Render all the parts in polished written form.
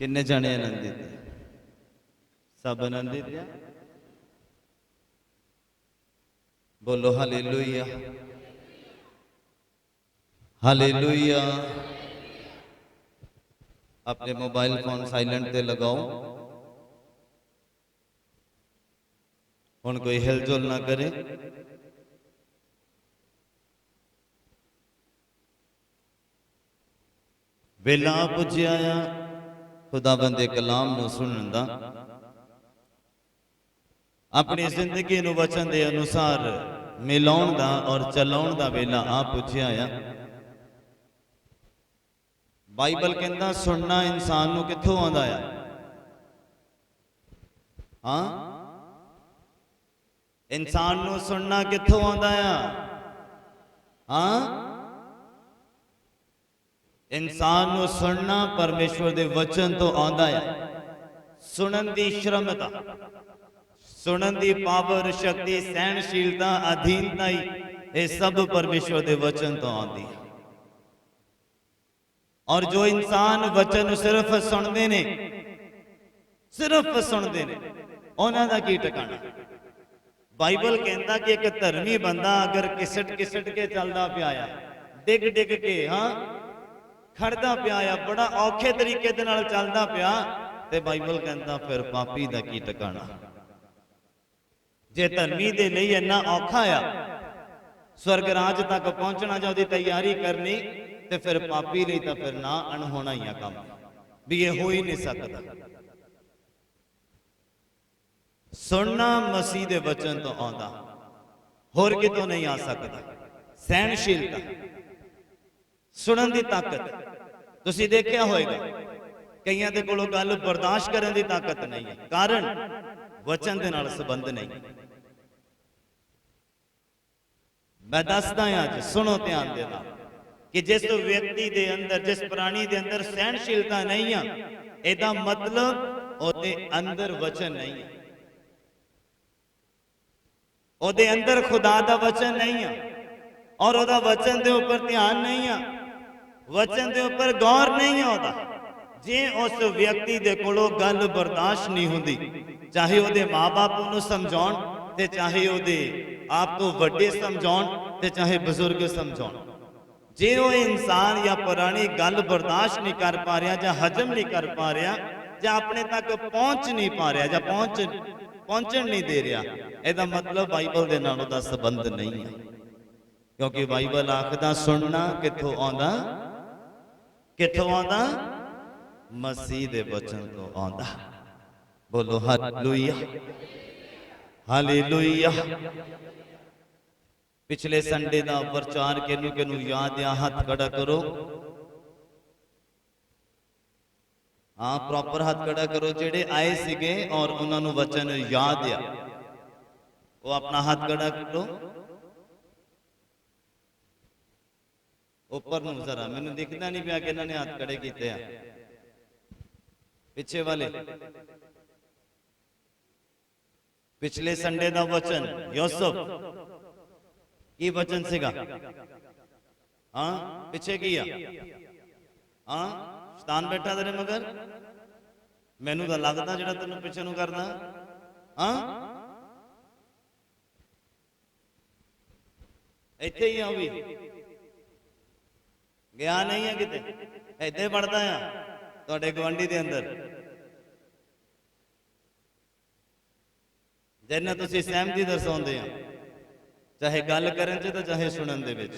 किन्ने जने आनंदित है? सब आनंदित है। बोलो हालेलुया, हालेलुया। अपने मोबाइल फोन साइलेंट ते लगाओ। हुण कोई हिलजुल ना करे। वेला पुज्या खुदाबंद दे कलाम नूं सुनन दा, अपनी जिंदगी नूं वचन दे अनुसार मिलाउण दा और चलाउण दा वेला आ पुज्या आ। बाइबल कहंदा सुनना इंसान नूं कित्थों आंदा है? हाँ, इंसान नूं सुनना कित्थों आंदा है? हाँ, इंसान नूं सुनना परमेश्वर दे वचन तो आंदा है। सुनन दी श्रमता, सुनन दी पावर, शक्ति, सहनशीलता, अधीनता ही ये सब परमेश्वर दे वचन तो आंदी है। और जो इंसान वचन सिर्फ सुनते ने, सिर्फ सुनते ने, उन्हां दा की ठिकाना? बाइबल कहता कि एक धर्मी बंदा अगर किसट किसट के चलता पिया, डिग डिग के, हाँ खड़दा पिया, बड़ा औखे तरीके दे नाल चलदा पिया, ते बाइबल कहता फिर पापी दा की ठिकाना? जे धर्मी दे लिए इन्ना औखा आ स्वर्ग राज तक पहुंचना जां उहदी तैयारी करनी, ते फिर पापी लई तां फिर ना अनहोना ही आ काम, भी ये हो ही नहीं सकता। सुनना मसीह दे वचन तो आंदा, होर कितों नहीं आ सकता। सहनशीलता, सुनन दी ताकत, तुसीं देखिया होएगा कईयां दे कोलों गल बर्दाश्त करन दी ताकत नहीं है, कारण वचन दे नाल संबंध नहीं। मैं दसदा अज, सुनो ध्यान दे नाल कि जिस व्यक्ति दे अंदर, जिस प्राणी दे अंदर सहनशीलता नहीं है, एदा मतलब ओदे अंदर वचन नहीं है, ओदे अंदर खुदा दा वचन नहीं है, और ओदा वचन दे ऊपर ध्यान नहीं है, वचन दे ऊपर गौर नहीं है ओदा। जे उस व्यक्ति दे कोलों गल बर्दाश्त नहीं हुंदी, चाहे ओदे माँ बाप उन्होंने समझाउण, ते चाहे ओदे आप तो वड्डे समझाउण, ते चाहे बजुर्ग समझाउण, जे वो इंसान या पुरानी गल बर्दाश्त नहीं कर पा रहा, या हजम नहीं कर पा रहा, या अपने तक पहुंच नहीं पा रहा, या पहुंचण नहीं दे रहा, एदा मतलब बाइबल दे नाल ओदा संबंध नहीं है। क्योंकि बाइबल आखदा सुनना कित्थों आंदा? कित्थों आंदा? मसीह दे वचन तो आंदा। बोलो हालेलुया, हालेलुया। पिछले संडे का प्रचार किनू किनू याद आ? हाथ खड़ा करो। हाँ, प्रॉपर हाथ खड़ा करो। जेड़े आए सीगे और उन्होंने वचन याद आ, वो अपना हाथ खड़ा करो ऊपर नूं जरा, मैनू दिखता नहीं पिया कि इन्होंने हाथ खड़े किए हैं। पिछे वाले पिछले संडे का वचन यूसुफ की वचन सीगा? हाँ, पिछे की आ? हाँ, शैतान बैठा तेरे मगर, मैनू तो लगता जिहड़ा तैनूं पिछे नूं करदा। हाँ, इत्थे ही आ, भी गया नहीं है किते, इत्थे पढ़दा आ तुहाडे गवांढी दे अंदर, जिन्हां तुसीं सहमति दर्शाउंदे आ, चाहे गल करन च तो चाहे सुनन दे विच।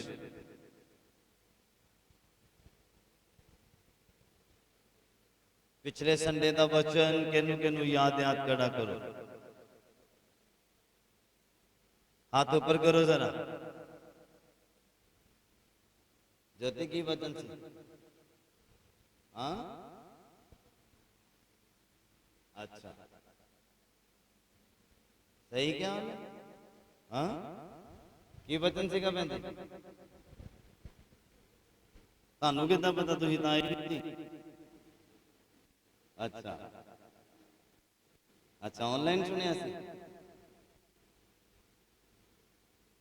पिछले संडे का वचन किनू किनू याद? याद खड़ा करो, हाथ ऊपर करो जरा। ज्योति की वचन से? हाँ, अच्छा, सही क्या? हाँ, की वचन से? भैन जी तानू कितना पता? तुसीं तां आई नहीं। अच्छा अच्छा, ऑनलाइन सुनिया सी।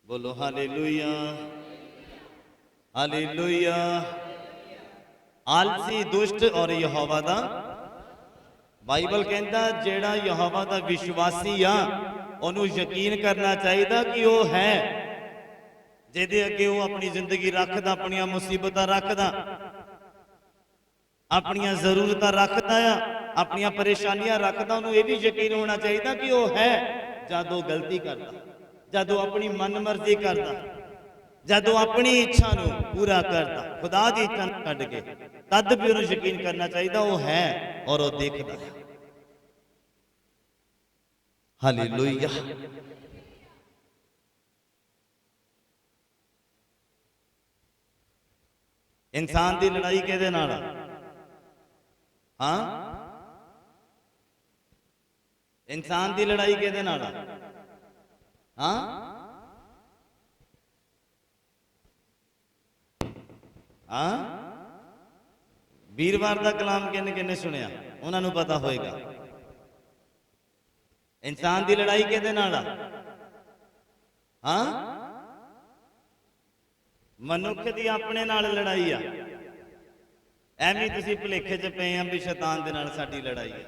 बोलो हालेलुया, हालेलुया। आलसी, दुष्ट और यहोवा दा बाइबल कहता जेड़ा यहोवा दा विश्वासी आ ओनू यकीन करना चाहिए कि वो है, जिहदे अगे वो अपनी जिंदगी रखदा, अपनी मुसीबत रखदा, अपनी जरूरत रखदा आ, अपनी परेशानियां रखदा, उन्होंने यह भी यकीन होना चाहिए कि वो है। जदों गलती करता, जदों अपनी मन मर्जी करता, जदों अपनी इच्छा नू पूरा करता, खुदा की इच्छा कट के, तद भी उन्हें यकीन करना चाहिए वो है और वो देखता है। हालेलुया। इंसान की लड़ाई किहदे नाल? हाँ, इंसान की लड़ाई किहदे नाल? हाँ, हाँ, वीरवार का कलाम किन्ने किन्ने सुनिया? उन्होंने पता होएगा। इंसान की लड़ाई किहदे नाल? हाँ, मनुख की अपने नाल लड़ाई आ। एवं तुसीं भुलेखे च पे भी शैतान दे नाल साडी लड़ाई है।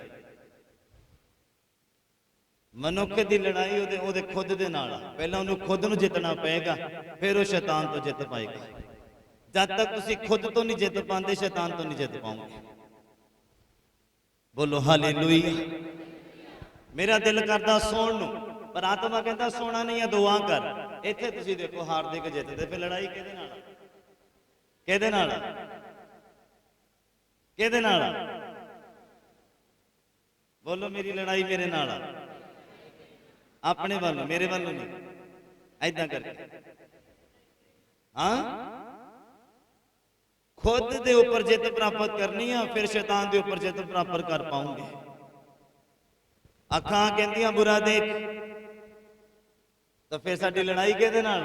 मनुख की लड़ाई उहदे खुद दे नाल आ। पहले उन्होंने खुद नूं जितना पेगा, फिर वो शैतान तो जित पाएगा। जब तक तुसीं खुद तो नहीं जित पाते, शैतान तो नहीं जित पाओगे। बोलो हालेलुया। मेरा दिल करता सोण नूं, पर आत्मा कहता सोना नहीं है, दुआ कर। इत्थे तुसीं देखो हार दे के जितदे, फिर लड़ाई किहदे नाल? किहदे नाल? किहदे नाल? बोलो मेरी लड़ाई मेरे नाल, अपने वालों, मेरे वालों नहीं, ऐदा करके। हाँ, खुद दे ऊपर जित प्राप्त करनी है, फिर शैतान दे ऊपर जित प्राप्त कर पाओगे। अखां कहंदियां बुरा देख, तो फिर साडी लड़ाई किहदे नाल?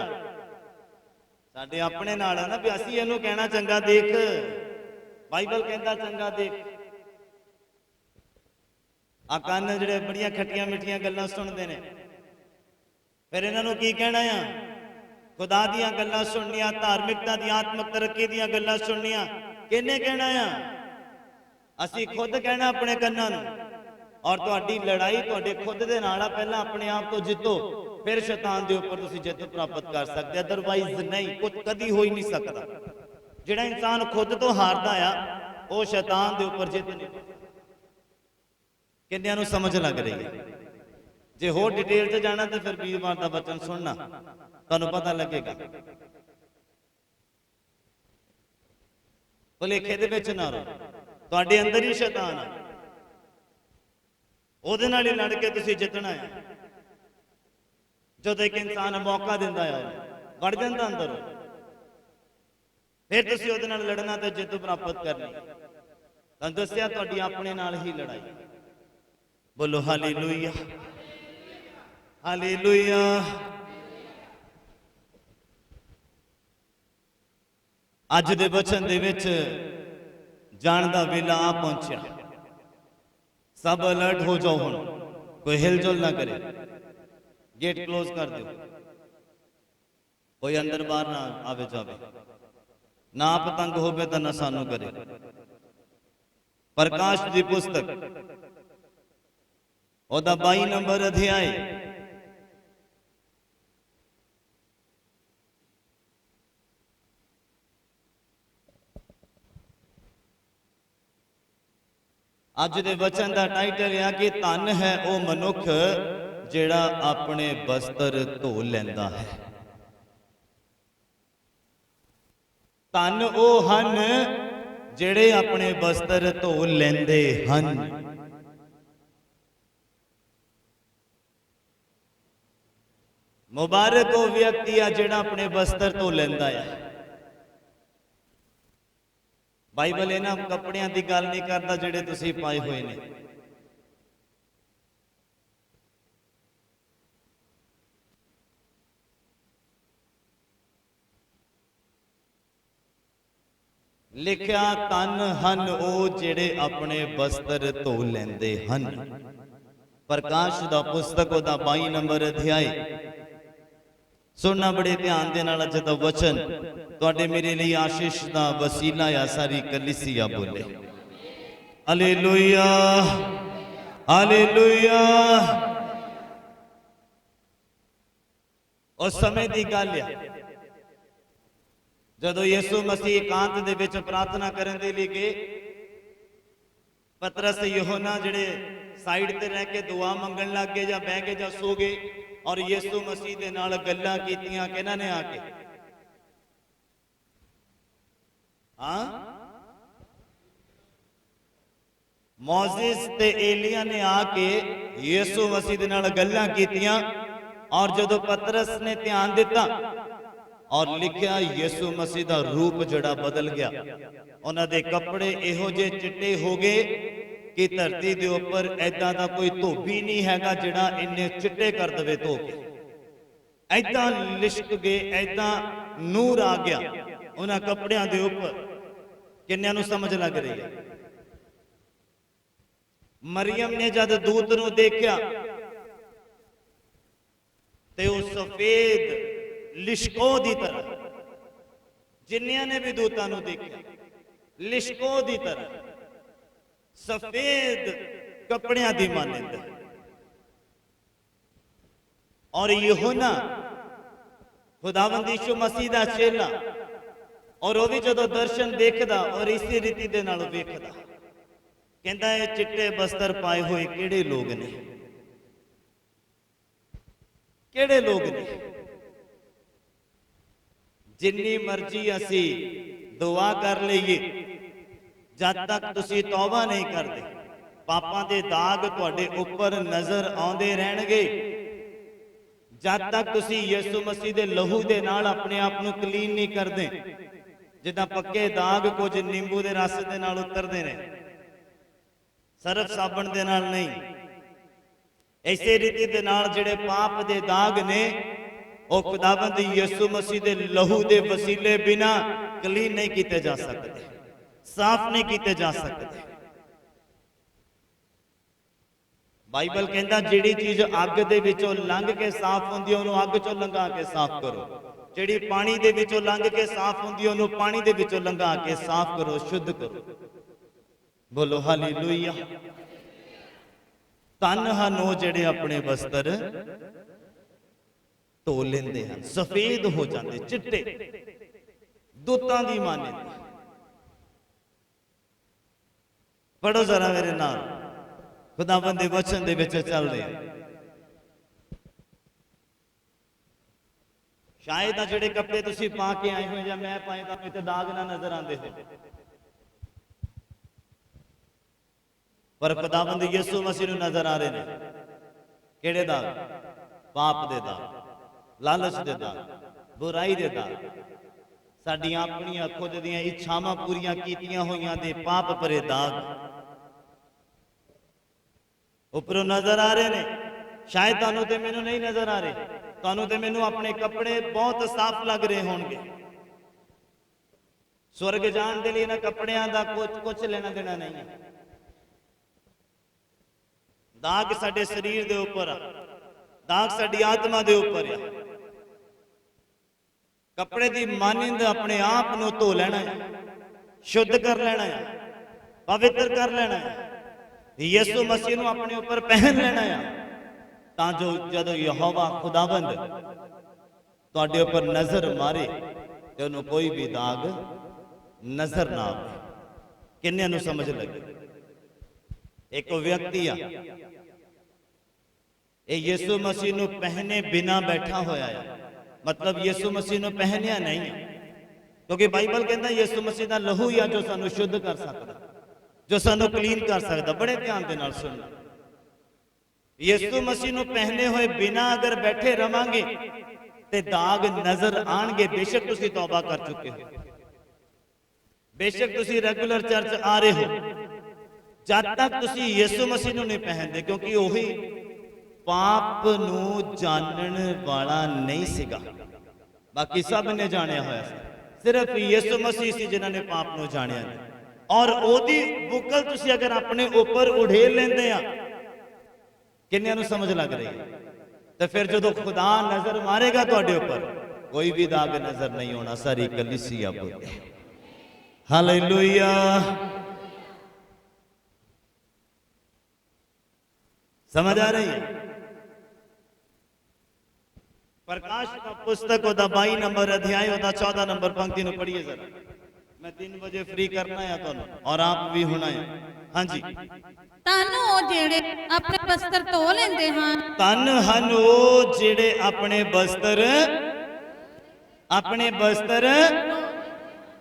साडे अपने नाल है ना, भी असीं इहनूं कहना चंगा देख। बाइबल कहता चंगा देख। आ कान जिहड़े बड़ियां खट्टियां मिठियां गल्लां सुनदे ने, फिर इन्हां नूं की कहना आ? खुदा दियां गल्लां सुननियां, धार्मिकता दी आत्मक तरक्की दियां गल्लां सुननियां, किहने कहना आ? असीं खुद कहना अपने कन्नां नूं। और तुहाडी लड़ाई तुहाडे खुद दे नाल आ। पहला अपने आप तो जितो, फिर शैतान दे ऊपर तुसीं जित प्राप्त कर सकते। अदरवाइज नहीं, कुछ कदी हो ही नहीं सकता। जिहड़ा इंसान खुद तो हारदा आ, वो शैतान दे ऊपर जित नहीं। किन्नियां नूं समझ लग रही है? जे होर डिटेल च जाना तो फिर वीरवार का वचन सुनना, तुहानूं पता लगेगा। भुलेखे दे विच ना रहो, तुहाडे अंदर ही शैतान आ, ਉਹਦੇ ਨਾਲ ही लड़ के तुसीं जितना है। जो एक इंसान मौका दिंदा है, वड़ जांदा अंदर, फिर तुसीं ਉਹਦੇ ਨਾਲ लड़ना तो जित प्राप्त करनी। तुहानूं दस्सिया तुहाडी अपने नाल ही लड़ाई। बोलो हालेलुया, हालेलुया। अज दे वचन दे विच जाण दा वेला आ पहुंचिया। सब अलर्ट हो जाओ, हुण कोई हिलजुल ना करे। गेट क्लोज कर दो, कोई अंदर बाहर ना आवे जावे, ना पतंग होवे तो ना सानू करे। प्रकाश की पुस्तक ओदा 22 नंबर अध्याय, अज दे वचन का टाइटल है कि धन है वो मनुख जिहड़ा अपने वस्त्र धो लैंदा है। धन वो हन जिहड़े अपने वस्त्र धो लैंदे हन। मुबारक वो व्यक्ति आ जिहड़ा अपने वस्त्र धो लैंदा है। बाइबल इन्हां कपड़ियां की गल नहीं करता जिहड़े तुसीं पाए हुए ने। लिखिया तन हन वो जिहड़े अपने वस्त्र धो लैंदे हन। प्रकाश दा पुस्तक दा 22 नंबर अध्याय सुनना बड़े ध्यान दे नाल। अज दा वचन तुहाडे मेरे लिए आशीष दा वसीला या सारी कलीसिया बोले हालेलुया। हालेलुया। उस समय की गल है जदों यीशु मसीह एकांत दे विच प्रार्थना करन दे लई गए, पतरस यूहन्ना जिहड़े साइड ते रह के दुआ मंगन लग गए, या बह गए या सो गए, और यीशु मसीह दे नाल गल्लां कीतियां किन्हां ने आके? हाँ, मोसेस ते एलिया ने आके यीशु मसीह दे नाल गल्लां कीतियां। और जदों पतरस ने ध्यान दिता और लिखिया यीशु मसीह दा रूप जड़ा बदल गया, उन्हां दे कपड़े इहो जे चिट्टे हो गए कि धरती दे उपर ऐदां दा कोई धोबी नहीं हैगा जिहड़ा इन्ने चिट्टे कर दवे धो के। ऐदां लिशक गए, ऐदां नूर आ गया उन्हां कपड़ियां दे उपर। किन्नियां नूं समझ लग रही है? मरियम ने जद दूत नूं देखिया ते उस सफेद लिशको दी तरह, जिन्नियां ने भी दूतां नूं देखिया लिशको दी तरह सफेद कपड़ियां दी मानंद। और यूहन्ना खुदावंद यीशु मसीह दा चेला, और वह भी जदों दर्शन देखदा और इसी रीति दे नाल वेखदा, कहंदा है चिट्टे बस्तर पाए हुए केड़े लोग ने, केड़े लोग ने। जिन्नी मर्जी असी दुआ कर लईए, जद तक तुसी तौबा नहीं करते, पापां दे दाग तुहाडे उपर नजर आउंदे रहणगे। जद तक तुसी यीशु मसीह दे लहू दे नाल अपने आप नूं क्लीन नहीं करदे, जिद्दां पक्के दाग कुछ नींबू दे रस दे नाल उतरदे ने, सरफ साबण दे नाल नहीं। इसे रीति दे नाल जिहड़े पाप दे दाग ने, वो खुदावंद यीशु मसीह दे लहू दे वसीले बिना क्लीन नहीं किए जा सकते, साफ नहीं किए जा सकते। बाइबल कहता जिहड़ी चीज अग दे विचों लंघ के साफ हुंदी है उहनूं अग चों लंघा के साफ करो, जिहड़ी पानी दे विचों लंघ के साफ हुंदी है उहनूं पानी दे विचों लंघा के साफ करो, शुद्ध करो। बोलो हालेलुया। तन हन वो जिहड़े अपने वस्त्र धो लेंदे हन, सफेद हो जाते, चिट्टे, दूतां दी मान्यता। पढ़ो जरा मेरे नाल, खुदावंद दे वचन दे विच चल रहे हैं। शायद आ जिहड़े कपड़े तुसीं पा के आए हो या मैं पाए तां इत्ते दाग ना नजर आंदे हो, पर खुदावंद यीशु मसीह नूं नजर आ रहे हैं। किहड़े दाग? पाप दे दाग, लालच दे दाग, बुराई दे दाग, साडियां अपनियां खुद दीयां इच्छावां पूरीआं कीतियां होईयां दे पाप भरे दाग उपरों नजर आ रहे ने। शायद तुहानूं ते मैनूं नहीं नजर आ रहे, तुहानूं ते मैनूं अपने कपड़े बहुत साफ लग रहे होणगे। स्वर्ग जाण दे लई इन्हां कपड़ियां दा कुछ लेना देना नहीं है। दाग साडे शरीर दे उपर आ, दाग साडी आत्मा दे उपर आ। कपड़े दी मानिंद अपने आप नूं धो लेना है, शुद्ध कर लेना है, पवित्र कर लेना है, यीशु मसीह नूं अपने ऊपर पहन लेना है, तां जो जदों यहोवा खुदावंद तुहाडे उपर नजर मारे ते उहनूं कोई भी दाग नजर ना आवे। किन्नियां नूं समझ लगे? एक व्यक्ति आ, यीशु मसीह नूं पहने बिना बैठा होया है, मतलब यीशु मसीह नूं पहनिया नहीं है, क्योंकि बाइबल कहता यीशु मसीह दा लहू ही आ जो सानू शुद्ध कर सकता, जो सानू क्लीन कर सकता। बड़े ध्यान दे नाल सुन, यीशु मसीह नूं पहने हुए बिना अगर बैठे रवांगे ते दाग नजर आणगे। बेशक तुसीं तौबा कर चुके हो, बेशक तुसीं रेगुलर चर्च आ रहे हो, जद तक तुसीं यीशु मसीह नूं नहीं पहनदे, क्योंकि ओही पाप नूं जानन वाला नहीं सीगा, बाकी सब ने जानिया होया सी, सिर्फ यीशु मसीह सी जिन्हां ने पाप नूं जानिया नहीं। और ओदी बुकल तुसीं अगर अपने ऊपर उड़ेल लेंदे आ, किन्नियां नूं समझ लग रही है? तो फिर जदों खुदा नजर मारेगा तुहाडे ऊपर, कोई भी दाग नजर नहीं होना। सारी कलीसिया बोले हालेलुया। समझ आ रही है? प्रकाश का पुस्तक होता 22 नंबर अध्याय होता 14 नंबर पंक्ति में पढ़िए जरा। मैं 3 बजे फ्री करना है तो और आप भी होना है। हाँ जी। तन ओ जेड़े अपने बस्तर धो लेंदे हैं, तन हन ओ जेड़े अपने बस्तर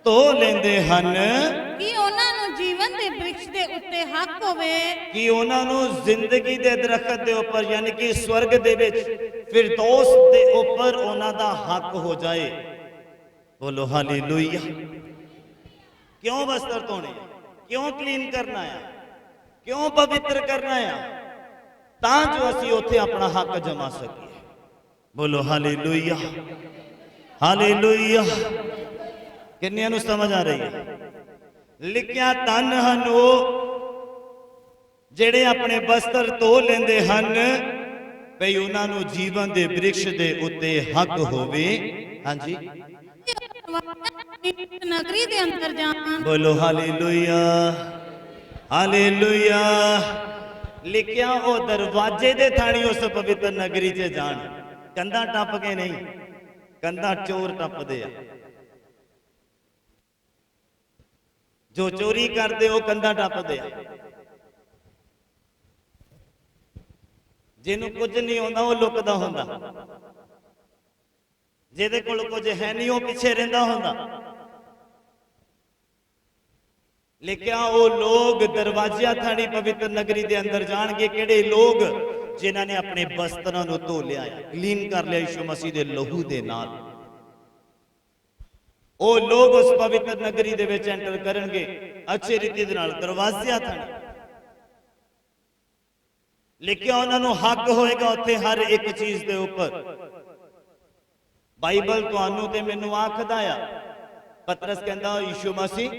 धो लेंदे हन कि उन्हां नूं जीवन दे वृक्ष दे उत्ते हक होवे, कि उन्हां नूं जिंदगी दे दरखत दे ऊपर यानी कि स्वर्ग दे विच फिरदौस दे ऊपर उन्हां दा हक हो जाए। बोलो हालेलुया। क्यों बस्तर धोने, क्यों क्लीन करना है, क्यों पवित्र करना है? तां जो असी उत्थे अपना हक जमा सकीए। बोलो हालेलुया हालेलुया। किन्नियां नूं समझ आ रही है? लिखिया तन हन ओ जेड़े अपने बस्तर धो लेंदे हन भई उन्हां नूं जीवन दे वृक्ष दे उत्ते हक होवे। हाँ जी। नगरी दे अंदर जान। बोलो हालेलुया हालेलुया। लिखिया ओ दरवाजे दे थाणी उस पवित्र नगरी च जान। कंधा टप के नहीं, कंधा चोर टपदे आ। जो चोरी करते हो कंधा टपदे आ। जिन्हों कुछ नहीं होंदा वो लुकदा होंदा, जिहदे कोल कुछ है नहीं वो पिछे रहिंदा होंदा। लिखिया वो लोग दरवाजिया थाणी पवित्र नगरी दे अंदर जाणगे। किहड़े लोग? जिन्हां ने अपने बस्त्रां नूं धो लिया, क्लीन कर लिया यीशु मसीह दे लहू दे नाल। वो लोग उस पवित्र नगरी दे विच एंटर करनगे अच्छी रीति दे नाल दरवाजिया थाणी। लिखिया उन्हां नूं हक होएगा उत्थे हर एक चीज दे उपर। बाइबल तुहानूं ते मैनूं आखदा आ, पतरस कहंदा यीशु मसीह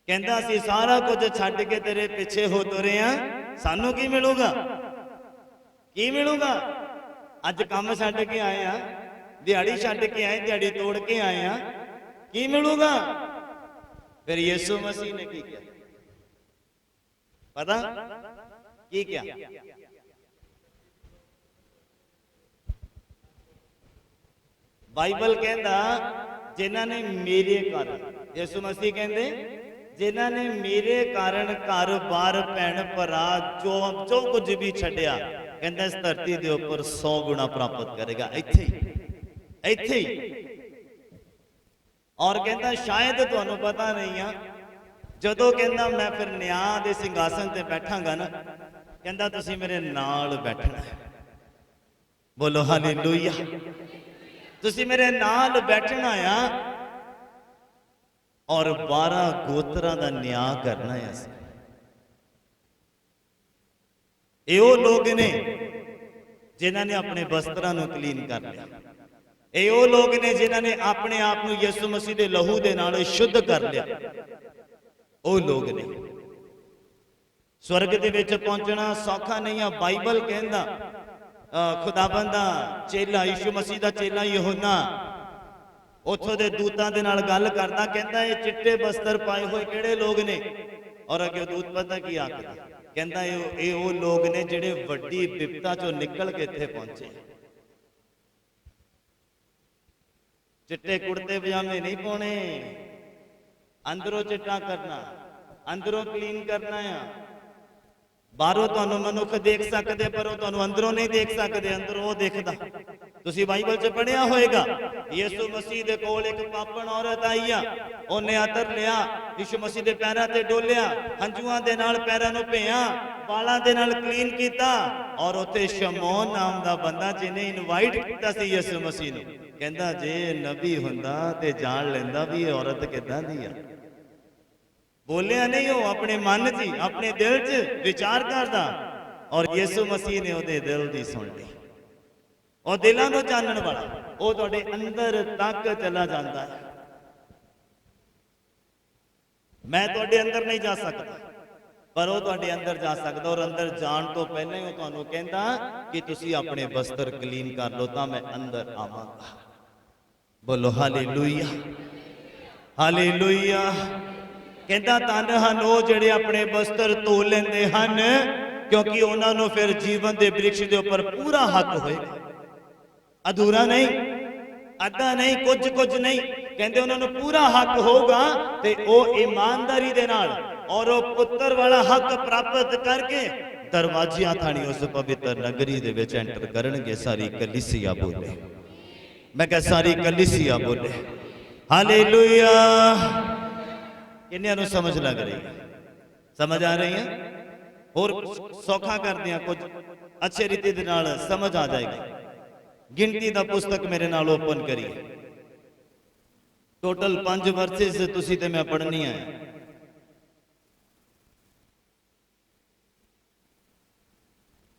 कहंदा असीं सारा कुछ छड्ड के तेरे पिछे हो तुरे हां, सानूं की मिलूगा? की मिलूगा? अज काम छड्ड के आए हां, दिहाड़ी छड्ड के आए, दिहाड़ी तोड़ के आए हां, की मिलूगा? फिर यीशु मसीह ने की किया पता? की क्या? बाइबल कहंदा जिन्हां ने मेरे कारण, यीशु मसीह कहंदे जिन्हां ने मेरे कारण घर बार भैन भरा जो कुछ भी छड्डिया, कहंदा इस धरती दे ऊपर 100 गुना प्राप्त करेगा। इत्थे ही और कहंदा शायद तुहानूं पता नहीं आ, जदों कहंदा मैं फिर न्याय दे सिंघासन ते बैठांगा ना, कहंदा तुसीं मेरे नाल बैठना है। बोलो हालेलुया। तुसीं मेरे नाल बैठना आ और 12 गोत्रां दा न्याय करना है। ये वो लोग ने जिन्हां ने अपने वस्त्रां नूं क्लीन कर लिया। ये वो लोग ने जिन्हां ने अपने आप नूं यीशु मसीह दे लहू दे नाल शुद्ध कर लिया। वो लोग ने स्वर्ग दे विच पहुंचना सौखा नहीं है। बाइबल कहंदा खुदाबंद दा चेला यीशु मसीह दा चेला यूहन्ना उथों दे दूतां दे नाल गल करदा, कहंदा ये चिट्टे बस्तर पाए हुए किहड़े लोग ने? और अगे दूत पता की आखदा, कहंदा ये वो लोग ने जिहड़े वड्डी विपता चों निकल के इत्थे पहुंचे। चिट्टे कुर्ते पजामे नहीं पाने, अंदरों चिट्टा करना, अंदरों क्लीन करना है। बाहरों तुहानूं मनुख देख सकते पर वो तुहानूं अंदरों नहीं देख सकते, अंदरों वो देखदा। तुसीं बाइबल च पढ़िया होएगा, यीशु मसीह दे कोल एक पापण औरत आई आ, उन्हें अतर लिया, यीशु मसीह दे पैरां ते डोलिया, हंझुआं दे नाल पैरां नूं भेया, बालां दे नाल क्लीन कीता। और उत्थे शमौन नाम दा बंदा जिन्हें इनवाइट कीता सी यीशु मसीह नूं, कहंदा जे नबी हुंदा ते जान लैंदा भी ये औरत किदां दी आ। बोलिया नहीं, हो अपने मन च अपने दिल च विचार करदा, और यीशु मसीह ने उहदे दिल दी सुन ली। और दिलों को जानन वाला वो तुहाडे अंदर तक चला जाता है। मैं तुहाडे अंदर नहीं जा सकता पर वो तुहाडे अंदर जा सकता, और अंदर जान तो पहले ही वो तुहानूं कहंदा कि तुसीं अपने वस्त्र क्लीन कर लो तां मैं अंदर आवांगा। बोलो हालेलुया हालेलुया। कहंदा धन हन वो जिहड़े अपने वस्त्र धो लैंदे हन ਕਿਉਂਕਿ ਉਹਨਾਂ ਨੂੰ ਫਿਰ ਜੀਵਨ ਦੇ ਬ੍ਰਿਕਸ਼ ਦੇ ਉੱਪਰ ਪੂਰਾ ਹੱਕ ਹੋਏਗਾ, ਅਧੂਰਾ ਨਹੀਂ, ਅੱਧਾ ਨਹੀਂ, ਕੁਝ ਨਹੀਂ। ਕਹਿੰਦੇ ਉਹਨਾਂ ਨੂੰ ਪੂਰਾ ਹੱਕ ਹੋਊਗਾ ਤੇ ਉਹ ਇਮਾਨਦਾਰੀ ਦੇ ਨਾਲ ਔਰ ਉਹ ਪੁੱਤਰ ਵਾਲਾ ਹੱਕ ਪ੍ਰਾਪਤ ਕਰਕੇ ਦਰਵਾਜ਼ਿਆਂ ਥਾਣੀ ਉਸ ਪਵਿੱਤਰ ਨਗਰੀ ਦੇ ਵਿੱਚ ਐਂਟਰ ਕਰਨਗੇ। ਸਾਰੀ ਕਲੀਸਿਆ ਬੋਲੇ, ਮੈਂ ਕਿਹਾ ਸਾਰੀ ਕਲੀਸਿਆ ਬੋਲੇ ਹਾਲੇਲੂਇਆ। ਕਿੰਨਿਆਂ ਨੂੰ ਸਮਝ ਲੱਗ ਰਹੀ ਹੈ? ਸਮਝ ਆ ਰਹੀ ਹੈ? ਹੋਰ ਸੌਖਾ ਕਰਦੇ ਆ, ਕੁਝ ਅੱਛੇ ਰੀਤੀ ਦੇ ਨਾਲ ਸਮਝ ਆ ਜਾਏਗੀ। ਗਿਣਤੀ ਦਾ ਪੁਸਤਕ ਮੇਰੇ ਨਾਲ ਓਪਨ ਕਰੀਏ। ਟੋਟਲ 5 ਵਰਸਿਸ ਤੁਸੀਂ ਤੇ ਮੈਂ ਪੜ੍ਹਨੀ ਹੈ।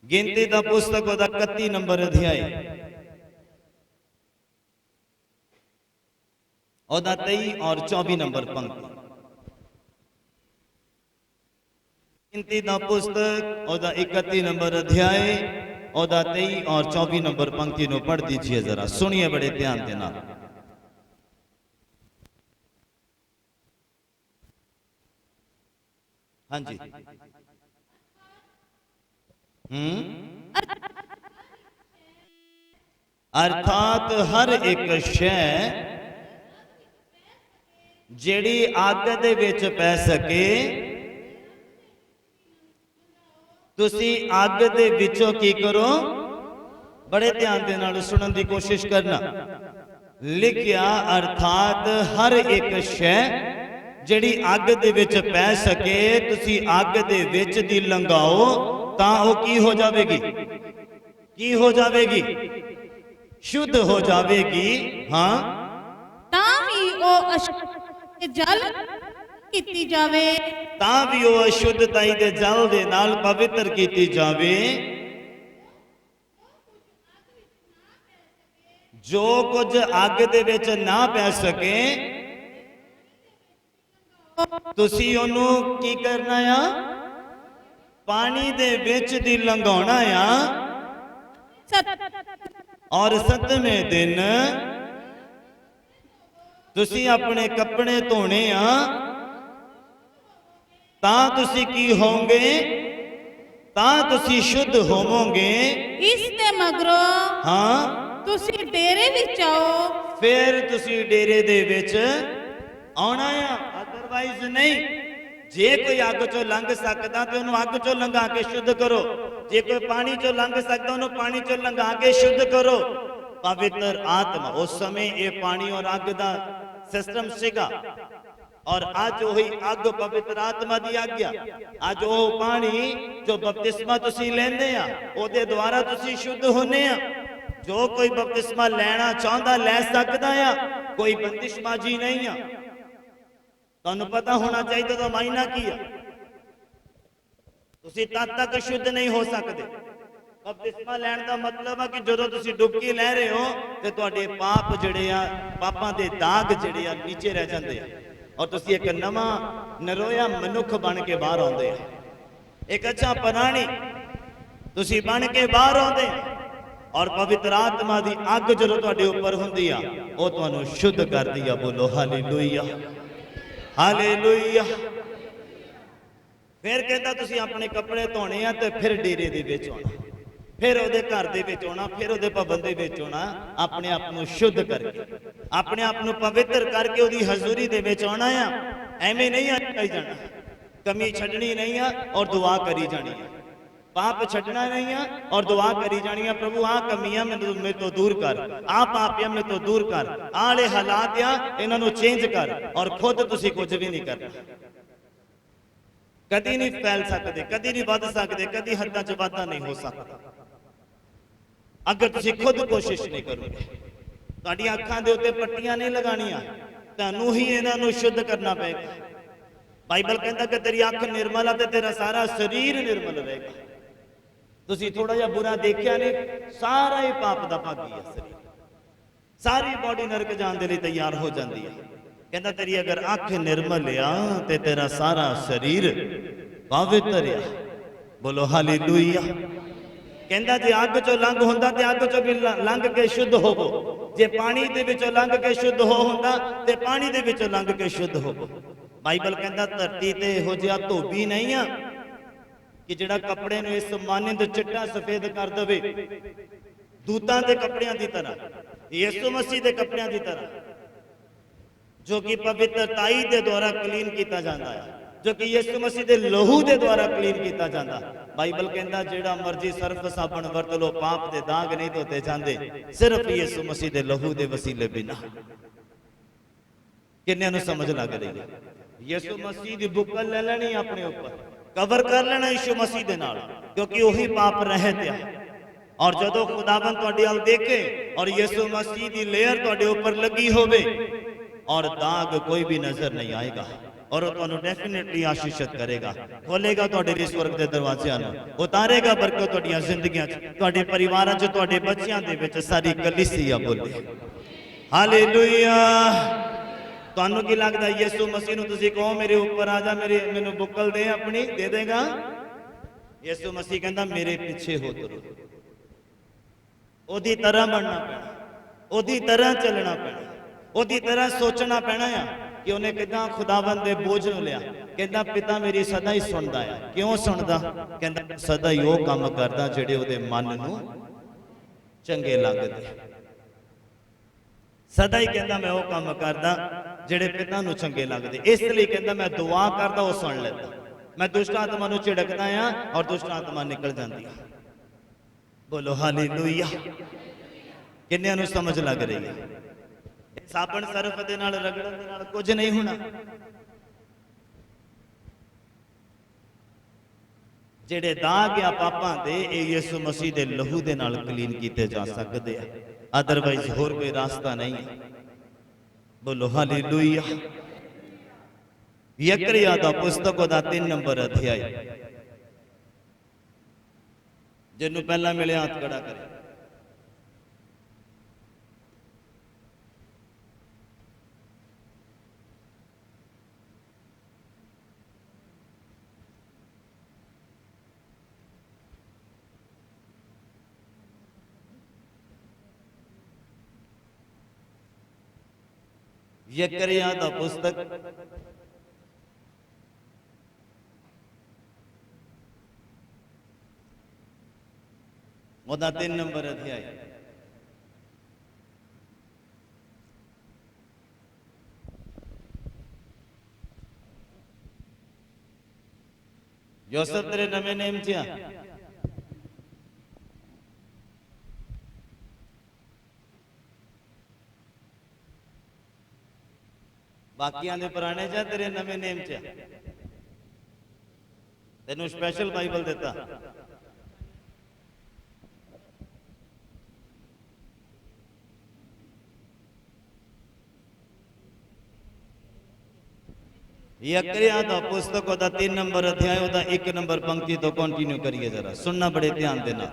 ਗਿਣਤੀ ਦਾ ਪੁਸਤਕ ਉਹਦਾ 31 ਨੰਬਰ ਅਧਿਆਇ, ਉਹਦਾ 23 ਔਰ 24 ਨੰਬਰ ਪੰਕਤੀ। ਗਿਣਤੀ ਦਾ ਪੁस्तक ਉਹਦਾ 31 नंबर अध्याय ਉਹਦਾ 23 और 24 नंबर पंक्ति ਨੂੰ पढ़ दीजिए, जरा सुनिए बड़े ध्यान के नाल। हाँ जी, अर्थात हर एक शै ਜਿਹੜੀ ਅੱਗ ਦੇ ਵਿੱਚ ਪੈ ਸਕੇ, ਤੁਸੀਂ ਅੱਗ ਦੇ ਵਿੱਚੋਂ ਕੀ ਕਰੋ? बड़े ध्यान ਦੇ ਨਾਲ ਸੁਣਨ ਦੀ ਕੋਸ਼ਿਸ਼ ਕਰਨਾ। ਲਿਖਿਆ अर्थात हर एक शै ਜਿਹੜੀ ਅੱਗ ਦੇ ਵਿੱਚ ਪੈ ਸਕੇ, ਤੁਸੀਂ ਅੱਗ ਦੇ ਵਿੱਚ ਦੀ ਲੰਘਾਓ ਤਾਂ ਉਹ ਕੀ ਹੋ ਜਾਵੇਗੀ? ਕੀ ਹੋ ਜਾਵੇਗੀ? शुद्ध हो जावेगी। हाँ, ਤਾਂ ਵੀ ਉਹ ਜਲ ਕੀਤੀ ਜਾਵੇ, ਤਾਂ ਵੀ ਉਹ ਅਸ਼ੁੱਧਤਾਈ ਦੇ ਜਲ ਦੇ ਨਾਲ ਪਵਿੱਤਰ ਕੀਤੀ ਜਾਵੇ। ਜੋ ਕੁਝ ਅੱਗ ਦੇ ਵਿੱਚ ਨਾ ਪੈ ਸਕੇ, ਤੁਸੀਂ ਉਹਨੂੰ ਕੀ ਕਰਨਾ ਆ? ਪਾਣੀ ਦੇ ਵਿੱਚ ਦੀ ਲੰਘਾਉਣਾ ਆ। ਔਰ 7ਵੇਂ ਦਿਨ ਤੁਸੀਂ ਆਪਣੇ ਕੱਪੜੇ ਧੋਣੇ ਆ, ਤਾਂ ਤੁਸੀਂ ਕੀ ਹੋਵੋਗੇ? ਤਾਂ ਤੁਸੀਂ ਸ਼ੁੱਧ ਹੋਵੋਗੇ। ਇਸ ਦੇ ਮਗਰੋਂ ਹਾਂ, ਤੁਸੀਂ ਡੇਰੇ ਵਿੱਚ ਆਓ। ਫਿਰ ਤੁਸੀਂ ਡੇਰੇ ਦੇ ਵਿੱਚ ਆਉਣਾ ਆ, ਅਦਰਵਾਈਜ਼ ਨਹੀਂ। ਜੇ ਕੋਈ ਅੱਗ ਚੋਂ ਲੰਘ ਸਕਦਾ ਤੇ ਉਹਨੂੰ ਅੱਗ ਚੋਂ ਲੰਘਾ ਕੇ ਸ਼ੁੱਧ ਕਰੋ। ਜੇ ਕੋਈ ਪਾਣੀ ਚੋਂ ਲੰਘ ਸਕਦਾ ਉਹਨੂੰ ਪਾਣੀ ਚੋਂ ਲੰਘਾ ਕੇ ਸ਼ੁੱਧ ਕਰੋ। ਪਵਿੱਤਰ ਆਤਮਾ, ਉਸ ਸਮੇਂ ਇਹ ਪਾਣੀ ਔਰ ਅੱਗ ਦਾ ਸਿਸਟਮ ਸੀਗਾ, ਔਰ ਅੱਜ ਉਹੀ ਅੱਗ ਪਵਿੱਤਰ ਆਤਮਾ ਦੀ ਆਗਿਆ। ਅੱਜ ਉਹ ਪਾਣੀ ਜੋ ਬਪਤਿਸਮਾ ਤੁਸੀਂ ਲੈਂਦੇ ਆ, ਉਹਦੇ ਦੁਆਰਾ ਤੁਸੀਂ ਸ਼ੁੱਧ ਹੁੰਦੇ ਆ। ਜੋ ਕੋਈ ਬਪਤਿਸਮਾ ਲੈਣਾ ਚਾਹੁੰਦਾ ਲੈ ਸਕਦਾ ਆ, ਕੋਈ ਬੰਦਿਸ਼ਬਾਜ਼ੀ ਨਹੀਂ ਆ। ਤੁਹਾਨੂੰ ਪਤਾ ਹੋਣਾ ਚਾਹੀਦਾ ਤਾਂ ਮਾਇਨਾ ਕੀ ਆ। ਤੁਸੀਂ ਤਦ ਤੱਕ ਸ਼ੁੱਧ ਨਹੀਂ ਹੋ ਸਕਦੇ। ਬਪਤਿਸਮਾ ਲੈਣ ਦਾ ਮਤਲਬ ਆ ਕਿ ਜਦੋਂ ਤੁਸੀਂ ਡੁਬਕੀ ਲੈ ਰਹੇ ਹੋ ਤੇ ਤੁਹਾਡੇ ਪਾਪ ਜਿਹੜੇ ਆ, ਪਾਪਾਂ ਦੇ ਦਾਗ ਜਿਹੜੇ ਆ ਨੀਚੇ ਰਹਿ ਜਾਂਦੇ ਆ, ਔਰ ਤੁਸੀਂ ਇੱਕ ਨਵਾਂ ਨਰੋਇਆ ਮਨੁੱਖ ਬਣ ਕੇ ਬਾਹਰ ਆਉਂਦੇ ਆ। ਇੱਕ ਅੱਛਾ ਪ੍ਰਾਣੀ ਤੁਸੀਂ ਬਣ ਕੇ ਬਾਹਰ ਆਉਂਦੇ। ਔਰ ਪਵਿੱਤਰ ਆਤਮਾ ਦੀ ਅੱਗ ਜਦੋਂ ਤੁਹਾਡੇ ਉੱਪਰ ਹੁੰਦੀ ਆ, ਉਹ ਤੁਹਾਨੂੰ ਸ਼ੁੱਧ ਕਰਦੀ ਆ। ਬੋਲੋ ਹਾਲੇਲੂਇਆ, ਹਾਲੇਲੂਇਆ। ਫਿਰ ਕਹਿੰਦਾ ਤੁਸੀਂ ਆਪਣੇ ਕੱਪੜੇ ਧੋਣੇ ਆ ਤੇ ਫਿਰ ਡੇਰੇ ਦੇ ਵਿੱਚ ਆਉਣਾ, ਫਿਰ ਉਹਦੇ ਘਰ ਦੇ ਵਿੱਚ ਆਉਣਾ, ਫਿਰ ਉਹਦੇ ਭਵਨ ਦੇ ਵਿੱਚ ਆਉਣਾ। ਆਪਣੇ ਆਪ ਨੂੰ ਸ਼ੁੱਧ ਕਰਕੇ, ਆਪਣੇ ਆਪ ਨੂੰ ਪਵਿੱਤਰ ਕਰਕੇ ਉਹਦੀ ਹਜ਼ੂਰੀ ਦੇ ਵਿੱਚ ਆਉਣਾ ਆ। ਐਵੇਂ ਨਹੀਂ ਆਈ ਜਾਣਾ, ਕਮੀ ਛੱਡਣੀ ਨਹੀਂ ਆ ਔਰ ਦੁਆ ਕਰੀ ਜਾਣੀ ਆ। ਪਾਪ ਛੱਡਣਾ ਨਹੀਂ ਆ ਔਰ ਦੁਆ ਕਰੀ ਜਾਣੀ ਆ। ਪ੍ਰਭੂ ਆ ਕਮੀਆਂ ਮੈਨੂੰ ਮੇਰੇ ਤੋਂ ਦੂਰ ਕਰ, ਆ ਪਾਪੀਆਂ ਮੇਰੇ ਤੋਂ ਦੂਰ ਕਰ, ਆਲੇ ਹਾਲਾਤ ਆ ਇਹਨਾਂ ਨੂੰ ਚੇਂਜ ਕਰ। ਔਰ ਖੁਦ ਤੁਸੀਂ ਕੁਝ ਵੀ ਨਹੀਂ ਕਰਨਾ। ਕਦੀ ਨਹੀਂ ਫੈਲ ਸਕਦੇ, ਕਦੀ ਨਹੀਂ ਵੱਧ ਸਕਦੇ, ਕਦੀ ਹੱਦਾਂ 'ਚ ਵਾਧਾ ਨਹੀਂ ਹੋ ਸਕਦਾ ਅਗਰ ਤੁਸੀਂ ਖੁਦ ਕੋਸ਼ਿਸ਼ ਨਹੀਂ ਕਰੋਗੇ। ਤੁਹਾਡੀਆਂ ਅੱਖਾਂ ਦੇ ਉੱਤੇ ਪੱਟੀਆਂ ਨਹੀਂ ਲਗਾਣੀਆਂ, ਤੁਹਾਨੂੰ ਹੀ ਇਹਨਾਂ ਨੂੰ ਸ਼ੁੱਧ ਕਰਨਾ ਪਏਗਾ। ਬਾਈਬਲ ਕਹਿੰਦਾ ਕਿ ਤੇਰੀ ਅੱਖ ਨਿਰਮਲ ਆ ਤੇ ਤੇਰਾ ਸਾਰਾ ਸਰੀਰ ਨਿਰਮਲ ਰਹੇਗਾ। ਤੁਸੀਂ ਥੋੜਾ ਜਿਹਾ ਬੁਰਾ ਦੇਖਿਆ ਨੇ, ਸਾਰਾ ਹੀ ਪਾਪ ਦਾ ਭਾਗੀ ਹੈ ਸਰੀਰ, ਸਾਰੀ ਬਾਡੀ ਨਰਕ ਜਾਣ ਦੇ ਲਈ ਤਿਆਰ ਹੋ ਜਾਂਦੀ ਹੈ। ਕਹਿੰਦਾ ਤੇਰੀ ਅਗਰ ਅੱਖ ਨਿਰਮਲ ਆ ਤੇ ਤੇਰਾ ਸਾਰਾ ਸਰੀਰ ਪਵਿੱਤਰ ਆ। ਬੋਲੋ ਹਾਲੇਲੂਇਆ। ਕਹਿੰਦਾ ਜੇ ਅੱਗ ਚੋਂ ਲੰਘ ਹੁੰਦਾ ਤੇ ਅੱਗ ਚੋਂ ਵੀ ਲੰਘ ਕੇ ਸ਼ੁੱਧ ਹੋਵੋ। ਜੇ ਪਾਣੀ ਦੇ ਵਿੱਚੋਂ ਲੰਘ ਕੇ ਸ਼ੁੱਧ ਹੁੰਦਾ ਤੇ ਪਾਣੀ ਦੇ ਵਿੱਚੋਂ ਲੰਘ ਕੇ ਸ਼ੁੱਧ ਹੋਵੋ। ਬਾਈਬਲ ਕਹਿੰਦਾ ਧਰਤੀ ਤੇ ਇਹੋ ਜਿਹਾ ਧੋਬੀ ਨਹੀਂ ਆ ਕਿ ਜਿਹੜਾ ਕੱਪੜੇ ਨੂੰ ਇਸ ਮਾਨਿੰਦ ਚਿੱਟਾ ਸਫੇਦ ਕਰ ਦੇਵੇ, ਦੂਤਾਂ ਦੇ ਕੱਪੜਿਆਂ ਦੀ ਤਰ੍ਹਾਂ, ਯਿਸੂ ਮਸੀਹ ਦੇ ਕੱਪੜਿਆਂ ਦੀ ਤਰ੍ਹਾਂ, ਜੋ ਕਿ ਪਵਿੱਤਰਤਾਈ ਦੇ ਦੁਆਰਾ ਕਲੀਨ ਕੀਤਾ ਜਾਂਦਾ ਹੈ, ਜੋ ਕਿ ਯਿਸੂ ਮਸੀਹ ਦੇ ਲਹੂ ਦੇ ਦੁਆਰਾ ਕਲੀਨ ਕੀਤਾ ਜਾਂਦਾ। ਬਾਈਬਲ ਕਹਿੰਦਾ ਜਿਹੜਾ ਮਰਜ਼ੀ ਸਰਫ ਸਾਬਣ ਵਰਤ ਲੋ, ਪਾਪ ਦੇ ਦਾਗ ਨਹੀਂ ਧੋਤੇ ਜਾਂਦੇ, ਸਿਰਫ ਯਿਸੂ ਮਸੀਹ ਦੇ ਲਹੂ ਦੇ ਵਸੀਲੇ ਬਿਨਾ। ਕਿੰਨਿਆਂ ਨੂੰ ਸਮਝ ਲੱਗ ਰਹੀ ਹੈ? ਯਿਸੂ ਮਸੀਹ ਦੀ ਬੁੱਕਲ ਲੈ ਲੈਣੀ ਆਪਣੇ ਉੱਪਰ, ਕਵਰ ਕਰ ਲੈਣਾ ਯਿਸੂ ਮਸੀਹ ਦੇ ਨਾਲ, ਕਿਉਂਕਿ ਉਹੀ ਪਾਪ ਰਹਿਤ ਆ। ਔਰ ਜਦੋਂ ਖੁਦਾਵੰਦ ਤੁਹਾਡੇ ਵੱਲ ਦੇਖੇ ਔਰ ਯਿਸੂ ਮਸੀਹ ਦੀ ਲੇਅਰ ਤੁਹਾਡੇ ਉੱਪਰ ਲੱਗੀ ਹੋਵੇ, ਔਰ ਦਾਗ ਕੋਈ ਵੀ ਨਜ਼ਰ ਨਹੀਂ ਆਏਗਾ, ਔਰ ਉਹ ਤੁਹਾਨੂੰ ਡੈਫੀਨਿਟਲੀ ਆਸ਼ੀਸ਼ਿਤ ਕਰੇਗਾ, ਖੋਲੇਗਾ ਤੁਹਾਡੇ ਲਈ ਸਵਰਗ ਦੇ ਦਰਵਾਜ਼ਿਆਂ ਨੂੰ, ਉਤਾਰੇਗਾ ਬਰਕਤ ਤੁਹਾਡੀਆਂ ਜ਼ਿੰਦਗੀਆਂ 'ਚ, ਤੁਹਾਡੇ ਪਰਿਵਾਰਾਂ 'ਚ, ਤੁਹਾਡੇ ਬੱਚਿਆਂ ਦੇ ਵਿੱਚ, ਸਾਰੀ ਕਲੀਸਿਆ ਬੋਲੇ ਹਾਲੇਲੂਇਆ। ਤੁਹਾਨੂੰ ਕੀ ਲੱਗਦਾ ਯਿਸੂ ਮਸੀਹ ਨੂੰ ਤੁਸੀਂ ਕਹੋ ਮੇਰੇ ਉੱਪਰ ਆ ਜਾ, ਮੈਨੂੰ ਬੁੱਕਲ ਦੇ ਆਪਣੀ, ਦੇ ਦੇਗਾ? ਯਿਸੂ ਮਸੀਹ ਕਹਿੰਦਾ ਮੇਰੇ ਪਿੱਛੇ ਹੋ ਤੁਰੋ। ਉਹਦੀ ਤਰ੍ਹਾਂ ਬਣਨਾ ਪੈਣਾ, ਉਹਦੀ ਤਰ੍ਹਾਂ ਚੱਲਣਾ ਪੈਣਾ, ਉਹਦੀ ਤਰ੍ਹਾਂ ਸੋਚਣਾ ਪੈਣਾ ਆ ਕਿ ਉਹਨੇ ਕਿਦਾਂ ਖੁਦਾਵੰਦ ਦੇ ਬੋਝ ਨੂੰ ਲਿਆ। ਕਹਿੰਦਾ ਪਿਤਾ ਮੇਰੀ ਸਦਾ ਹੀ ਸੁਣਦਾ ਆ। ਕਿਉਂ ਸੁਣਦਾ? ਕਹਿੰਦਾ ਸਦਾ ਹੀ ਉਹ ਕੰਮ ਕਰਦਾ ਜਿਹੜੇ ਉਹਦੇ ਮਨ ਨੂੰ ਚੰਗੇ ਲੱਗਦੇ। ਸਦਾ ਹੀ ਕਹਿੰਦਾ ਮੈਂ ਉਹ ਕੰਮ ਕਰਦਾ ਜਿਹੜੇ ਪਿਤਾ ਨੂੰ ਚੰਗੇ ਲੱਗਦੇ। ਇਸ ਲਈ ਕਹਿੰਦਾ ਮੈਂ ਦੁਆ ਕਰਦਾ ਉਹ ਸੁਣ ਲੈਂਦਾ, ਮੈਂ ਦੁਸ਼ਟ ਆਤਮਾ ਨੂੰ ਝਿੜਕਦਾ ਆ ਔਰ ਦੁਸ਼ਟ ਆਤਮਾ ਨਿਕਲ ਜਾਂਦੀ ਆ। ਬੋਲੋ ਹਾਲੇਲੂਇਆ। ਕਿੰਨਿਆਂ ਨੂੰ ਸਮਝ ਲੱਗ ਰਹੀ ਹੈ? ਸਾਬਣ ਸਰਫ ਦੇ ਨਾਲ ਰਗੜਨ ਦੇ ਨਾਲ ਕੁਝ ਨਹੀਂ ਹੋਣਾ। ਜਿਹੜੇ ਦਾਗ ਆ ਪਾਪਾਂ ਦੇ, ਇਹ ਯਿਸੂ ਮਸੀਹ ਦੇ ਲਹੂ ਦੇ ਨਾਲ ਕਲੀਨ ਕੀਤੇ ਜਾ ਸਕਦੇ ਆ, ਅਦਰਵਾਈਜ਼ ਹੋਰ ਕੋਈ ਰਾਸਤਾ ਨਹੀਂ ਹੈ। ਬੋਲੋ ਹਾਲੇਲੂਇਆ। ਯਕਰੀਆ ਦਾ ਪੁਸਤਕ ਉਹਦਾ 3 ਨੰਬਰ ਅਧਿਆਇ, ਜਿਹਨੂੰ ਪਹਿਲਾਂ ਮਿਲਿਆ ਹੱਥ ਖੜਾ ਕਰੇ। यकरिया दा पुस्तक ओदा 3 नंबर अध्याय। योसेफ तेरे नवे नेम च बाकियां दे पुराने च तेरे नवे नेम च तेनू स्पेशल बाइबल देता। यकरिया दा पुस्तक ओदा 3 नंबर अध्याय ओदा 1 नंबर पंक्ति तो कंटिन्यू करिए, जरा सुनना बड़े ध्यान देना।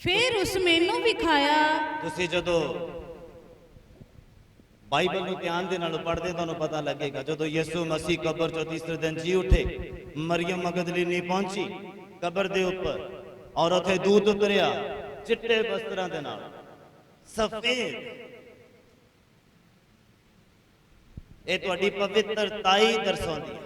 फिर उस मैनू विखाया, तुसी जदों बाइबल ਨੂੰ ਧਿਆਨ ਦੇ ਨਾਲ ਪੜ੍ਹਦੇ ਤੁਹਾਨੂੰ ਪਤਾ ਲੱਗੇਗਾ, ਜਦੋਂ ਯਿਸੂ ਮਸੀਹ ਕਬਰ ਚੋਂ ਤੀਸਰੇ ਦਿਨ ਜੀ ਉਠੇ, ਮਰੀਮ ਮਗਦਲੀਨੀ ਪਹੁੰਚੀ ਕਬਰ ਦੇ ਉੱਪਰ ਔਰ ਉੱਥੇ ਦੂਤ ਉਤਰਿਆ ਚਿੱਟੇ ਵਸਤਰਾਂ ਦੇ ਨਾਲ, ਸਫੇਦ। ਇਹ ਤੁਹਾਡੀ ਪਵਿੱਤਰਤਾਈ ਦਰਸਾਉਂਦੀ ਹੈ,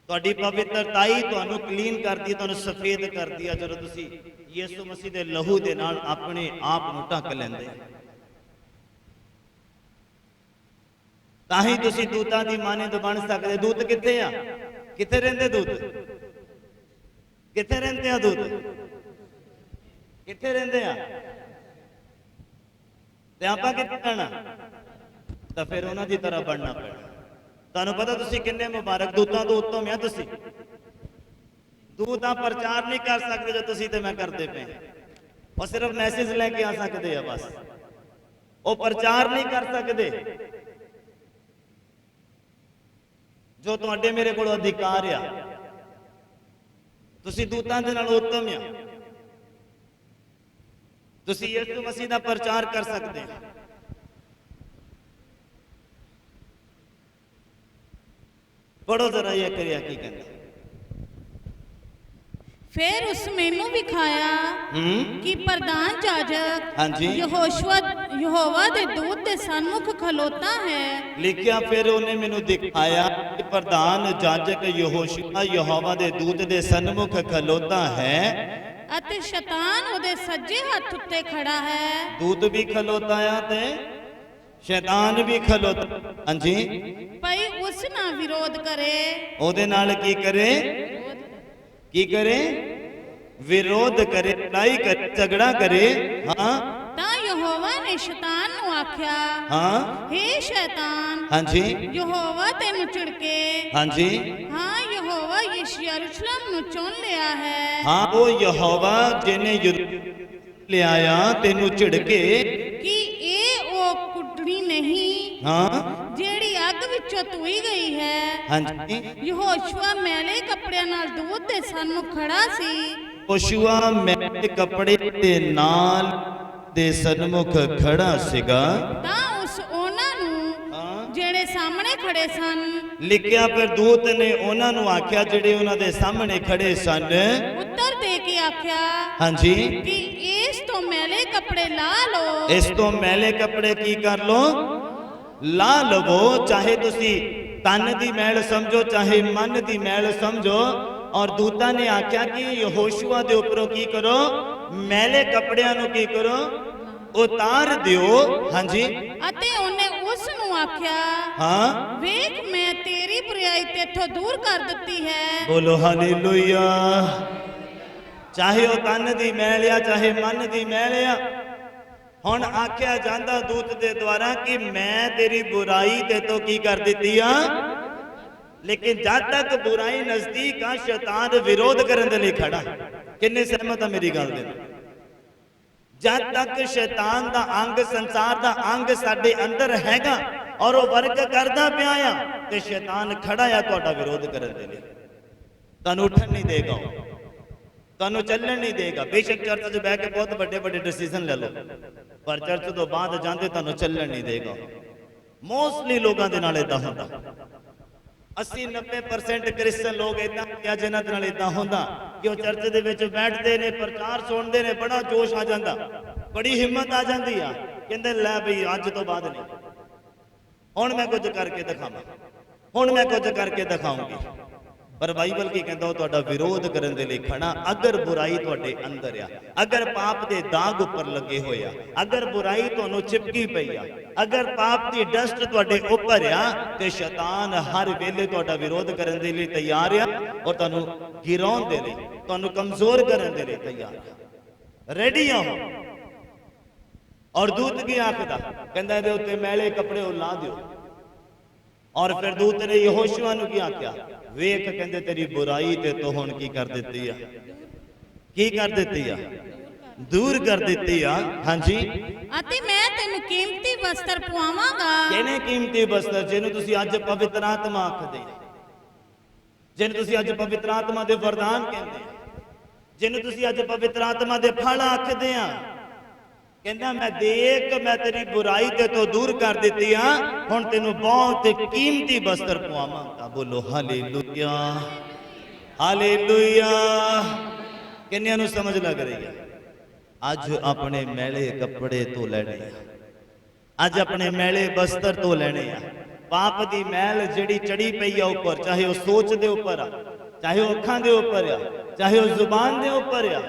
ਤੁਹਾਡੀ ਪਵਿੱਤਰਤਾਈ ਤੁਹਾਨੂੰ ਕਲੀਨ ਕਰਦੀ ਹੈ, ਤੁਹਾਨੂੰ ਸਫੇਦ ਕਰਦੀ ਹੈ ਜਦੋਂ ਤੁਸੀਂ ਯਿਸੂ ਮਸੀਹ ਦੇ ਲਹੂ ਦੇ ਨਾਲ ਆਪਣੇ ਆਪ ਨੂੰ ਢੱਕ ਲੈਂਦੇ। ਤਾਂ ਹੀ ਤੁਸੀਂ ਦੂਤਾਂ ਦੀ ਮਾਨਿੰਦ ਬਣ ਸਕਦੇ। ਦੂਤ ਕਿੱਥੇ ਆ? ਕਿੱਥੇ ਰਹਿੰਦੇ ਦੂਤ? ਕਿੱਥੇ ਰਹਿੰਦੇ ਆ ਦੂਤ? ਕਿੱਥੇ ਰਹਿੰਦੇ ਆ? ਤੇ ਆਪਾਂ ਕਿੱਥੇ ਜਾਣਾ? ਤਾਂ ਫਿਰ ਉਹਨਾਂ ਦੀ ਤਰ੍ਹਾਂ ਬਣਨਾ ਪੈਣਾ। ਤੁਹਾਨੂੰ ਪਤਾ ਤੁਸੀਂ ਕਿੰਨੇ ਮੁਬਾਰਕ ਦੂਤਾਂ ਤੋਂ ਉੱਤਮ ਆ ਤੁਸੀਂ। ਦੂਤਾਂ ਪ੍ਰਚਾਰ ਨਹੀਂ ਕਰ ਸਕਦੇ ਜੋ ਤੁਸੀਂ ਤੇ ਮੈਂ ਕਰਦੇ ਪਏ, ਉਹ ਸਿਰਫ ਮੈਸੇਜ ਲੈ ਕੇ ਆ ਸਕਦੇ ਆ ਬਸ, ਉਹ ਪ੍ਰਚਾਰ ਨਹੀਂ ਕਰ ਸਕਦੇ ਜੋ ਤੁਹਾਡੇ ਮੇਰੇ ਕੋਲ ਅਧਿਕਾਰ ਆ। ਤੁਸੀਂ ਦੂਤਾਂ ਦੇ ਨਾਲ ਉੱਤਮ ਆ, ਤੁਸੀਂ ਯਿਸੂ ਮਸੀਹ ਦਾ ਪ੍ਰਚਾਰ ਕਰ ਸਕਦੇ ਹੋ। पढ़ो जरा ये करिया की कहना। ਫਿਰ ਉਸ ਮੈਨੂੰ ਵਿਖਾਇਆ ਕਿ ਪ੍ਰਧਾਨ ਜਾਜਕ ਹਾਂਜੀ। ਯਹੋਵਾ ਦੇ ਦੂਤ ਦੇ ਸਨਮੁਖ ਖਲੋਤਾ ਹੈ। ਲਿਖਿਆ ਫਿਰ ਉਹਨੇ ਮੈਨੂੰ ਦਿਖਾਇਆ ਕਿ ਪ੍ਰਧਾਨ ਜਾਜਕ ਯਹੋਸ਼ੂਆ ਯਹੋਵਾ ਦੇ ਦੂਤ ਦੇ ਸਨਮੁਖ ਖਲੋਤਾ ਹੈ ਅਤੇ ਸ਼ੈਤਾਨ ਉਹਦੇ ਸੱਜੇ ਹੱਥ ਉੱਤੇ ਖੜਾ ਹੈ। ਦੂਤ ਵੀ ਖਲੋਤਾ ਆ ਤੇ ਸ਼ੈਤਾਨ ਵੀ ਖਲੋਤਾ। ਹਾਂਜੀ, ਭਈ ਉਸ ਨਾਲ ਵਿਰੋਧ ਕਰੇ। ਉਹਦੇ ਨਾਲ ਕੀ ਕਰੇ? ਕੀ ਕਰੇ? ਵਿਰੋਧ ਕਰੇ, ਲੜਾਈ ਕਰੇ, ਝਗੜਾ ਕਰੇ। ਹਾਂ, ਤਾਂ ਯਹੋਵਾ ਨੇ ਸ਼ੈਤਾਨ ਨੂੰ ਆਖਿਆ, ਹਾਂ, ਹੇ ਸ਼ੈਤਾਨ, ਹਾਂਜੀ, ਯਹੋਵਾ ਤੈਨੂੰ ਝਿੜਕੇ। ਹਾਂਜੀ, ਹਾਂ, ਯਹੋਵਾ ਯਰੂਸ਼ਲਮ ਨੂੰ ਚੁਣ ਲਿਆ ਹੈ। ਹਾਂ, ਉਹ ਯਹੋਵਾ ਜਿਹਨੇ ਲਿਆਇਆ ਤੈਨੂੰ ਝਿੜਕੇ ਕਿ ਇਹ ਉਹ ਕੁੱਟਣੀ ਨਹੀਂ, ਹਾਂ, ਜਿਹੜੀ ਅੱਗ ਵਿੱਚੋਂ ਧੋਈ ਗਈ ਹੈ। ਹਾਂਜੀ, ਯਹੋਸ਼ੂਆ ਮੈਲੇ ਕੱਪੜਿਆਂ ਨਾਲ ਦੂਤ ਦੇ ਸਨਮੁਖ ਖੜਾ ਸੀ। ਯਹੋਸ਼ੂਆ ਮੈਲੇ ਕੱਪੜੇ ਦੇ ਨਾਲ ਦੇ ਸਨਮੁਖ ਖੜਾ ਸੀਗਾ। ਤਾਂ ਉਸ ਉਹਨਾਂ ਨੂੰ ਜਿਹੜੇ ਸਾਹਮਣੇ ਖੜੇ ਸਨ, ਲਿਖਿਆ ਫਿਰ ਦੂਤ ਨੇ ਉਹਨਾਂ ਨੂੰ ਆਖਿਆ ਜਿਹੜੇ ਉਹਨਾਂ ਦੇ ਸਾਹਮਣੇ ਖੜੇ ਸਨ, ਉੱਤਰ ਦੇ ਕੇ ਆਖਿਆ, ਹਾਂਜੀ, ਕਿ ਇਸ ਤੋਂ ਮੈਲੇ ਕੱਪੜੇ ਲਾ ਲਓ। ਇਸ ਤੋਂ ਮੈਲੇ ਕੱਪੜੇ ਕੀ ਕਰ ਲੋ? ਲਾ ਲਵੋ। ਚਾਹੇ ਤੁਸੀਂ ਤਨ ਦੀ ਮੈਲ ਸਮਝੋ, ਚਾਹੇ ਮਨ ਦੀ ਮੈਲ ਸਮਝੋ। ਔਰ ਦੂਤਾਂ ਨੇ ਆਖਿਆ ਕਿ ਯਹੋਸ਼ੂਆ ਦੇ ਉੱਪਰੋਂ ਕੀ ਕਰੋ? ਮੈਲੇ ਕੱਪੜਿਆਂ ਨੂੰ ਕੀ ਕਰੋ? ਉਤਾਰ ਦਿਓ। ਹਾਂਜੀ, ਅਤੇ ਉਹਨੇ ਉਸ ਨੂੰ ਆਖਿਆ, ਹਾਂ, ਵੇਖ ਮੈਂ ਤੇਰੀ ਬੁਰਾਈ ਤੇਥੋਂ ਦੂਰ ਕਰ ਦਿੱਤੀ ਹੈ। ਬੋਲੋ ਹਾਲੇਲੂਇਆ। ਚਾਹੇ ਉਹ ਤਨ ਦੀ ਮੈਲ ਆ, ਚਾਹੇ ਮਨ ਦੀ ਮੈਲ ਆ, ਹੁਣ ਆਖਿਆ ਜਾਂਦਾ ਦੂਤ ਦੇ ਦੁਆਰਾ ਕਿ ਮੈਂ ਤੇਰੀ ਬੁਰਾਈ ਤੇ ਤੋਂ ਕੀ ਕਰ ਦਿੱਤੀ ਆ। ਲੇਕਿਨ ਜਦ ਤੱਕ ਬੁਰਾਈ ਨਜ਼ਦੀਕ ਆ, ਸ਼ੈਤਾਨ ਵਿਰੋਧ ਕਰਨ ਦੇ ਲਈ ਖੜਾ। ਕਿੰਨੇ ਸਹਿਮਤ ਆ ਮੇਰੀ ਗੱਲ ਦੇ ਨਾਲ? ਜਦ ਤੱਕ ਸ਼ੈਤਾਨ ਦਾ ਅੰਗ, ਸੰਸਾਰ ਦਾ ਅੰਗ ਸਾਡੇ ਅੰਦਰ ਹੈਗਾ ਔਰ ਉਹ ਵਰਕ ਕਰਦਾ ਪਿਆ ਆ, ਤੇ ਸ਼ੈਤਾਨ ਖੜਾ ਆ ਤੁਹਾਡਾ ਵਿਰੋਧ ਕਰਨ ਦੇ ਲਈ। ਤੁਹਾਨੂੰ ਉੱਠਣ ਨਹੀਂ ਦੇਗਾ, ਤੁਹਾਨੂੰ ਚੱਲਣ ਨਹੀਂ ਦੇਗਾ। ਬੇਸ਼ੱਕ ਚਰਚ 'ਚ ਬਹਿ ਕੇ ਬਹੁਤ ਵੱਡੇ ਵੱਡੇ ਡਿਸੀਜਨ ਲੈ ਲਓ, ਪਰ ਚਰਚ ਤੋਂ ਬਾਅਦ ਜਾਂਦੇ ਤੁਹਾਨੂੰ ਚੱਲਣ ਨਹੀਂ ਦੇਗਾ। ਮੋਸਟਲੀ ਲੋਕਾਂ ਦੇ ਨਾਲ ਇਦਾਂ ਹੁੰਦਾ। 80-90% ਕ੍ਰਿਸਚਨ ਲੋਕ ਇਦਾਂ ਆ ਜਿਨ੍ਹਾਂ ਦੇ ਨਾਲ ਇਦਾਂ ਹੁੰਦਾ ਕਿ ਉਹ ਚਰਚ ਦੇ ਵਿੱਚ ਬੈਠਦੇ ਨੇ, ਪ੍ਰਚਾਰ ਸੁਣਦੇ ਨੇ, ਬੜਾ ਜੋਸ਼ ਆ ਜਾਂਦਾ, ਬੜੀ ਹਿੰਮਤ ਆ ਜਾਂਦੀ ਆ, ਕਹਿੰਦੇ ਲੈ ਬਈ ਅੱਜ ਤੋਂ ਬਾਅਦ ਨਹੀਂ, ਹੁਣ ਮੈਂ ਕੁਝ ਕਰਕੇ ਦਿਖਾਵਾਂ, ਹੁਣ ਮੈਂ ਕੁਝ ਕਰਕੇ ਦਿਖਾਉਂਗੀ। ਪਰ ਬਾਈਬਲ ਕੀ ਕਹਿੰਦਾ? ਉਹ ਤੁਹਾਡਾ ਵਿਰੋਧ ਕਰਨ ਦੇ ਲਈ ਖੜਾ। ਅਗਰ ਬੁਰਾਈ ਤੁਹਾਡੇ ਅੰਦਰ ਆ, ਅਗਰ ਪਾਪ ਦੇ ਦਾਗ ਉੱਪਰ ਲੱਗੇ ਹੋਏ ਆ, ਅਗਰ ਬੁਰਾਈ ਤੁਹਾਨੂੰ ਚਿਪਕੀ ਪਈ ਆ, ਅਗਰ ਪਾਪ ਦੀ ਡਸਟ ਤੁਹਾਡੇ ਉੱਪਰ ਆ, ਤੇ ਸ਼ੈਤਾਨ ਹਰ ਵੇਲੇ ਤੁਹਾਡਾ ਵਿਰੋਧ ਕਰਨ ਦੇ ਲਈ ਤਿਆਰ ਆ ਔਰ ਤੁਹਾਨੂੰ ਗਿਰਾਉਣ ਦੇ ਲਈ, ਤੁਹਾਨੂੰ ਕਮਜ਼ੋਰ ਕਰਨ ਦੇ ਲਈ ਤਿਆਰ ਆ। ਰੈਡੀ ਆ ਉਹ। ਔਰ ਦੂਤ ਕੀ ਆਖਦਾ? ਕਹਿੰਦਾ ਇਹਦੇ ਉੱਤੇ ਮੈਲੇ ਕੱਪੜੇ ਉਹ ਲਾ ਦਿਓ। ਔਰ ਫਿਰ ਦੂਤ ਨੇ ਯਹੋਸ਼ੂਆ ਨੂੰ ਕੀ ਆਖਿਆ? ਵੇਖ, ਕਹਿੰਦੇ ਤੇਰੀ ਬੁਰਾਈ ਤੇ ਤੂੰ ਹੁਣ ਕੀ ਕਰ ਦਿੱਤੀ ਆ? ਕੀ ਕਰ ਦਿੱਤੀ ਆ? ਦੂਰ ਕਰ ਦਿੱਤੀ ਆ। ਹਾਂਜੀ, ਅਤੇ ਮੈਂ ਤੈਨੂੰ ਕੀਮਤੀ ਵਸਤਰ ਪਵਾਵਾਂਗਾ। ਕਿਹਨੇ ਕੀਮਤੀ ਵਸਤਰ? ਜਿਹਨੂੰ ਤੁਸੀਂ ਅੱਜ ਪਵਿੱਤਰ ਆਤਮਾ ਆਖਦੇ ਆ, ਜਿਹਨੂੰ ਤੁਸੀਂ ਅੱਜ ਪਵਿੱਤਰ ਆਤਮਾ ਦੇ ਵਰਦਾਨ ਕਹਿੰਦੇ ਆ, ਜਿਹਨੂੰ ਤੁਸੀਂ ਅੱਜ ਪਵਿੱਤਰ ਆਤਮਾ ਦੇ ਫਲ ਆਖਦੇ ਆ। ਕਹਿੰਦਾ ਮੈਂ ਦੇਖ, ਮੈਂ ਤੇਰੀ ਬੁਰਾਈ ਤੇ ਤੋਂ ਦੂਰ ਕਰ ਦਿੱਤੀ ਆ, ਹੁਣ ਤੈਨੂੰ ਬਹੁਤ ਕੀਮਤੀ ਵਸਤਰ ਪਵਾਵਾਂਗਾ। ਬੋਲੋ ਹਾਲੇਲੂਇਆ, ਹਾਲੇਲੂਇਆ। ਕਿੰਨਿਆਂ ਨੂੰ ਸਮਝ ਲੱਗ ਰਹੀ ਹੈ? ਅੱਜ ਆਪਣੇ ਮੈਲੇ ਕੱਪੜੇ ਧੋ ਲੈਣੇ ਆ, ਅੱਜ ਆਪਣੇ ਮੈਲੇ ਵਸਤਰ ਧੋ ਲੈਣੇ ਆ। ਪਾਪ ਦੀ ਮੈਲ ਜਿਹੜੀ ਚੜੀ ਪਈ ਆ ਉੱਪਰ, ਚਾਹੇ ਉਹ ਸੋਚ ਦੇ ਉੱਪਰ ਆ, ਚਾਹੇ ਉਹ ਅੱਖਾਂ ਦੇ ਉੱਪਰ ਆ, ਚਾਹੇ ਉਹ ਜ਼ੁਬਾਨ ਦੇ ਉੱਪਰ ਆ,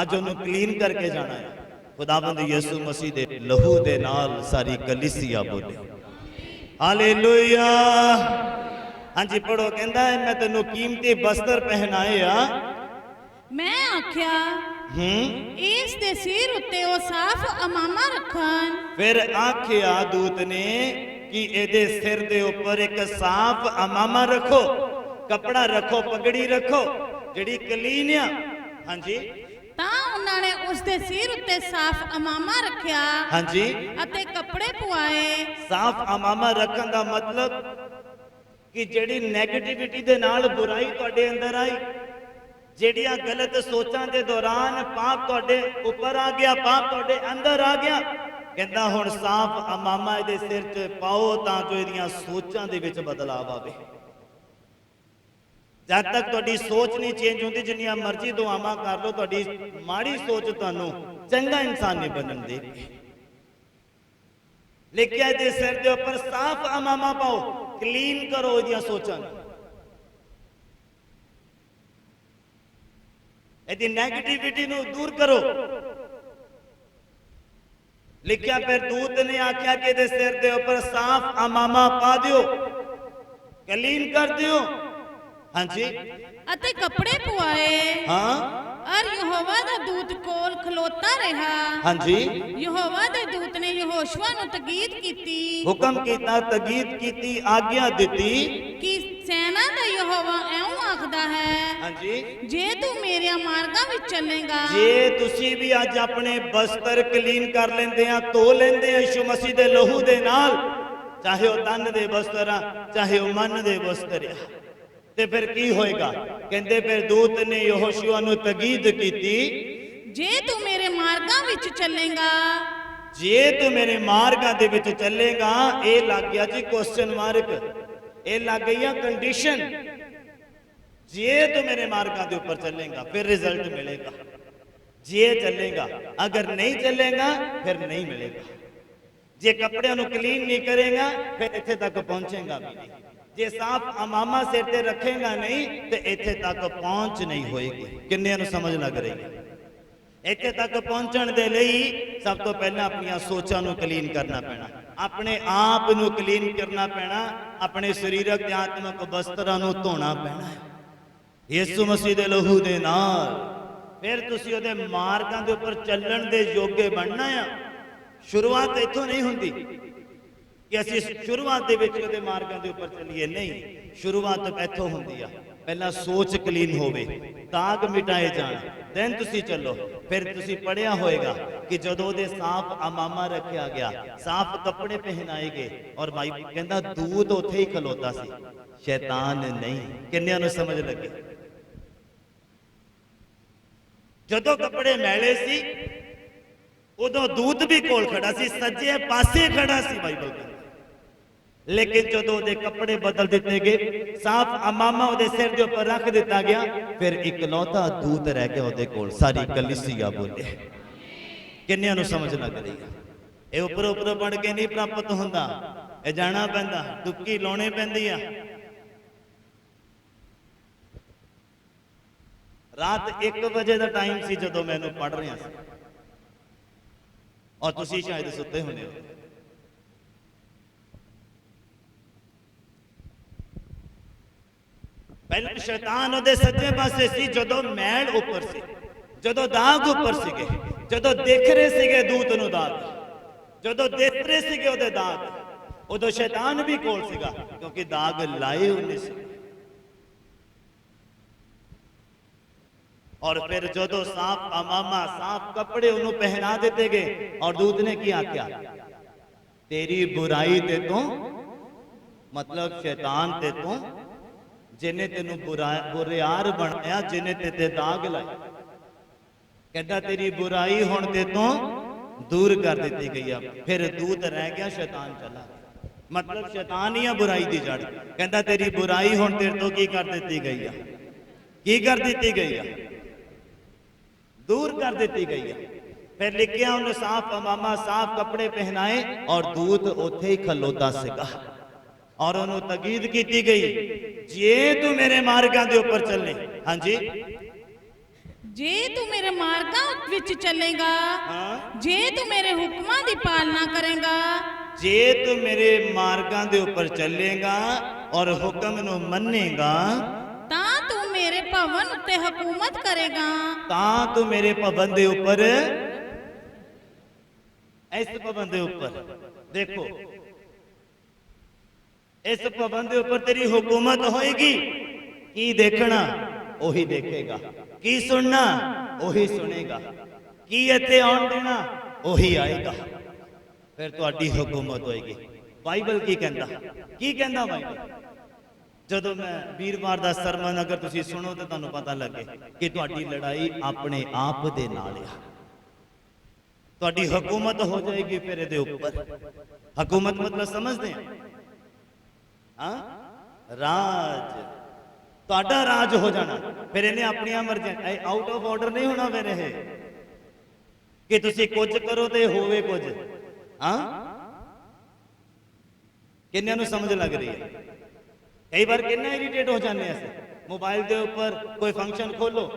ਅੱਜ ਉਹਨੂੰ ਕਲੀਨ ਕਰਕੇ ਜਾਣਾ ਹੈ। ਖੁਦਾਵੰਦ ਯਿਸੂ ਮਸੀਹ ਦੇ ਲਹੂ ਦੇ ਨਾਲ ਸਾਰੀ ਕਲੀਸਿਆ ਬੋਲੇ ਹਾਲੇਲੂਇਆ। ਹਾਂਜੀ ਪੜੋ। ਕਹਿੰਦਾ ਮੈਂ ਤੈਨੂੰ ਕੀਮਤੀ ਵਸਤਰ ਪਹਿਨਾਏ ਆ। ਮੈਂ ਆਖਿਆ, ਇਸ ਦੇ ਸਿਰ ਉੱਤੇ ਉਹ ਸਾਫ਼ ਅਮਾਮਾ ਰੱਖਣ। ਫਿਰ ਆਖਿਆ ਦੂਤ ਨੇ ਕਿ ਇਹਦੇ ਸਿਰ ਦੇ ਉੱਪਰ ਇੱਕ ਸਾਫ਼ ਅਮਾਮਾ ਰੱਖੋ, ਕਪੜਾ ਰੱਖੋ, ਪਗੜੀ ਰੱਖੋ ਜਿਹੜੀ ਕਲੀਨ ਆ। ਹਾਂਜੀ, ਤਾਂ ਉਹਨਾਂ ਨੇ ਉਸ ਦੇ ਸਿਰ ਉੱਤੇ ਸਾਫ਼ ਅਮਾਮਾ ਰੱਖਿਆ। ਹਾਂਜੀ, ਅਤੇ ਕੱਪੜੇ ਪਵਾਏ। ਸਾਫ਼ ਅਮਾਮਾ ਰੱਖਣ ਦਾ ਮਤਲਬ ਕਿ ਜਿਹੜੀ ਨੈਗੇਟਿਵਿਟੀ ਦੇ ਨਾਲ ਬੁਰਾਈ ਤੁਹਾਡੇ ਅੰਦਰ ਆਈ, ਜਿਹੜੀਆਂ ਗਲਤ ਸੋਚਾਂ ਦੇ ਦੌਰਾਨ ਪਾਪ ਤੁਹਾਡੇ ਉੱਪਰ ਆ ਗਿਆ, ਪਾਪ ਤੁਹਾਡੇ ਅੰਦਰ ਆ ਗਿਆ, ਕਹਿੰਦਾ ਹੁਣ ਸਾਫ਼ ਅਮਾਮਾ ਇਹਦੇ ਸਿਰ 'ਚ ਪਾਓ ਤਾਂ ਜੋ ਇਹਦੀਆਂ ਸੋਚਾਂ ਦੇ ਵਿੱਚ ਬਦਲਾਅ ਆਵੇ। जब तक ਤੁਹਾਡੀ सोच नहीं चेंज होती, जिन्नियां मर्जी दुआवां कर लो, ਤੁਹਾਡੀ माड़ी सोच ਤੁਹਾਨੂੰ चंगा इंसान नहीं बनन देगी। लिखिया जे सिर के ऊपर साफ अमामा पाओ, क्लीन करो ਇਹਦੀਆਂ सोचां, ਇਹਦੀ नेगेटिविटी ਨੂੰ दूर करो। लिखिया फिर दूत ने आख्या कि ਇਹਦੇ सिर के ऊपर साफ अमामा पा दियो, क्लीन कर दियो। हाँ जी, ਅਤੇ ਕੱਪੜੇ ਪਵਾਏ। हाँ और यहोवा ਦਾ ਦੂਤ ਕੋਲ ਖਲੋਤਾ ਰਿਹਾ। हाँ जी, ਯਹੋਵਾ ਦੇ ਦੂਤ ਨੇ ਯਹੋਸ਼ੂਆ ਨੂੰ ਤਕੀਦ ਕੀਤੀ हुक्म कीता, तकीद कीती, आज्ञा दी ਕਿ ਸੈਨਾ ਦਾ ਯਹੋਵਾ ਐਉਂ ਆਖਦਾ ਹੈ, हाँ जी, ਜੇ ਤੂੰ ਮੇਰੇ ਮਾਰਗਾਂ ਵਿੱਚ ਚੱਲੇਗਾ, जे तुसी भी अज अपने बस्तर क्लीन कर लेंदे आ, धो लेंदे आ यीशु मसीह दे लहू दे नाल, चाहे वो तन दे बस्तर आ, चाहे वो मन दे बस्तर आ, ते फिर की होएगा? कहंदे फिर दूत ने यहोशूआ नु तकीद कीती, ਜੇ ਤੂੰ ਮੇਰੇ ਮਾਰਗਾਂ ਵਿੱਚ ਚੱਲੇਗਾ, जे तू मेरे मार्गां दे विच चलेगा। ये लग गया जी क्वेश्चन मार्क, ये लग गई कंडीशन। जे तू मेरे मार्गां दे ऊपर चलेगा फिर रिजल्ट मिलेगा, जे चलेगा, अगर नहीं चलेगा फिर नहीं मिलेगा। जे कपड़ियां नु क्लीन नहीं करेगा फिर इत्थे तक पहुंचेगा भी नहीं, जे साफ अमामा सिर ते रखेगा नहीं तो इत्थे तक पहुंच नहीं होएगी। किन्नियां नु समझ लग रही है? इत्थे तक पहुंचण दे लई सब तो पहला अपनी सोचां नू क्लीन करना पैना, अपने आप नू क्लीन करना पैना, अपने शरीरक ते आत्मक वस्त्रां नू धोना पैना यीशु मसीह दे लहू दे नाल। फिर तुसीं ओहदे मार्गां दे उपर चलण दे योग्य बनना आ। शुरुआत इत्थों नहीं हुंदी कि असीं शुरुआत दे विच ओहदे मार्गां दे उपर चलीए, नहीं, शुरुआत इत्थों हुंदी आ। पहला सोच क्लीन होवे, दाग मिटाए जान, देन तुसी चलो। फिर तुसी पढ़िया होएगा कि जदों दे साफ अमामा रखा गया, साफ कपड़े पहनाए गए, और भाई कहंदा दूत उत्थे ही खलोता सी, शैतान नहीं। किन्नियां नूं समझ लगे? जदों कपड़े मैले सी उदों दूत भी कोल खड़ा सी, सज्जे पासे खड़ा सी बाइबल कहंदा। लेकिन जो दे कपड़े बदल दिते गए, साफ अमामा ओदे सिर दे ऊपर रख दिता गया, फिर इकलौता दूत रह गया ओदे कोल। सारी कलीसिया बोले। किन्नियां नूं समझ लग रही है? ये उपर उपर पढ़ के नहीं प्राप्त हुंदा, ये जाना पैंदा, डुबकी लाउणी पैंदी आ। रात 1 बजे का टाइम सी जदों मैनूं पढ़ रहा सी, और तुसीं शायद सुते होने हो। पहले शैतान उहदे सज्जे पासे सी, जदों मैल उपर सी, जदों दाग उपर सीगे, जदों देख रहे सीगे दूत नूं दाग, जदों देख रहे सीगे उहदे दाग, उदों शैतान भी कोल सीगा, क्योंकि दाग लाए उन्हें सी। और फिर जदों साफ अमामा, साफ कपड़े उन्होंने पहना देते गए, और दूत ने क्या आख्या? तेरी बुराई ते तू, मतलब शैतान ते तू, जिन्हें तेनू बुरियार बनाया, जिन्हें ते दाग लाए, कहता तेरी बुराई हुण ते तू दूर कर दी गई है। फिर दूत रह गया, शैतान चला, मतलब शैतान ही बुराई दी जड़। कहता तेरी बुराई हुण तेरे तो की कर दी गई है, की कर दी गई है? दूर कर दी गई है। फिर लिखिया उन्हें साफ अमामा, साफ कपड़े पहनाए, और दूत उथे ही खलोता सीगा, और उन्होंने तकीद की गई, जे तू मेरे मार्गां दे ऊपर चलने। हाँ जी, जे तू मेरे मार्गां विच चलेगा, हाँ? जे तू मेरे हुक्मां दी पालना करेगा, जे तू मेरे मार्गां दे ऊपर चलेगा और हुक्म नूं मन्नेगा, तां तू मेरे भवन उत्ते हुकूमत करेगा, तां तू मेरे भवन दे ऊपर, इस भवन दे ऊपर देखो, इस भवन के ऊपर तेरी हुकूमत होएगी। की देखना ओही देखेगा, की सुनना ओही सुनेगा, की इत्थे आउण देना ओही आएगा, फिर तुहाडी हुकूमत होएगी। बाइबल की कहंदा, की कहंदा बाइबल? जदों मैं वीरवार दा सरमन अगर तुसीं सुनो तो तुहानूं पता लगे कि तुहाडी लड़ाई अपने आप दे नाल आ, तुहाडी हुकूमत हो जाएगी फिर इहदे ऊपर। हुकूमत मतलब समझदे हैं? हाँ, राज, ਤੁਹਾਡਾ ਰਾਜ ਹੋ ਜਾਣਾ। ਫਿਰ ਇਹਨੇ ਆਪਣੀਆਂ ਮਰਜ਼ੀਆਂ, ਆਊਟ ਆਫ ਆਰਡਰ ਨਹੀਂ ਹੋਣਾ ਫਿਰ ਇਹ ਕਿ ਤੁਸੀਂ ਕੁਝ ਕਰੋ ਤੇ ਹੋਵੇ ਕੁਝ। ਹਾਂ, ਕਿੰਨਿਆਂ ਨੂੰ ਸਮਝ ਲੱਗ ਰਹੀ ਹੈ? ਕਈ ਵਾਰ ਕਿੰਨਾ ਇਰੀਟੇਟ ਹੋ ਜਾਂਦੇ ਅਸੀਂ, ਮੋਬਾਈਲ ਦੇ ਉੱਪਰ ਕੋਈ ਫੰਕਸ਼ਨ ਖੋਲੋ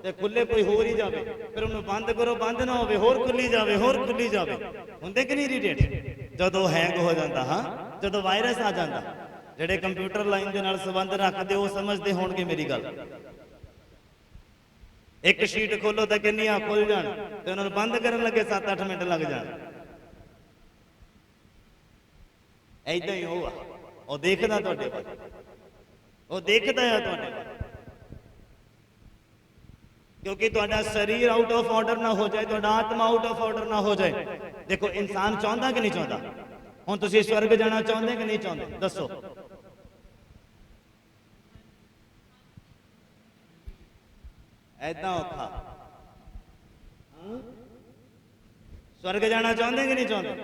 ਤੇ ਖੁੱਲੇ ਕੋਈ ਹੋਰ ਹੀ ਜਾਵੇ, ਫਿਰ ਉਹਨੂੰ ਬੰਦ ਕਰੋ, ਬੰਦ ਨਾ ਹੋਵੇ, ਹੋਰ ਖੁੱਲੀ ਜਾਵੇ, ਹੋਰ ਖੁੱਲੀ ਜਾਵੇ। ਹੁੰਦੇ ਕਿ ਨਹੀਂ ਇਰੀਟੇਟ? ਜਦੋਂ ਹੈਂਗ ਹੋ ਜਾਂਦਾ, ਹਾਂ, ਜਦੋਂ ਵਾਇਰਸ ਆ ਜਾਂਦਾ। ਜਿਹੜੇ ਕੰਪਿਊਟਰ ਲਾਈਨ ਦੇ ਨਾਲ ਸੰਬੰਧ ਰੱਖਦੇ ਉਹ ਸਮਝਦੇ ਹੋਣਗੇ ਮੇਰੀ ਗੱਲ। ਇੱਕ ਸ਼ੀਟ ਖੋਲੋ ਤਾਂ ਕਿੰਨੀਆਂ ਖੁੱਲ ਜਾਣ ਤੇ ਉਹਨਾਂ ਨੂੰ ਬੰਦ ਕਰਨ ਲੱਗੇ 7-8 ਮਿੰਟ ਲੱਗ ਜਾਣ। ਐਦਾਂ ਹੀ ਉਹ ਆ, ਉਹ ਦੇਖਦਾ ਤੁਹਾਡੇ ਵੱਲ, ਉਹ ਦੇਖਦਾ ਆ ਤੁਹਾਡੇ ਵੱਲ, ਕਿਉਂਕਿ ਤੁਹਾਡਾ ਸਰੀਰ ਆਊਟ ਆਫ ਆਰਡਰ ਨਾ ਹੋ ਜਾਏ, ਤੁਹਾਡਾ ਆਤਮਾ ਆਊਟ ਆਫ ਆਰਡਰ ਨਾ ਹੋ ਜਾਏ। ਦੇਖੋ, ਇਨਸਾਨ ਚਾਹੁੰਦਾ ਕਿ ਨਹੀਂ ਚਾਹੁੰਦਾ? ਹੁਣ ਤੁਸੀਂ ਸਵਰਗ ਜਾਣਾ ਚਾਹੁੰਦੇ ਕਿ ਨਹੀਂ ਚਾਹੁੰਦੇ? ਦੱਸੋ। ਐਦਾਂ ਔਖਾ, ਸਵਰਗ ਜਾਣਾ ਚਾਹੁੰਦੇ ਕਿ ਨਹੀਂ ਚਾਹੁੰਦੇ?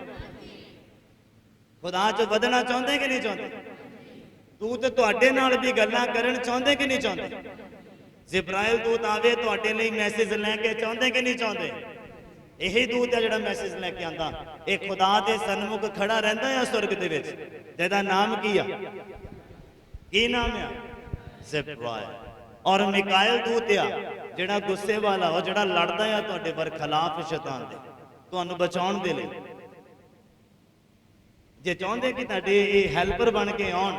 ਖੁਦਾ ਚ ਵਧਣਾ ਚਾਹੁੰਦੇ ਕਿ ਨਹੀਂ ਚਾਹੁੰਦੇ? ਦੂਤ ਤੁਹਾਡੇ ਨਾਲ ਵੀ ਗੱਲਾਂ ਕਰਨ ਚਾਹੁੰਦੇ ਕਿ ਨਹੀਂ ਚਾਹੁੰਦੇ? ਜਿਬਰਾਇਲ ਦੂਤ ਆਵੇ ਤੁਹਾਡੇ ਲਈ ਮੈਸੇਜ ਲੈ ਕੇ, ਚਾਹੁੰਦੇ ਕਿ ਨਹੀਂ ਚਾਹੁੰਦੇ? ਇਹੀ ਦੂਤ ਹੈ ਜਿਹੜਾ ਮੈਸੇਜ ਲੈ ਕੇ ਆਂਦਾ। ਇਹ ਖੁਦਾ ਦੇ ਸਨਮੁਖ ਖੜਾ ਰਹਿੰਦਾ ਆ ਸੁਰਗ ਦੇ ਵਿੱਚ, ਜਿਹਦਾ ਨਾਮ ਕੀ ਆ? ਕੀ ਨਾਮ ਆ? ਜਿਬਰਾਇਲ। ਔਰ ਮਿਕਾਇਲ ਦੂਤ ਆ ਜਿਹੜਾ ਗੁੱਸੇ ਵਾਲਾ, ਉਹ ਜਿਹੜਾ ਲੜਦਾ ਆ ਤੁਹਾਡੇ ਬਰਖਲਾਫ ਸ਼ੈਤਾਨ ਦੇ, ਤੁਹਾਨੂੰ ਬਚਾਉਣ ਦੇ ਲਈ। ਜੇ ਚਾਹੁੰਦੇ ਕਿ ਤੁਹਾਡੇ ਇਹ ਹੈਲਪਰ ਬਣ ਕੇ ਆਉਣ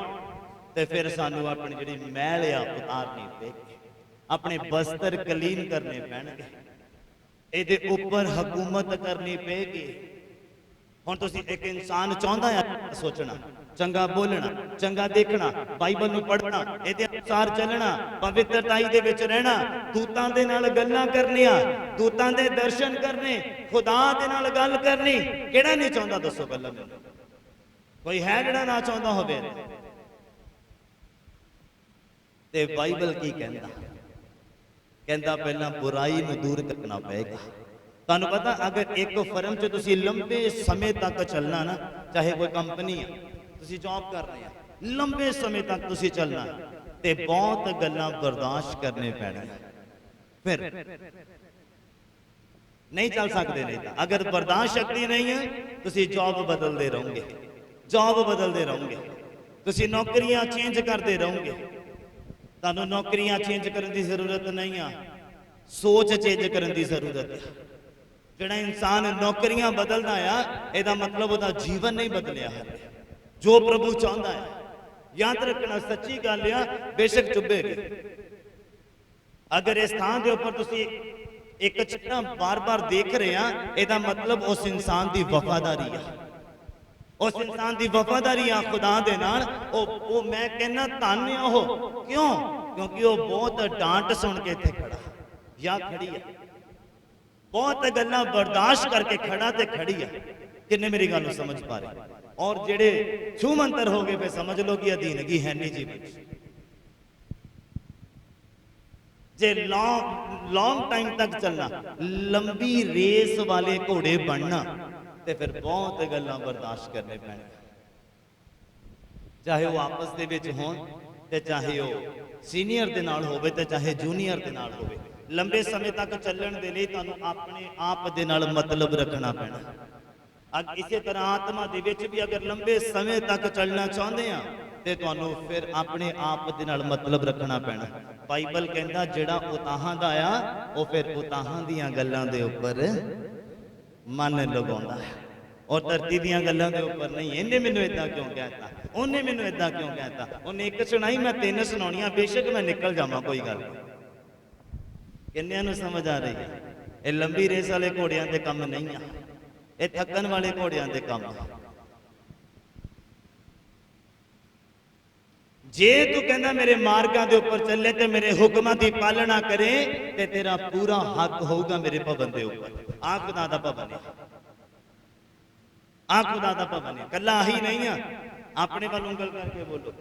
ਤੇ ਫਿਰ ਸਾਨੂੰ ਆਪਣੀ ਜਿਹੜੀ ਮੈਲ ਆ ਉਤਾਰਨੀ ਪਏਗੀ, ਆਪਣੇ ਬਸਤਰ ਕਲੀਨ ਕਰਨੇ ਪੈਣਗੇ, ਇਹਦੇ ਉੱਪਰ ਹਕੂਮਤ ਕਰਨੀ ਪਏਗੀ। ਹੁਣ ਤੁਸੀਂ ਇੱਕ ਇਨਸਾਨ ਚਾਹੁੰਦਾ ਆ ਸੋਚਣਾ, ਚੰਗਾ ਬੋਲਣਾ, ਚੰਗਾ ਦੇਖਣਾ, ਬਾਈਬਲ ਨੂੰ ਪੜ੍ਹਨਾ, ਇਹਦੇ ਅਨੁਸਾਰ ਚੱਲਣਾ, ਪਵਿੱਤਰਤਾਈ ਦੇ ਵਿੱਚ ਰਹਿਣਾ, ਦੂਤਾਂ ਦੇ ਨਾਲ ਗੱਲਾਂ ਕਰਨੀਆਂ, ਦੂਤਾਂ ਦੇ ਦਰਸ਼ਨ ਕਰਨੇ, ਖੁਦਾ ਦੇ ਨਾਲ ਗੱਲ ਕਰਨੀ। ਕਿਹੜਾ ਨਹੀਂ ਚਾਹੁੰਦਾ? ਦੱਸੋ ਪਹਿਲਾਂ ਮੈਨੂੰ। ਕੋਈ ਹੈ ਜਿਹੜਾ ਨਾ ਚਾਹੁੰਦਾ ਹੋਵੇ? ਤੇ ਬਾਈਬਲ ਕੀ ਕਹਿੰਦਾ? ਕਹਿੰਦਾ ਪਹਿਲਾਂ ਬੁਰਾਈ ਨੂੰ ਦੂਰ ਕਰਨਾ ਪਏਗਾ। ਤੁਹਾਨੂੰ ਪਤਾ, ਅਗਰ ਇੱਕ ਫਰਮ 'ਚ ਤੁਸੀਂ ਲੰਬੇ ਸਮੇਂ ਤੱਕ ਚੱਲਣਾ ਨਾ, ਚਾਹੇ ਕੋਈ ਕੰਪਨੀ ਆ, ਤੁਸੀਂ ਜੌਬ ਕਰ ਰਹੇ ਆ, ਲੰਬੇ ਸਮੇਂ ਤੱਕ ਤੁਸੀਂ ਚੱਲਣਾ ਤੇ ਬਹੁਤ ਗੱਲਾਂ ਬਰਦਾਸ਼ਤ ਕਰਨੇ ਪੈਣੀਆਂ। ਫਿਰ ਨਹੀਂ ਚੱਲ ਸਕਦੇ। ਨਹੀਂ ਤਾਂ ਅਗਰ ਬਰਦਾਸ਼ਤ ਸ਼ਕਤੀ ਨਹੀਂ ਹੈ, ਤੁਸੀਂ ਜੌਬ ਬਦਲਦੇ ਰਹੋਗੇ, ਜੌਬ ਬਦਲਦੇ ਰਹੋਗੇ, ਤੁਸੀਂ ਨੌਕਰੀਆਂ ਚੇਂਜ ਕਰਦੇ ਰਹੋਗੇ। ਤੁਹਾਨੂੰ ਨੌਕਰੀਆਂ ਚੇਂਜ ਕਰਨ ਦੀ ਜ਼ਰੂਰਤ ਨਹੀਂ ਆ, ਸੋਚ ਚੇਂਜ ਕਰਨ ਦੀ ਜ਼ਰੂਰਤ ਹੈ। ਜਿਹੜਾ ਇਨਸਾਨ ਨੌਕਰੀਆਂ ਬਦਲਦਾ ਆ, ਇਹਦਾ ਮਤਲਬ ਉਹਦਾ ਜੀਵਨ ਨਹੀਂ ਬਦਲਿਆ ਹੈ। ਜੋ ਪ੍ਰਭੂ ਚਾਹੁੰਦਾ ਹੈ, ਯਾਦ ਰੱਖਣਾ, ਸੱਚੀ ਗੱਲ ਆ, ਬੇਸ਼ੱਕ ਚੁੱਭੇਗੀ। ਅਗਰ ਇਸ ਥਾਂ ਦੇ ਉੱਪਰ ਤੁਸੀਂ ਇੱਕ ਚਿਹਰਾ ਬਾਰ-ਬਾਰ ਦੇਖ ਰਹੇ ਆ, ਇਹਦਾ ਮਤਲਬ ਉਸ ਇਨਸਾਨ ਦੀ ਵਫਾਦਾਰੀ ਆ, ਉਸ ਇਨਸਾਨ ਦੀ ਵਫਾਦਾਰੀ ਆ ਖੁਦਾ ਦੇ ਨਾਲ। ਉਹ ਮੈਂ ਕਹਿੰਦਾ ਧੰਨ ਆ ਉਹ। ਕਿਉਂ? ਕਿਉਂਕਿ ਉਹ ਬਹੁਤ ਡਾਂਟ ਸੁਣ ਕੇ ਇੱਥੇ ਖੜਾ ਜਾਂ ਖੜੀ ਆ, ਬਹੁਤ ਗੱਲਾਂ ਬਰਦਾਸ਼ਤ ਕਰਕੇ ਖੜਾ ਤੇ ਖੜੀ ਆ। ਕਿੰਨੇ ਮੇਰੀ ਗੱਲ ਨੂੰ ਸਮਝ ਪਾ ਰਹੇ? ਔਰ ਜਿਹੜੇ ਛੂਮੰਤਰ ਹੋ ਗਏ, ਫਿਰ ਸਮਝ ਲਓ ਕਿ ਅਧੀਨਗੀ ਹੈ ਨਹੀਂ ਜੀਵਨ। ਜੇ ਲੌਂਗ ਟਾਈਮ ਤੱਕ ਚੱਲਣਾ, ਲੰਬੀ ਰੇਸ ਵਾਲੇ ਘੋੜੇ ਬਣਨਾ, ਤੇ ਫਿਰ ਬਹੁਤ ਗੱਲਾਂ ਬਰਦਾਸ਼ਤ ਕਰਨੇ ਪੈਣ, ਚਾਹੇ ਉਹ ਆਪਸ ਦੇ ਵਿੱਚ ਹੋਣ ਤੇ ਚਾਹੇ ਉਹ ਸੀਨੀਅਰ ਦੇ ਨਾਲ ਹੋਵੇ ਤੇ ਚਾਹੇ ਜੂਨੀਅਰ ਦੇ ਨਾਲ ਹੋਵੇ। ਲੰਬੇ ਸਮੇਂ ਤੱਕ ਚੱਲਣ ਦੇ ਲਈ ਤੁਹਾਨੂੰ ਆਪਣੇ ਆਪ ਦੇ ਨਾਲ ਮਤਲਬ ਰੱਖਣਾ ਪੈਣਾ। ਇਸੇ ਤਰ੍ਹਾਂ ਆਤਮਾ ਦੇ ਵਿੱਚ ਵੀ ਅਗਰ ਲੰਬੇ ਸਮੇਂ ਤੱਕ ਚੱਲਣਾ ਚਾਹੁੰਦੇ ਆ ਤੇ ਤੁਹਾਨੂੰ ਫਿਰ ਆਪਣੇ ਆਪ ਦੇ ਨਾਲ ਮਤਲਬ ਰੱਖਣਾ ਪੈਣਾ। ਬਾਈਬਲ ਕਹਿੰਦਾ ਜਿਹੜਾ ਉਤਾਹਾਂ ਦਾ ਆ, ਉਹ ਫਿਰ ਉਤਾਹਾਂ ਦੀਆਂ ਗੱਲਾਂ ਦੇ ਉੱਪਰ ਮਨ ਲਗਾਉਂਦਾ ਹੈ, ਔਰ ਧਰਤੀ ਦੀਆਂ ਗੱਲਾਂ ਦੇ ਉੱਪਰ ਨਹੀਂ। ਇਹਨੇ ਮੈਨੂੰ ਇਦਾਂ ਕਿਉਂ ਕਹਿਤਾ, ਉਹਨੇ ਮੈਨੂੰ ਇਦਾਂ ਕਿਉਂ ਕਹਿਤਾ, ਉਹਨੇ ਇੱਕ ਸੁਣਾਈ, ਮੈਂ 3 ਸੁਣਾਉਣੀਆਂ, ਬੇਸ਼ੱਕ ਮੈਂ ਨਿਕਲ ਜਾਵਾਂ, ਕੋਈ ਗੱਲ ਨਹੀਂ। ਕਿੰਨਿਆਂ ਨੂੰ ਸਮਝ ਆ ਰਹੀ ਹੈ? ਇਹ ਲੰਬੀ ਰੇਸ ਵਾਲੇ ਘੋੜਿਆਂ ਦੇ ਕੰਮ ਨਹੀਂ ਆ, ਇਹ ਥੱਕਣ ਵਾਲੇ ਘੋੜਿਆਂ ਦੇ ਕੰਮ ਆ। ਜੇ ਤੂੰ ਕਹਿੰਦਾ ਮੇਰੇ ਮਾਰਗਾਂ ਦੇ ਉੱਪਰ ਚੱਲੇ ਤੇ ਮੇਰੇ ਹੁਕਮਾਂ ਦੀ ਪਾਲਣਾ ਕਰੇ ਤੇ ਤੇਰਾ ਪੂਰਾ ਹੱਕ ਹੋਊਗਾ ਮੇਰੇ ਭਵਨ ਦੇ ਉੱਪਰ। ਆ ਖੁਦਾ ਦਾ ਭਵਨ ਹੈ, ਆ ਖੁਦਾ ਦਾ ਭਵਨ ਹੈ। ਕੱਲਾ ਆਹੀ ਨਹੀਂ ਆ, ਆਪਣੇ ਵੱਲ ਉਂਗਲ ਕਰਕੇ ਬੋਲੋ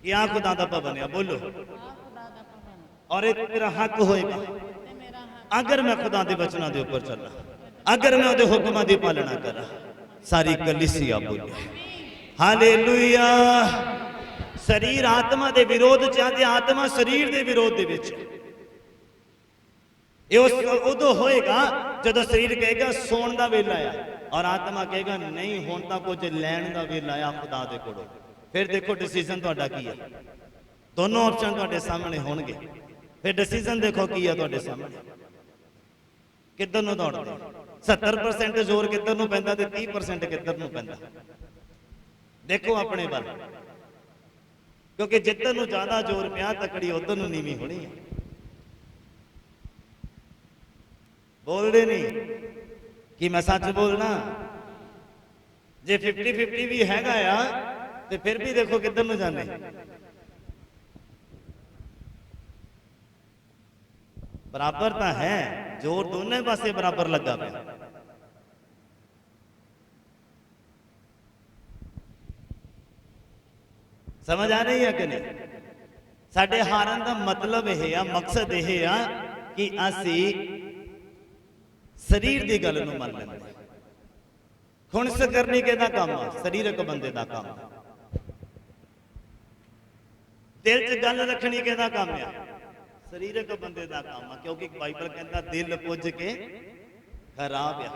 ਕਿ ਆ ਖੁਦਾ ਦਾ ਭਵਨ ਹੈ, ਬੋਲੋ। ਔਰ ਇਹ ਤੇਰਾ ਹੱਕ ਹੋਏਗਾ ਅਗਰ ਮੈਂ ਖੁਦਾ ਦੇ ਵਚਨਾਂ ਦੇ ਉੱਪਰ ਚੱਲਾਂ, ਅਗਰ ਮੈਂ ਉਹਦੇ ਹੁਕਮਾਂ ਦੀ ਪਾਲਣਾ ਕਰਾਂ। ਸਾਰੀ ਕਲੀਸਿਆ ਬੋਲੇ ਹਾਲੇਲੂਇਆ। ਸਰੀਰ ਆਤਮਾ ਦੇ ਵਿਰੋਧ ਚ ਆ ਤੇ ਆਤਮਾ ਸਰੀਰ ਦੇ ਵਿਰੋਧ ਦੇ ਵਿੱਚ। ਇਹ ਉਦੋਂ ਹੋਏਗਾ ਜਦੋਂ ਸਰੀਰ ਕਹੇਗਾ ਸੌਣ ਦਾ ਵੇਲਾ ਆ, ਔਰ ਆਤਮਾ ਕਹੇਗਾ ਨਹੀਂ ਹੁਣ ਤਾਂ ਕੁਝ ਲੈਣ ਦਾ ਵੇਲਾ ਆ ਖੁਦਾ ਦੇ ਕੋਲੋਂ। ਫਿਰ ਦੇਖੋ ਡਿਸੀਜਨ ਤੁਹਾਡਾ ਕੀ ਹੈ। ਦੋਨੋਂ ਆਪਸ਼ਨ ਤੁਹਾਡੇ ਸਾਹਮਣੇ ਹੋਣਗੇ। ਫਿਰ ਡਿਸੀਜਨ ਦੇਖੋ ਕੀ ਆ ਤੁਹਾਡੇ ਸਾਹਮਣੇ, ਕਿੱਧਰ ਨੂੰ ਦੌੜਦੇ। 70% ਜ਼ੋਰ ਕਿੱਧਰ ਨੂੰ ਪੈਂਦਾ ਤੇ 30% ਕਿੱਧਰ ਨੂੰ ਪੈਂਦਾ। ਦੇਖੋ ਆਪਣੇ ਵੱਲ, ਕਿਉਂਕਿ ਜਿੱਧਰ ਨੂੰ ਜ਼ਿਆਦਾ ਜ਼ੋਰ ਪਿਆ ਤਕੜੀ ਉਧਰ ਨੂੰ ਨੀਵੀਂ ਹੋਣੀ ਹੈ। ਬੋਲਦੇ ਨਹੀਂ ਕਿ ਮੈਂ ਸੱਚ ਬੋਲਣਾ। ਜੇ 50-50 ਵੀ ਹੈਗਾ ਆ ਤੇ ਫਿਰ ਵੀ ਦੇਖੋ ਕਿੱਧਰ ਨੂੰ ਜਾਂਦੇ। ਬਰਾਬਰ ਤਾਂ ਹੈ, ਜ਼ੋਰ ਦੋਨੇ ਪਾਸੇ ਬਰਾਬਰ ਲੱਗਾ ਪਿਆ। ਸਮਝ ਆ ਰਹੀ ਹੈ ਕਿ ਨਹੀਂ? ਸਾਡੇ ਹਾਰਨ ਦਾ ਮਤਲਬ ਇਹ ਆ, ਮਕਸਦ ਇਹ ਆ ਕਿ ਅਸੀਂ ਸਰੀਰ ਦੀ ਗੱਲ ਨੂੰ ਮੰਨ ਲੈਂਦੇ। ਖੁਣਸ ਕਰਨੀ ਕਿਹਦਾ ਕੰਮ ਆ? ਸਰੀਰਕ ਬੰਦੇ ਦਾ ਕੰਮ। ਦਿਲ 'ਚ ਗੱਲ ਰੱਖਣੀ ਕਿਹਦਾ ਕੰਮ ਆ? ਸਰੀਰਕ ਬੰਦੇ ਦਾ ਕੰਮ ਆ। ਕਿਉਂਕਿ ਬਾਈਬਲ ਕਹਿੰਦਾ ਦਿਲ ਪੁੱਜ ਕੇ ਖਰਾਬ ਆ,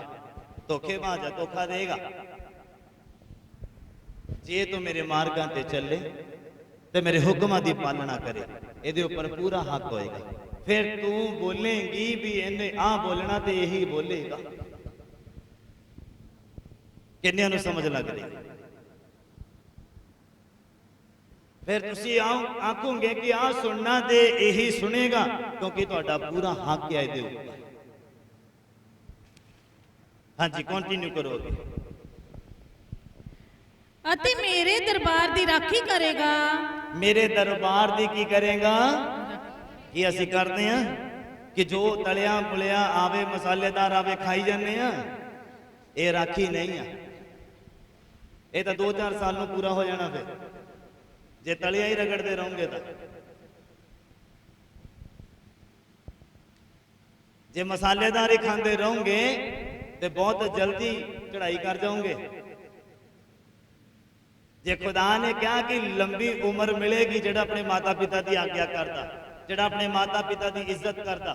ਧੋਖੇਬਾਜ਼ ਆ, ਧੋਖਾ ਦੇਗਾ। ਜੇ ਤੂੰ ਮੇਰੇ ਮਾਰਗਾਂ ਤੇ ਚੱਲੇ ਤੇ ਮੇਰੇ ਹੁਕਮਾਂ ਦੀ ਪਾਲਣਾ ਕਰੇ, ਇਹਦੇ ਉੱਪਰ ਪੂਰਾ ਹੱਕ ਹੋਏਗਾ। ਫਿਰ ਤੂੰ ਬੋਲੇਂਗੀ ਵੀ ਇਹਨੇ ਆ ਬੋਲਣਾ ਤੇ ਇਹੀ ਬੋਲੇਗਾ। ਕਿੰਨਿਆਂ ਨੂੰ ਸਮਝ ਲੱਗ ਰਹੀ? ਫਿਰ ਤੁਸੀਂ ਆਖੋਗੇ ਕਿ ਆ ਸੁਣਨਾ ਤੇ ਇਹੀ ਸੁਣੇਗਾ, ਕਿਉਂਕਿ ਤੁਹਾਡਾ ਪੂਰਾ ਹੱਕ ਹੈ ਇਹਦੇ ਉੱਪਰ। ਹਾਂਜੀ, ਕੰਟੀਨਿਊ ਕਰੋਗੇ। ਅਤੇ ਮੇਰੇ ਦਰਬਾਰ ਦੀ ਰਾਖੀ ਕਰੇਗਾ। ਮੇਰੇ ਦਰਬਾਰ ਦੀ ਕੀ ਕਰੇਗਾ? ਕੀ ਅਸੀਂ ਕਰਦੇ ਆ ਕਿ ਜੋ ਤਲਿਆ ਪੁਲਿਆ ਆਵੇ, ਮਸਾਲੇਦਾਰ ਆਵੇ, ਖਾਈ ਜਾਂਦੇ ਆ? ਇਹ ਰਾਖੀ ਨਹੀਂ ਆ। ਇਹ ਤਾਂ 2-4 ਸਾਲ ਨੂੰ ਪੂਰਾ ਹੋ ਜਾਣਾ ਫਿਰ, ਜੇ ਤਲਿਆ ਹੀ ਰਗੜਦੇ ਰਹੋਗੇ ਤਾਂ। ਜੇ ਮਸਾਲੇਦਾਰ ਹੀ ਖਾਂਦੇ ਰਹੋਗੇ ਤੇ ਬਹੁਤ ਜਲਦੀ ਚੜਾਈ ਕਰ ਜਾਓਗੇ। ਜੇ ਖੁਦਾ ਨੇ ਕਿਹਾ ਕਿ ਲੰਬੀ ਉਮਰ ਮਿਲੇਗੀ, ਜਿਹੜਾ ਆਪਣੇ ਮਾਤਾ ਪਿਤਾ ਦੀ ਆਗਿਆ ਕਰਦਾ, ਜਿਹੜਾ ਆਪਣੇ ਮਾਤਾ ਪਿਤਾ ਦੀ ਇੱਜ਼ਤ ਕਰਦਾ,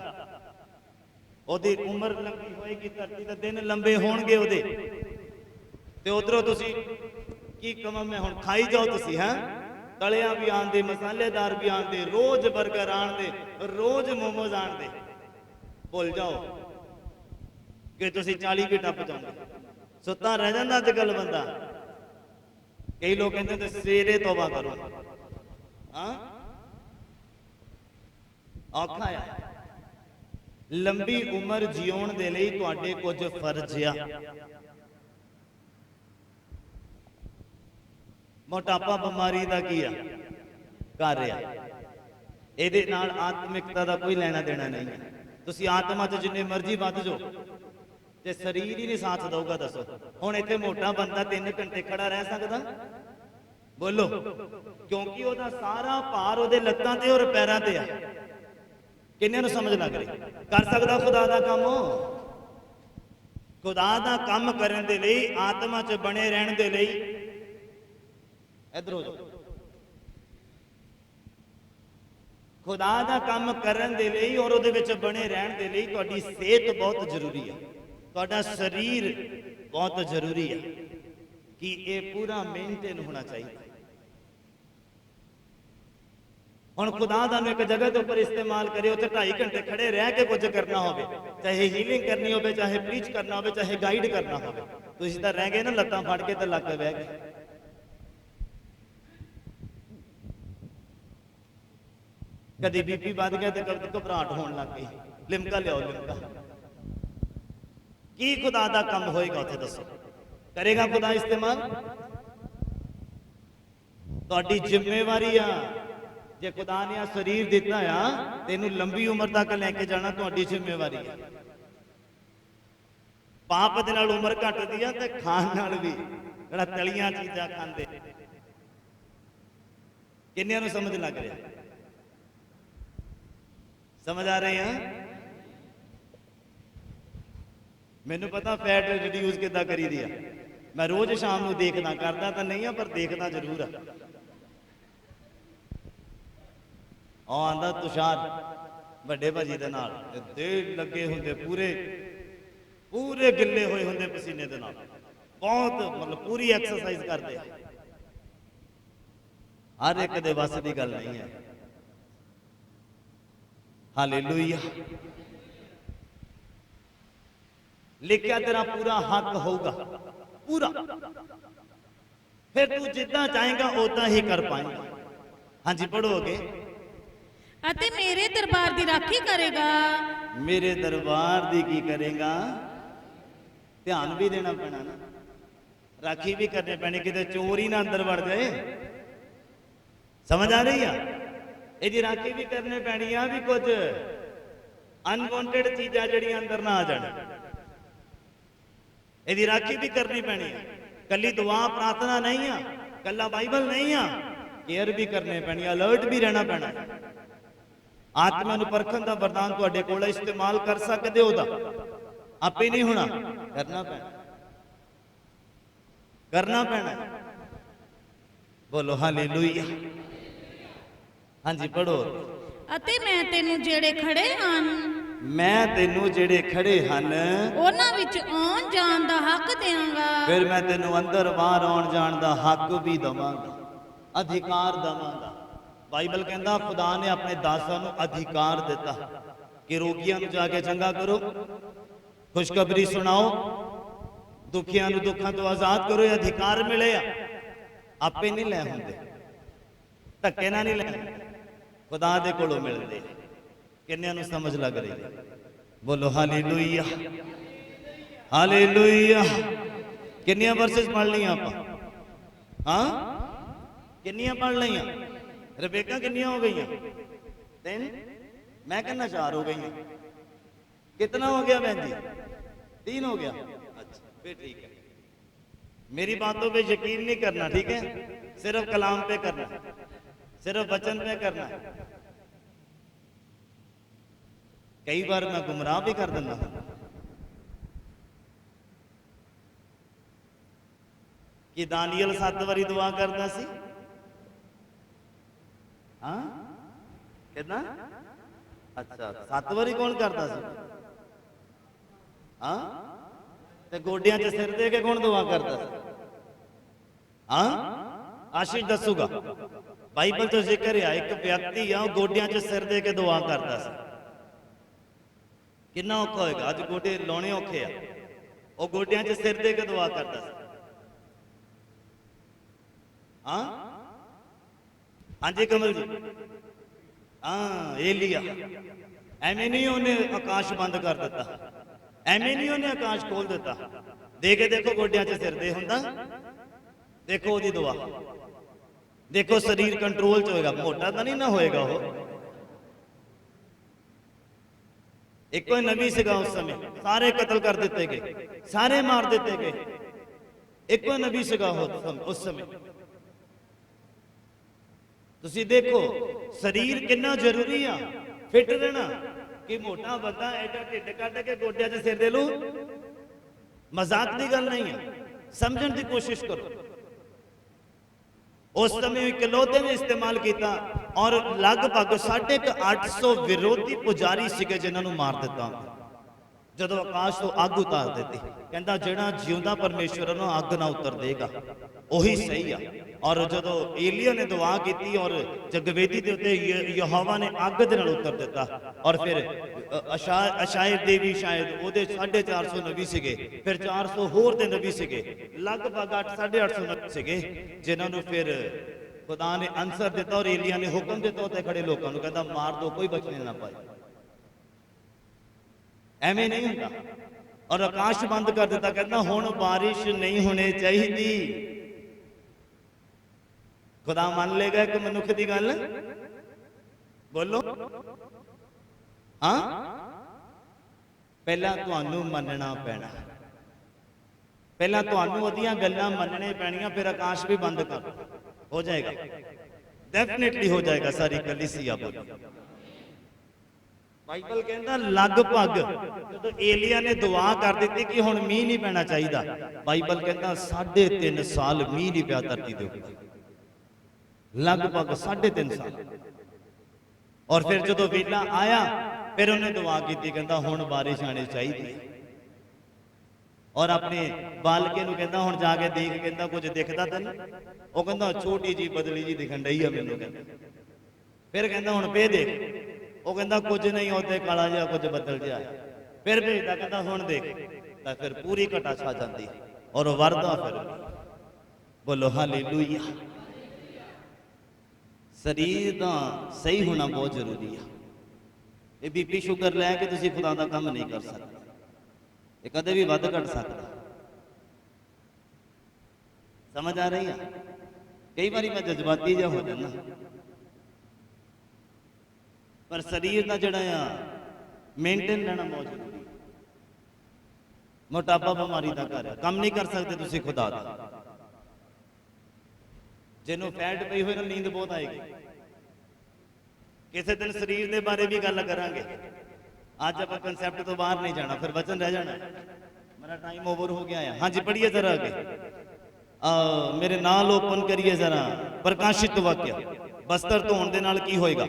ਉਹਦੀ ਉਮਰ ਲੰਬੀ ਹੋਏਗੀ, ਧਰਤੀ ਦੇ ਦਿਨ ਲੰਬੇ ਹੋਣਗੇ ਉਹਦੇ। ਤੇ ਉਧਰੋਂ ਤੁਸੀਂ ਕੀ ਕਮਾਂ ਮੈਂ ਹੁਣ ਖਾਈ ਜਾਓ ਤੁਸੀਂ। ਹਾਂ, ਤਲਿਆ ਵੀ ਆਂਦੇ, ਮਸਾਲੇਦਾਰ ਵੀ ਆਂਦੇ, ਰੋਜ਼ 버ਗਰ ਆਂਦੇ, ਰੋਜ਼ ਮੋਮੋਜ਼ ਆਂਦੇ। ਭੁੱਲ ਜਾਓ ਕਿ ਤੁਸੀਂ 40 ਵੀ ਟੱਪ ਜਾਓਗੇ। ਸੁੱਤਾ ਰਹਿ ਜਾਂਦਾ ਅੱਜ ਕੱਲ ਬੰਦਾ। ਕਈ ਲੋਕ ਕਹਿੰਦੇ ਤੇ ਸਵੇਰੇ ਤੋਬਾ ਕਰੋ। ਹਾਂ, ਔਖਾ ਆ। ਲੰਬੀ ਉਮਰ ਜਿਉਣ ਦੇ ਲਈ ਤੁਹਾਡੇ ਕੁਝ ਫਰਜ਼ ਆ। ਮੋਟਾਪਾ ਬਿਮਾਰੀ ਦਾ ਕੀ ਆ? ਕਰ ਰਿਹਾ। ਇਹਦੇ ਨਾਲ ਆਤਮਿਕਤਾ ਦਾ ਕੋਈ ਲੈਣਾ ਦੇਣਾ ਨਹੀਂ ਹੈ। ਤੁਸੀਂ ਆਤਮਾ 'ਚ ਜਿੰਨੇ ਮਰਜ਼ੀ ਵੱਧ ਜਾਓ, ਤੇ ਸਰੀਰ ਹੀ ਨਹੀਂ ਸਾਥ ਦਊਗਾ। ਦੱਸੋ ਹੁਣ ਇੱਥੇ ਮੋਟਾ ਬੰਦਾ 3 ਘੰਟੇ ਖੜਾ ਰਹਿ ਸਕਦਾ? ਬੋਲੋ। ਕਿਉਂਕਿ ਉਹਦਾ ਸਾਰਾ ਭਾਰ ਉਹਦੇ ਲੱਤਾਂ ਤੇ ਔਰ ਪੈਰਾਂ ਤੇ ਆ। ਕਿੰਨਿਆਂ ਨੂੰ ਸਮਝ ਲੱਗ ਰਹੀ? ਕਰ ਸਕਦਾ ਖੁਦਾ ਦਾ ਕੰਮ? ਖੁਦਾ ਦਾ ਕੰਮ ਕਰਨ ਦੇ ਲਈ, ਆਤਮਾ 'ਚ ਬਣੇ ਰਹਿਣ ਦੇ ਲਈ, ਇਧਰੋਂ ਖੁਦਾ ਦਾ ਕੰਮ ਕਰਨ ਦੇ ਲਈ ਔਰ ਉਹਦੇ ਵਿੱਚ ਬਣੇ ਰਹਿਣ ਦੇ ਲਈ ਤੁਹਾਡੀ ਸਿਹਤ ਬਹੁਤ ਜ਼ਰੂਰੀ ਹੈ। ਤੁਹਾਡਾ ਸਰੀਰ ਬਹੁਤ ਜ਼ਰੂਰੀ ਹੈ ਕਿ ਇਹ ਪੂਰਾ ਮੇਨਟੇਨ ਹੋਣਾ ਚਾਹੀਦਾ। ਹੁਣ ਖੁਦਾ ਦਾ ਨੂੰ ਇੱਕ ਜਗ੍ਹਾ ਦੇ ਉੱਪਰ ਇਸਤੇਮਾਲ ਕਰੇ, ਉੱਥੇ 2.5 ਘੰਟੇ ਖੜੇ ਰਹਿ ਕੇ ਕੁਝ ਕਰਨਾ ਹੋਵੇ, ਚਾਹੇ ਹੀਲਿੰਗ ਕਰਨੀ ਹੋਵੇ, ਚਾਹੇ ਪ੍ਰੀਚ ਕਰਨਾ ਹੋਵੇ, ਚਾਹੇ ਗਾਈਡ ਕਰਨਾ ਹੋਵੇ, ਤੁਸੀਂ ਤਾਂ ਰਹਿ ਗਏ ਨਾ ਲੱਤਾਂ ਫੜ ਕੇ ਤੇ ਲੱਕ ਬਹਿ ਗਏ। ਕਦੀ ਬੀਪੀ ਵੱਧ ਗਿਆ ਤੇ ਕਦੀ ਘਬਰਾਹਟ ਹੋਣ ਲੱਗ ਗਈ। ਲਿਮਕਾ ਲਿਆਓ, ਲਿਮਕਾ। ਕੀ ਖੁਦਾ ਦਾ ਕੰਮ ਹੋਏਗਾ ਉੱਥੇ? ਦੱਸੋ, ਕਰੇਗਾ ਖੁਦਾ ਇਸਤੇਮਾਲ? ਤੁਹਾਡੀ ਜ਼ਿੰਮੇਵਾਰੀ ਆ। ਜੇ ਖੁਦਾ ਨੇ ਆ ਸਰੀਰ ਦਿੱਤਾ ਆ, ਤੈਨੂੰ ਲੰਬੀ ਉਮਰ ਤੱਕ ਲੈ ਕੇ ਜਾਣਾ ਤੁਹਾਡੀ ਜ਼ਿੰਮੇਵਾਰੀ ਆ। ਪਾਪ ਦੇ ਨਾਲ ਉਮਰ ਘਟਦੀ ਆ ਤੇ ਖਾਣ ਨਾਲ ਵੀ, ਜਿਹੜਾ ਤਲੀਆਂ ਚੀਜ਼ਾਂ ਖਾਂਦੇ। ਕਿੰਨਿਆਂ ਨੂੰ ਸਮਝ ਲੱਗ ਰਿਹਾ? ਸਮਝ ਆ ਰਹੇ ਆ? ਮੈਨੂੰ ਪਤਾ ਫੈਟ ਰਿਡਿਊਸ ਕਿੱਦਾਂ ਕਰੀਦੀ ਆ। ਮੈਂ ਰੋਜ਼ ਸ਼ਾਮ ਨੂੰ ਦੇਖਦਾ, ਕਰਦਾ ਤਾਂ ਨਹੀਂ ਆ ਪਰ ਦੇਖਦਾ ਜ਼ਰੂਰ ਆ। ਉਹ ਆਂਦਾ ਤੁਸ਼ਾਰ ਵੱਡੇ ਭਾਜੀ ਦੇ ਨਾਲ ਦੇ ਲੱਗੇ ਹੁੰਦੇ ਪੂਰੇ ਪੂਰੇ ਗਿੱਲੇ ਹੋਏ ਹੁੰਦੇ ਪਸੀਨੇ ਦੇ ਨਾਲ, ਬਹੁਤ ਮਤਲਬ ਪੂਰੀ ਐਕਸਰਸਾਈਜ਼ ਕਰਦੇ ਆ। ਹਰ ਇੱਕ ਦੇ ਵੱਸ ਦੀ ਗੱਲ ਨਹੀਂ ਹੈ। ਹਾਲੇਲੂਇਆ। ਲਿਖਿਆ ਤੇਰਾ ਪੂਰਾ ਹੱਕ ਹੋਊਗਾ, ਪੂਰਾ। ਫਿਰ ਤੂੰ ਜਿੱਦਾਂ ਚਾਹੇਗਾ ਉਦਾਂ ਹੀ ਕਰ ਪਾਏਗਾ। ਹਾਂਜੀ ਪੜੋਗੇ। ਅਤੇ ਮੇਰੇ ਦਰਬਾਰ ਦੀ ਰਾਖੀ ਕਰੇਗਾ। ਮੇਰੇ ਦਰਬਾਰ ਦੀ ਕੀ ਕਰੇਗਾ? ਧਿਆਨ ਵੀ ਦੇਣਾ ਪੈਣਾ ਨਾ, ਰਾਖੀ ਵੀ ਕਰਨੀ ਪੈਣੀ, ਕਿਤੇ ਚੋਰ ਹੀ ਨਾ ਅੰਦਰ ਵੜ ਜਾਏ। ਸਮਝ ਆ ਰਹੀ ਆ? ਇਹਦੀ ਰਾਖੀ ਵੀ ਕਰਨੀ ਪੈਣੀ ਆ ਵੀ ਕੁਝ ਅਨਵਾਂਟਡ ਚੀਜ਼ਾਂ ਜਿਹੜੀਆਂ ਅੰਦਰ ਨਾ ਆ ਜਾਣ, ਇਹਦੀ ਰਾਖੀ ਵੀ ਕਰਨੀ ਪੈਣੀ ਆ। ਕੱਲੀ ਦੁਆ ਪ੍ਰਾਰਥਨਾ ਨਹੀਂ ਆ, ਕੱਲਾ ਬਾਈਬਲ ਨਹੀਂ ਆ, ਕੇਅਰ ਵੀ ਕਰਨੀ ਪੈਣੀ, ਅਲਰਟ ਵੀ ਰਹਿਣਾ ਪੈਣਾ। ਆਤਮਾ ਨੂੰ ਪਰਖਣ ਦਾ ਵਰਦਾਨ ਤੁਹਾਡੇ ਕੋਲ ਇਸਤੇਮਾਲ ਕਰ ਸਕਦੇ ਹੋ, ਉਹਦਾ ਆਪੇ ਨਹੀਂ ਹੋਣਾ, ਕਰਨਾ ਪੈਣਾ, ਕਰਨਾ ਪੈਣਾ। ਬੋਲੋ ਹਾਲੇਲੂਇਆ। ਹਾਂਜੀ ਪੜੋ। ਅਤੇ ਮੈਂ ਤੈਨੂੰ ਜਿਹੜੇ ਖੜੇ ਹਨ, ਮੈਂ ਤੈਨੂੰ ਜਿਹੜੇ ਖੜੇ ਹਨ ਉਹਨਾਂ ਵਿੱਚ ਆਉਣ ਜਾਣ ਦਾ ਹੱਕ ਦੇਵਾਂਗਾ। ਫਿਰ ਮੈਂ ਤੈਨੂੰ ਅੰਦਰ ਬਾਹਰ ਆਉਣ ਜਾਣ ਦਾ ਹੱਕ ਵੀ ਦਵਾਂਗਾ, ਅਧਿਕਾਰ ਦਵਾਂਗਾ। ਬਾਈਬਲ ਕਹਿੰਦਾ ਖੁਦਾ ਨੇ ਆਪਣੇ ਦਾਸਾਂ ਨੂੰ ਅਧਿਕਾਰ ਦਿੱਤਾ ਕਿ ਰੋਗੀਆਂ ਨੂੰ ਜਾ ਕੇ ਚੰਗਾ ਕਰੋ, ਖੁਸ਼ਖਬਰੀ ਸੁਣਾਓ, ਦੁਖੀਆਂ ਨੂੰ ਦੁੱਖਾਂ ਤੋਂ ਆਜ਼ਾਦ ਕਰੋ। ਇਹ ਅਧਿਕਾਰ ਮਿਲੇ ਆ, ਆਪੇ ਨਹੀਂ ਲੈ ਹੁੰਦੇ, ਧੱਕੇ ਨਾਲ ਨਹੀਂ ਲੈ, ਖੁਦਾ ਦੇ ਕੋਲੋਂ ਮਿਲਦੇ। ਕਿੰਨਿਆਂ ਨੂੰ ਸਮਝ ਲੱਗ ਰਹੀ ਹੈ? ਬੋਲੋ ਹਾਲੇਲੂਇਆ, ਹਾਲੇਲੂਇਆ। ਕਿੰਨੀਆਂ ਵਰਸਸ ਪੜ੍ਹ ਲਈਆਂ ਆਪਾਂ? ਹਾਂ, ਕਿੰਨੀਆਂ ਪੜ੍ਹ ਲਈਆਂ? ਰਬੇਕਾ ਕਿੰਨੀਆਂ ਹੋ ਗਈਆਂ? 3, मैं कहना 4 हो गई। कितना हो गया बहन जी? 3 हो गया। अच्छा फिर ठीक है, मेरी बातों पे यकीन नहीं करना, ठीक है? सिर्फ कलाम पे करना, सिर्फ वचन पे करना। कई बार मैं गुमराह भी कर देता हूं कि दानियल 7 बारी दुआ करता सी। हाँ कितना? अच्छा 7 वारी कौन करता सी? हाँ ते गोडियां च सिर दे के कौन दुआ करता सी? हाँ आशीष दसूगा। बाइबल तो जिक्र है एक व्यक्ति आ गोडियां च सिर दे के दुआ करता सी। कितना औखा होएगा? अज गोडे लाने औखे आ, वो गोडियां च सिर दे के दुआ करता सी। हाँ हाँ जी कमल जी। हाँ एलिया एवें नहीं उन्हें आकाश बंद कर दिता, एवें नहीं उन्हें आकाश खोल दिता। दे के देखो गोडियां च सिर दे हुंदा, देखो ओदी दुआ, देखो शरीर कंट्रोल च होएगा, मोटा तो नहीं ना होएगा। वो एक कोई नबी सीगा उस समय, सारे कत्ल कर दिते गए, सारे मार दिते गए। एक कोई नबी सीगा उस समय। तुसी देखो शरीर कितना जरूरी आ, फिट रहना। कि मोटा बंदा एडा ढिड कट के गोडिया च सिर दे लू, मजाक की गल नहीं है, समझने की कोशिश करो। उस समय इकलौते ने इस्तेमाल किया और लगभग 850 विरोधी पुजारी सीगे जिन्होंने मार दिता। जदों आकाश तो अग उतार देती, कहता जिहड़ा जिउंदा परमेश्वर उन्होंने अग ना उतर देगा, वही सही आ। और जदों एलिया ने दुआ की और जगवेदी के उत्ते यहोवा ने अग दे नाल उतर दिता। और फिर अशायर देवी शायद ओदे 450 नबी सीगे, फिर 400 होर दे नबी सीगे, लगभग 850 नबी सीगे जिन्होंने फिर खुदा ने आंसर दिता। और एलिया ने हुक्म दिता उत्ते खड़े लोगों को, कहता मार दो, कोई बचने ना पाए। एवें नहीं होता। और आकाश बंद कर दिता, कहता हुण बारिश नहीं होनी चाहिए। खुदा मान लेगा एक मनुख की गल? बोलो हाँ। पहला तुहानू मनना पैना, पहला तुहानू ओदियां गल्लां मनने पैणियां, फिर आकाश भी बंद कर हो जाएगा, डेफिनेटली हो जाएगा। सारी कलीसिया बोली। बाइबल कहता लगभग जदों एलिया ने दुआ कर दी कि हुण मीह नहीं पैना चाहिए, बाइबल कहता 3.5 साल मीह नहीं पिया धरती दे ऊपर, लगभग 3.5 साल। और फिर जो वेला आया फिर उन्हें दुआ की, कहता हुण बारिश आनी चाहिए। और अपने बालके नूं कहता हुण जाके देख, कहता कुछ दिखदा तैनूं? वो कहता छोटी जी बदली जी दिखण डई आ मैनूं। कहता फिर कहता हुण पे देख, वो कहता कुछ नहीं, उत्ते काला जिहा कुछ बदल जिहा है। फिर भेजदा, कहता हुण देख, तो फिर पूरी घटा छा जाती और वरदा फिर। बोलो हालेलुया। शरीर का सही होना बहुत जरूरी है। ये बीपी शुगर लैके तुसीं खुदा दा काम नहीं कर सकते, ये कदे भी वध घट सकता। समझ आ रही है? कई बार मैं जज्बाती जा हो जाना, पर शरीर का जड़ा मेनटेन रहना बहुत जरूरी। मोटापा बीमारी का घर है, काम नहीं कर सकते तुसीं खुदा दा। जिन्हों फैट पई हुई ना नींद बहुत आएगी। किसी दिन शरीर के बारे भी गल करांगे। आज आप कंसैप्ट तो बाहर नहीं जाना, फिर वचन रह जाना। मेरा टाइम ओवर हो गया है। हाँ जी, पढ़िए जरा आगे। मेरे नाल ओपन करिए जरा प्रकाशित वाक्य। बस्तर धोण दे नाल की होएगा?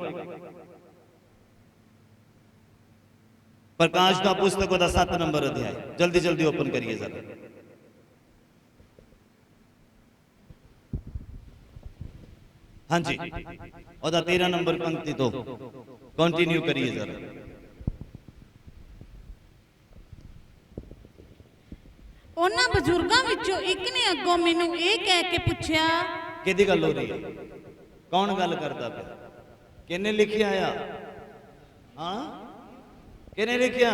प्रकाश का पुस्तक का 7 नंबर अध्याय, जल्दी जल्दी ओपन करिए जरा। हाँ जी, और 13 नंबर पंक्ति तो कंटिन्यू करिए जरा। ਉਹਨਾਂ ਬਜ਼ੁਰਗਾਂ ਵਿੱਚੋਂ ਇੱਕ ਨੇ ਅੱਗੋਂ ਮੈਨੂੰ ਇਹ ਕਹਿ ਕੇ ਪੁੱਛਿਆ, ਕਿਹਦੀ ਗੱਲ ਹੋ ਰਹੀ ਹੈ? ਕੌਣ ਗੱਲ ਕਰਦਾ ਪਿਆ? ਕਿਹਨੇ ਲਿਖਿਆ ਆ? ਹਾਂ, ਕਿਹਨੇ ਲਿਖਿਆ?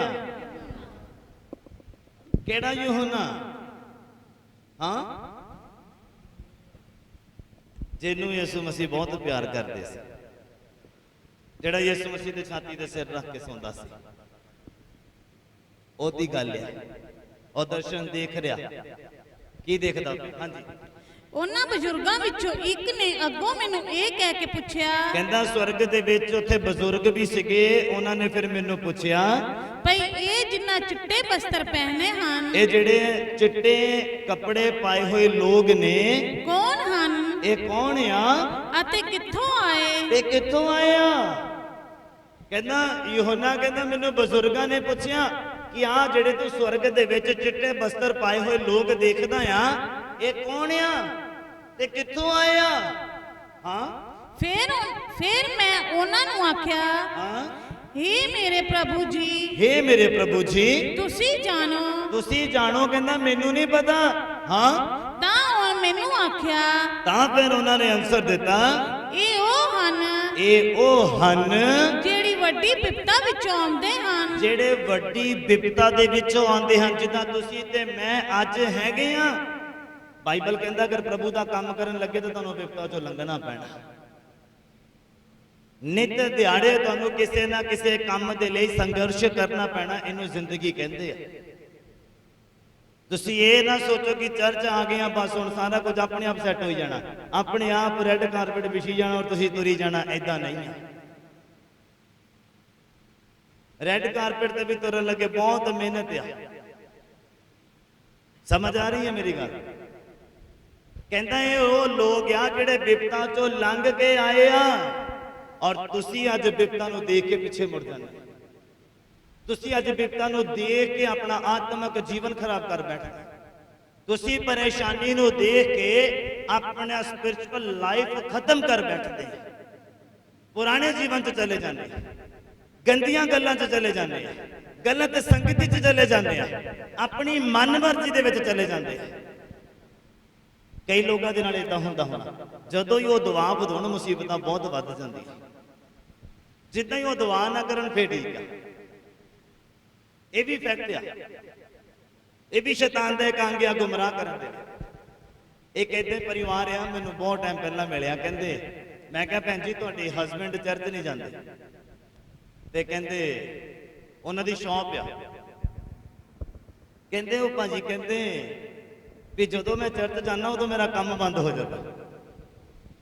ਕਿਹੜਾ ਯੂਹੰਨਾ? ਹਾਂ, ਜਿਹਨੂੰ ਯਿਸੂ ਮਸੀਹ ਬਹੁਤ ਪਿਆਰ ਕਰਦੇ ਸੀ, ਜਿਹੜਾ ਯਿਸੂ ਮਸੀਹ ਦੇ ਛਾਤੀ ਤੇ ਸਿਰ ਰੱਖ ਕੇ ਸੌਂਦਾ ਸੀ। ਉਹਦੀ ਗੱਲ ਹੈ। और दर्शन देख रहा की देखदा? हाँ जी, ਉਹਨਾਂ ਬਜ਼ੁਰਗਾਂ ਵਿੱਚੋਂ ਇੱਕ ਨੇ ਅੱਗੋਂ ਮੈਨੂੰ ਇਹ ਕਹਿ ਕੇ ਪੁੱਛਿਆ, ਕਹਿੰਦਾ ਸਵਰਗ ਦੇ ਵਿੱਚ ਉੱਥੇ ਬਜ਼ੁਰਗ ਵੀ ਸੀਗੇ, ਉਹਨਾਂ ਨੇ ਫਿਰ ਮੈਨੂੰ ਪੁੱਛਿਆ ਭਈ ਇਹ ਜਿਨ੍ਹਾਂ ਚਿੱਟੇ ਬਸਤਰ ਪਹਿਨੇ ਹਨ, ਇਹ ਜਿਹੜੇ ਚਿੱਟੇ ਕੱਪੜੇ ਪਾਏ ਹੋਏ ਲੋਕ ਨੇ, ਕੌਣ ਹਨ? ਇਹ ਕੌਣ ਆ ਅਤੇ ਕਿੱਥੋਂ ਆਏ? ਤੇ ਕਿੱਥੋਂ ਆਏ ਆ? ਕਹਿੰਦਾ ਯੂਹੰਨਾ ਕਹਿੰਦਾ ਮੈਨੂੰ ਬਜ਼ੁਰਗਾਂ ਨੇ ਪੁੱਛਿਆ कि आ जेड़े तू स्वर्ग दे विच चिट्टे बस्तर पाए हुए लोग देखदा आ, ये कौन आ ते कित्थों आए आ? हाँ, फिर मैं उन्हां नूं आख्या, हाँ, हे मेरे प्रभु जी, हे मेरे प्रभु जी, तुसी जानो। कहंदा मैनू नहीं पता। हाँ, तां उन्हां मैनू आख्या, तां फिर उन्हां ने आंसर दिता, ਇਹ ਉਹ ਹਨ ਜਿਹੜੀ ਵੱਡੀ ਬਿਪਤਾ ਵਿੱਚੋਂ ਆਉਂਦੇ ਹਨ, ਜਿਹੜੇ ਵੱਡੀ ਬਿਪਤਾ ਦੇ ਵਿੱਚੋਂ ਆਉਂਦੇ ਹਨ, ਜਿੱਦਾਂ ਤੁਸੀਂ ਤੇ ਮੈਂ ਅੱਜ ਹੈਗੇ ਆ। ਬਾਈਬਲ ਕਹਿੰਦਾ ਅਗਰ ਪ੍ਰਭੂ ਦਾ ਕੰਮ ਕਰਨ ਲੱਗੇ ਤਾਂ ਤੁਹਾਨੂੰ ਬਿਪਤਾ ਚੋਂ ਲੰਘਣਾ ਪੈਣਾ। ਨਿਤ ਦਿਹਾੜੇ ਤੁਹਾਨੂੰ ਕਿਸੇ ਨਾ ਕਿਸੇ ਕੰਮ ਦੇ ਲਈ ਸੰਘਰਸ਼ ਕਰਨਾ ਪੈਣਾ। ਇਹਨੂੰ ਜ਼ਿੰਦਗੀ ਕਹਿੰਦੇ ਆ। ਤੁਸੀਂ ਇਹ ਨਾ ਸੋਚੋ ਕਿ ਚਰਚ ਆ ਗਏ ਆ ਬਸ ਹੁਣ ਸਾਰਾ ਕੁਝ ਆਪਣੇ ਆਪ ਸੈੱਟ ਹੋ ਜਾਣਾ, ਆਪਣੇ ਆਪ ਰੈੱਡ ਕਾਰਪੇਟ ਵਿਛੀ ਜਾਣਾ ਔਰ ਤੁਸੀਂ ਤੁਰੀ ਜਾਣਾ। ਐਦਾਂ ਨਹੀਂ ਹੈ। ਰੈੱਡ ਕਾਰਪੇਟ ਤੇ ਵੀ ਤੁਰਨ ਲੱਗੇ ਬਹੁਤ ਮਿਹਨਤ ਆ। ਸਮਝ ਆ ਰਹੀ ਹੈ ਮੇਰੀ ਗੱਲ? ਕਹਿੰਦਾ ਇਹ ਉਹ ਲੋਕ ਆ ਜਿਹੜੇ ਬਿਪਤਾ ਚੋਂ ਲੰਘ ਕੇ ਆਏ ਆ, ਔਰ ਤੁਸੀਂ ਅੱਜ ਬਿਪਤਾ ਨੂੰ ਦੇਖ ਕੇ ਪਿੱਛੇ ਮੁੜ ਜਾਂਦੇ। ਤੁਸੀਂ ਅੱਜ ਬਿਪਤਾ ਨੂੰ ਦੇਖ ਕੇ ਆਪਣਾ ਆਤਮਿਕ ਜੀਵਨ ਖਰਾਬ ਕਰ ਬੈਠਦੇ। ਤੁਸੀਂ ਪਰੇਸ਼ਾਨੀ ਨੂੰ ਦੇਖ ਕੇ ਆਪਣਾ ਸਪਿਰਚੁਅਲ ਲਾਈਫ ਖਤਮ ਕਰ ਬੈਠਦੇ। ਪੁਰਾਣੇ ਜੀਵਨ 'ਚ ਚਲੇ ਜਾਂਦੇ, ਗੰਦੀਆਂ ਗੱਲਾਂ 'ਚ ਚਲੇ ਜਾਂਦੇ, ਗਲਤ ਸੰਗਤੀ 'ਚ ਚਲੇ ਜਾਂਦੇ ਆ, ਆਪਣੀ ਮਨਮਰਜ਼ੀ ਦੇ ਵਿੱਚ ਚਲੇ ਜਾਂਦੇ। ਕਈ ਲੋਕਾਂ ਦੇ ਨਾਲ ਇਦਾਂ ਹੁੰਦਾ ਹੋਣਾ, ਜਦੋਂ ਹੀ ਉਹ ਦੁਆ ਵਧਾਉਣ ਮੁਸੀਬਤਾਂ ਬਹੁਤ ਵੱਧ ਜਾਂਦੀਆਂ। ਜਿੱਦਾਂ ਹੀ ਉਹ ਦੁਆ ਨਾ ਕਰਨ ਫੇਰ ਠੀਕ ਆ। ਇਹ ਵੀ ਫੈਕਟ ਆ, ਇਹ ਵੀ ਸ਼ੈਤਾਨ ਦਾ ਇੱਕ ਅੰਗ ਆ ਗੁੰਮਰਾਹ ਕਰਨ ਦੇ। ਇੱਕ ਏਦਾਂ ਪਰਿਵਾਰ ਆ, ਮੈਨੂੰ ਬਹੁਤ ਟਾਈਮ ਪਹਿਲਾਂ ਮਿਲਿਆ। ਕਹਿੰਦੇ, ਮੈਂ ਕਿਹਾ ਭੈਣ ਜੀ ਤੁਹਾਡੇ ਹਸਬੈਂਡ ਚਰਚ ਨਹੀਂ ਜਾਂਦੇ? ਤੇ ਕਹਿੰਦੇ ਉਹਨਾਂ ਦੀ ਸ਼ੌਪ ਆ। ਕਹਿੰਦੇ ਉਹ ਭਾਜੀ ਕਹਿੰਦੇ ਵੀ ਜਦੋਂ ਮੈਂ ਚਰਚ ਜਾਂਦਾ ਉਦੋਂ ਮੇਰਾ ਕੰਮ ਬੰਦ ਹੋ ਜਾਂਦਾ,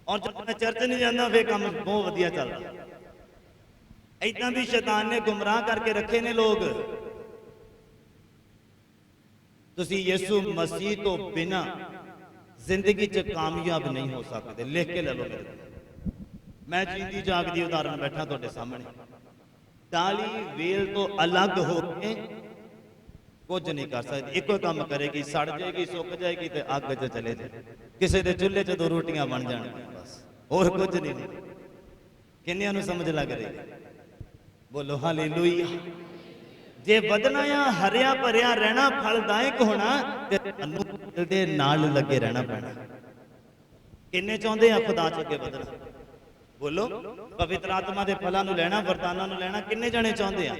ਔਰ ਜਦੋਂ ਮੈਂ ਚਰਚ ਨਹੀਂ ਜਾਂਦਾ ਫੇਰ ਕੰਮ ਬਹੁਤ ਵਧੀਆ ਚੱਲਦਾ। ਏਦਾਂ ਵੀ ਸ਼ੈਤਾਨ ਨੇ ਗੁੰਮਰਾਹ ਕਰਕੇ ਰੱਖੇ ਨੇ ਲੋਕ। ਤੁਸੀਂ ਯਿਸੂ ਮਸੀਹ ਤੋਂ ਬਿਨਾ ਜ਼ਿੰਦਗੀ 'ਚ ਕਾਮਯਾਬ ਨਹੀਂ ਹੋ ਸਕਦੇ। ਲਿਖ ਕੇ ਲੈ ਲਓ ਮੇਰੇ ਕੋਲ। मैं जींदी जागदी उदाहरण बैठा तुहाडे सामने। डाली वेल तो अलग होके कुछ नहीं कर सकती, एको काम करेगी, सड़ जाएगी, सुक जाएगी तो अग च चले जाए, किसी के चूल्हे च 2 रोटियां बन जान, बस और कुछ नहीं। किन्नियां नूं समझ लग रही? बोलो हालेलुया। जे वधना आ, हरिया भरिया रहना, फलदायक होना, ते तुहानूं दिल दे नाल लगे रहना पैना। किन्ने चाहुंदे आ खुदा च अगे वधना? बोलो। पवित्र आत्मा के फलों नूं लैना, वरदानां नूं लैना किन्ने जने चाहुंदे आ?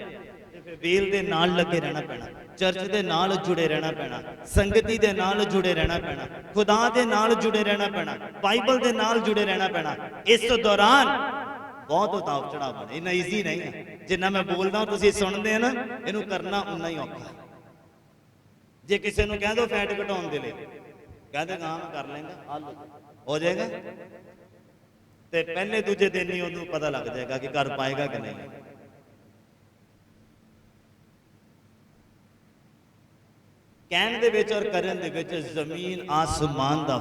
वेल दे नाल लगे रहना पैना, चर्च दे नाल जुड़े रहना पैना, संगति दे नाल जुड़े रहना पैना, खुदा दे नाल जुड़े रहना पैना, बाइबल दे नाल जुड़े रहना पैना। इस दौरान बहुत उतार चढ़ाव बने, इन्ना ईजी नहीं है। जिन्ना मैं बोलदा तुसीं सुनदे ना, इहनूं करना उन्ना ही औखा। जे किसी नूं कह दो फैट घटाउण दे लई, कह दे हाँ मैं कर लेंगा, आ लो हो जाएगा, ते पहले दूजे दिन ही उन्हें पता लग जाएगा कि कर पाएगा कि नहीं। कहण दे विच और करन दे विच जमीन आसमान दा।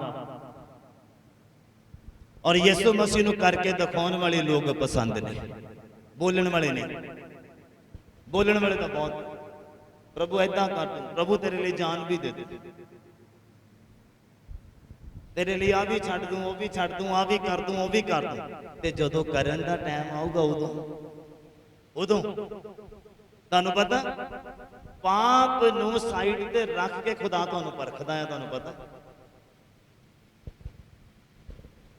और यीशु मसीह नूं करके दिखाउण वाले लोग पसंद ने, बोलण वाले नहीं। बोलण वाले तो बहुत, प्रभु ऐदां कर दूं, प्रभु तेरे लिए जान भी दे दूं, तेरे लिए आ भी छड्ड दूं, वो भी छड्ड दूं, आ भी कर दूं, वो भी कर दूं। ते जदों करन दा टाइम आऊगा उदों तुहानूं पता पाप नूं साइड ते रख के खुदा तुहानूं परखदा है। तुहानूं पता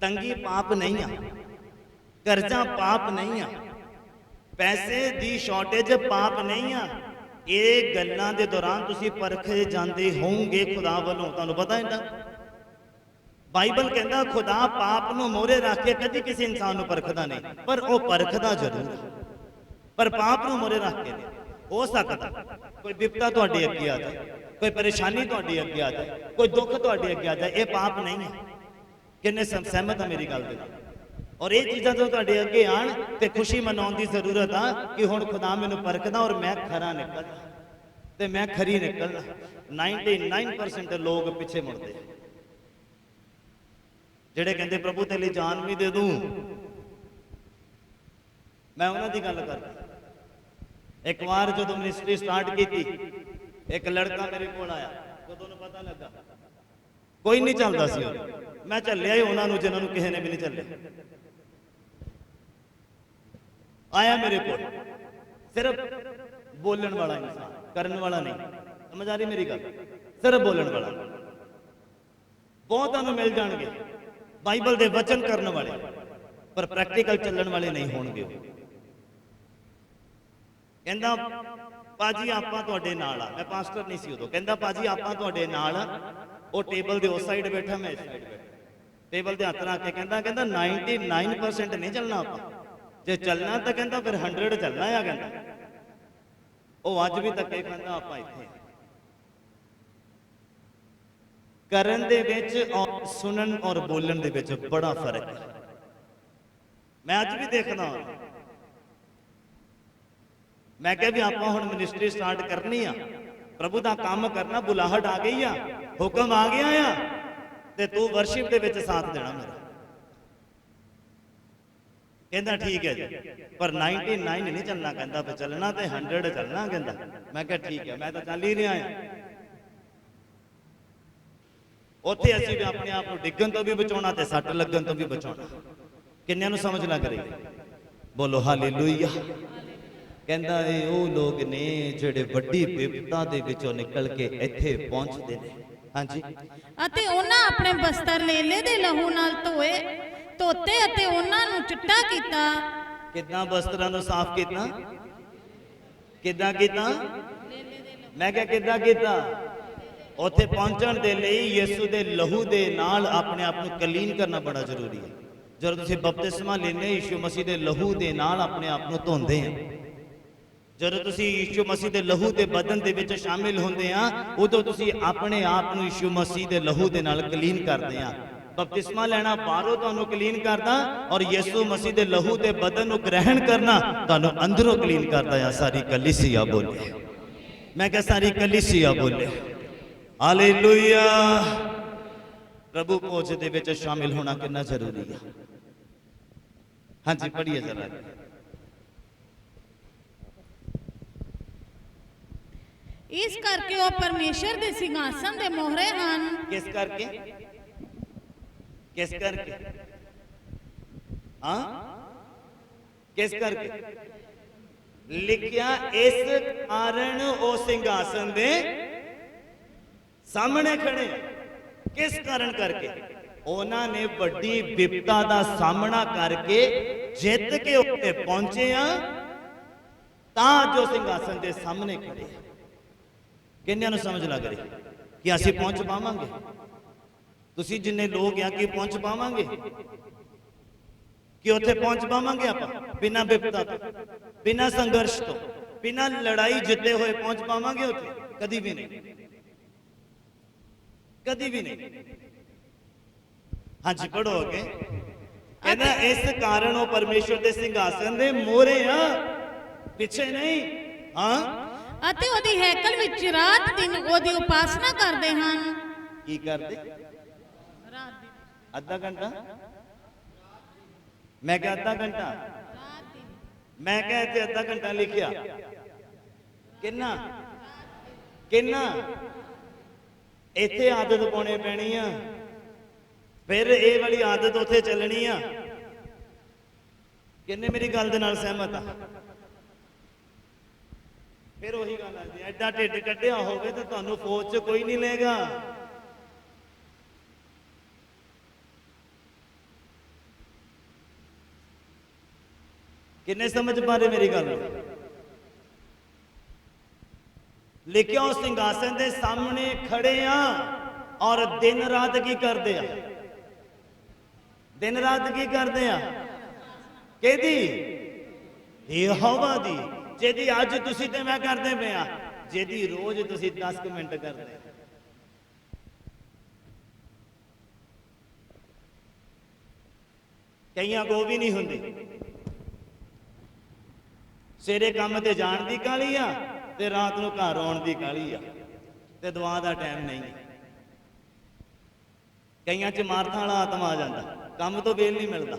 तंगी पाप नहीं आ, कर्जा पाप नहीं आ, पैसे दी शॉर्टेज पाप नहीं आ। ये गल्लां दे दौरान तुसीं परखे जांदे होवोगे खुदा वल्लों, तुहानूं पता है ना। बाइबल कहता खुदा पाप नूं मोहरे रख के कदी किसी इंसान नूं परखदा नहीं, पर वो परखदा जरूर, पर पाप नूं मोहरे रख के नहीं। हो सकता कोई विपता तुहाडे अगे आ जाए, कोई परेशानी तुहाडे अगे आ जाए, कोई दुख तुहाडे अगे आ जाए, ये पाप नहीं है। किन्ने सहमत है मेरी गल दे नाल? और ये चीज़ां जो तुहाडे अगे आण ते खुशी मनाउण दी जरूरत आ कि हुण खुदा मैनूं परखदा और मैं खरा निकलना ते मैं खरी निकलना। 99% लोग पिछे मुड़दे, ਜਿਹੜੇ ਕਹਿੰਦੇ प्रभु तेरे लिए जान भी दे दूं। मैं उन्हां दी गल करदा। एक बार जो मिनिस्ट्री स्टार्ट की, एक लड़का मेरे को आया, जो पता लगा कोई नहीं चलता सी, मैं चलिया ही उन्होंने जिन्होंने किसी ने भी नहीं चलिया। आया मेरे को सिर्फ बोलने वाला इंसान, करने वाला नहीं। समझ आ रही मेरी गल? सिर्फ बोलने वाला। बहुतों मिल जाएंगे बाइबल के वचन करने वाले, पर प्रैक्टिकल चलने वाले नहीं होंगे। कहंदा पाजी आपां तुहाडे नाल आ, मैं पास्टर नहीं सी उदों। कहंदा पाजी आपां तुहाडे नाल आ। वो टेबल दे उस साइड बैठा, मैं इस साइड बैठा, टेबल दे हत्थ रख के कहंदा 99% नहीं चलना आपां, जे चलना तो कहंदा फिर 100 चलना है। कहंदा वो अज भी धक्के खांदा, आपां इत्थे करन दे विच और सुनन और बोलन दे विच बड़ा फर्क है। मैं अज भी देखना, मैं कह भी आप हुण मिनिस्ट्री स्टार्ट करनी आ, प्रभु का काम करना, बुलाहट आ गई आ, हुक्म आ गया आ, ते तू वर्शिप दे विच साथ देना मेरा। कहंदा ठीक है जी, पर 99 नहीं चलना। कहंदा फिर चलना तो 100 चलना। कहंदा मैं कहा ठीक है, मैं तो चल ही रहा है। उत्थे असीं भी अपने आप को डिग्गण तो भी बचाउणा ते सੱਟ लगन तो भी बचाउणा। किन्नियां नूं समझ लग रही? बोलो हालेलुया। कहंदा ये वो लोग ने जिहड़े वड्डी विपता दे विचों निकल के इत्थे पहुंचदे ने। हाँ जी, अते उन्हां अपने बस्तर लेले दे लहू नाल धोते अते उन्हां नूं चिट्टा कीता। किदां बस्त्रां नूं साफ कीता? किदां कीता? मैं क्या किदां कीता? उत्थे पहुंचण दे लई यीशु दे लहू दे नाल अपने आप नूं कलीन करना बड़ा जरूरी है। जदों तुसीं बपतिस्मा लेने यीशु मसीह दे लहू दे नाल अपने आप नूं धोंदे हैं, जदों तुसीं यीशु मसीह दे लहू दे बदन दे विच शामिल होंदे आ, उदों तुसीं अपने आप नूं यीशु मसीह दे लहू दे नाल कलीन करदे आ। बपतिस्मा लेना बाहरों तुहानूं क्लीन करदा, और यीशु मसीह दे लहू दे बदन नूं ग्रहण करना तुहानूं अंदरों क्लीन करदा है। सारी कलीसिया बोले, मैं कह सारी कलीसिया बोले हालेलुया। प्रभु भोज दे विच शामिल होना कितना जरूरी है। हाँ जी पढ़िए जरा। ਇਸ ਕਰਕੇ ਉਹ ਪਰਮੇਸ਼ਰ ਦੇ ਸਿੰਘਾਸਨ ਦੇ ਮੋਹਰੇ ਹਨ। किस करके? किस करके? हाँ किस करके लिखिया? इस कारण वो सिंहासन दे सामने खड़े। किस कारण करके? उन्होंने बड़ी विपता का सामना करके जित के उत्ते पहुंचे ता जो सिंहासन के सामने खड़े। किन्नियां नूं समझ लग रही कि असीं पहुंच पावांगे? तुसीं जिन्ने लोग आ कि पहुंच पावांगे? कि उत्थे पहुंच पावांगे आप बिना विपता तो, बिना संघर्ष तो, बिना लड़ाई जिते हुए पहुंच पावांगे उत्थे? कदी भी नहीं, कदी भी नहीं। हाँ जी पढ़ो अगे। कहना इस कारण वो परमेश्वर के सिंहासन दे मोहरे आ, पिछे नहीं। हाँ ਅਤੇ ਉਹਦੀ ਹੈਕਲ ਵਿੱਚ ਰਾਤ ਦਿਨ ਉਹਦੀ ਉਪਾਸਨਾ ਕਰਦੇ ਹਨ। की करते? ਰਾਤ ਦਿਨ आधा घंटा? मैं क्या आधा घंटा? मैं क्या इत्थे आधा घंटा लिखिया? किन्ना किन्ना? इत्थे आदत पाउणी पैनी आ, फिर ये वाली आदत उत्थे चलनी आ। किन्ने मेरी गल दे नाल सहमत आ? फिर वही गल आती है, एडा ढिड कढ़िया होवे तो तुहानू फौज च कोई नहीं लेगा। किन्ने समझ पा रहे मेरी गल? लिखिया उस सिंहासन के सामने खड़े आ और दिन रात की करते आ? दिन रात की करते आ? केदी? यहोवा दी, जेदी अज तुसी ते मैं करते पे आ, जेदी रोज तुसी 10 मिनट करते। कईयां को भी नहीं हुंदी, सवेरे काम ते जाण दी काली आ ते रात नूं घर आउण दी काली आ ते दुआ दा टाइम नहीं। कईयां च मारथा वाला आत्मा आ जांदा, काम तो वेल नहीं मिलता।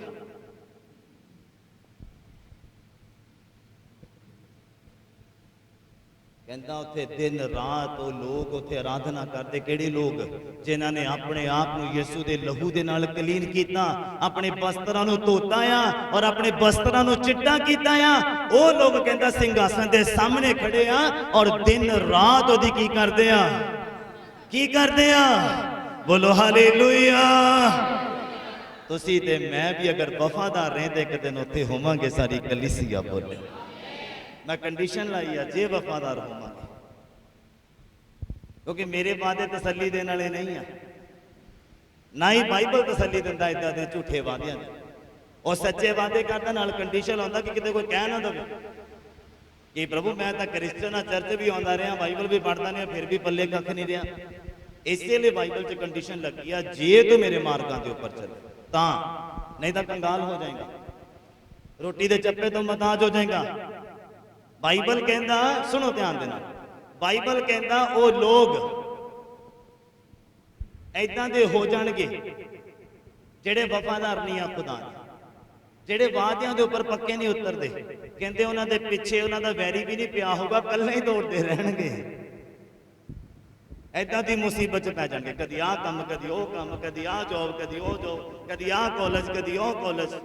कहता उत्थे दिन रात वो लोग उत्थे आराधना करते। किहड़े लोग? जिन्हां ने अपने आप को यीशु दे लहू दे नाल क्लीन कीता, अपने वस्त्रां नूं धोता आ और अपने वस्त्रां नूं चिट्टा कीता आ। वो लोग कहता सिंहासन दे सामने खड़े आ और दिन रात ओदी की करदे आ? की करदे आ? बोलो हालेलुया। तुसी ते मैं भी अगर वफादार रहे तो एक दिन उत्थे होवांगे सारी कलीसिया। बोले मैं कंडीशन लाई है, जे वफादार होवांगे, क्योंकि मेरे वादे तसल्ली देने वाले नहीं है, ना ही बाइबल तसल्ली दिंदा इदां दे झूठे वादियां दे। और सच्चे वादे करदा नाल कंडीशन होंदा कि किते कोई कह ना दवे कि प्रभु मैं तो क्रिश्चियन आ, चर्च भी आउंदा रहा, बाइबल भी पढ़दा नहीं, फिर भी पल्ले कख नहीं रहा। इसलिए बाइबल च कंडीशन लगी है, जे तो मेरे मार्गां दे उपर चले तां, नहीं तो कंगाल हो जाएगा, रोटी दे चप्पे तो मताज हो जाएगा। बाइबल कहता, सुनो ध्यान देना, बाइबल कहता वो लोग ऐदां दे हो जाणगे जेड़े वफादार नहीं आ खुदा दे, जेड़े वादियां दे उपर पक्के नहीं उतरते। कहते उन्हां दे पिछे उन्हां दा वैरी भी नहीं पिया होगा, कल्ले ही दौड़ते रहणगे। ऐदां दी मुसीबत च पै जाणगे, कदी आ काम, कदी ओ काम, कदी आ जॉब, कदी ओ जॉब, कदी आ कॉलेज, कदी ओ कॉलेज,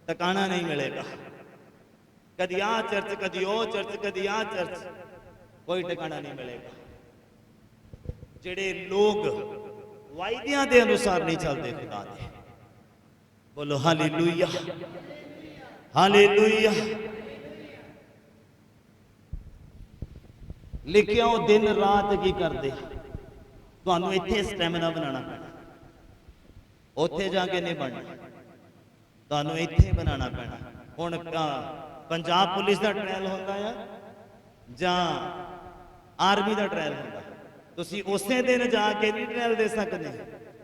टकाना नहीं मिलेगा। कदी आ चर्च, कदी ओ चर्च, कदी आ चर्च, कोई ठिकाना नहीं मिलेगा। जेड़े लोग वायदियां के अनुसार नहीं चलते खुदा दे, बोलो हालेलुया, हालेलुया। लिखिया वो दिन रात की करते, तुहानू इत्थे स्टैमिना बनाना पैना, उत्थे जाके नहीं बनना, तुहानू इत्थे बनाना पैना। हुण पंजाब पुलिस का ट्रायल होंदा है जां आर्मी का ट्रायल होंदा, तुसी उसे दिन जाके नहीं ट्रायल दे सकते,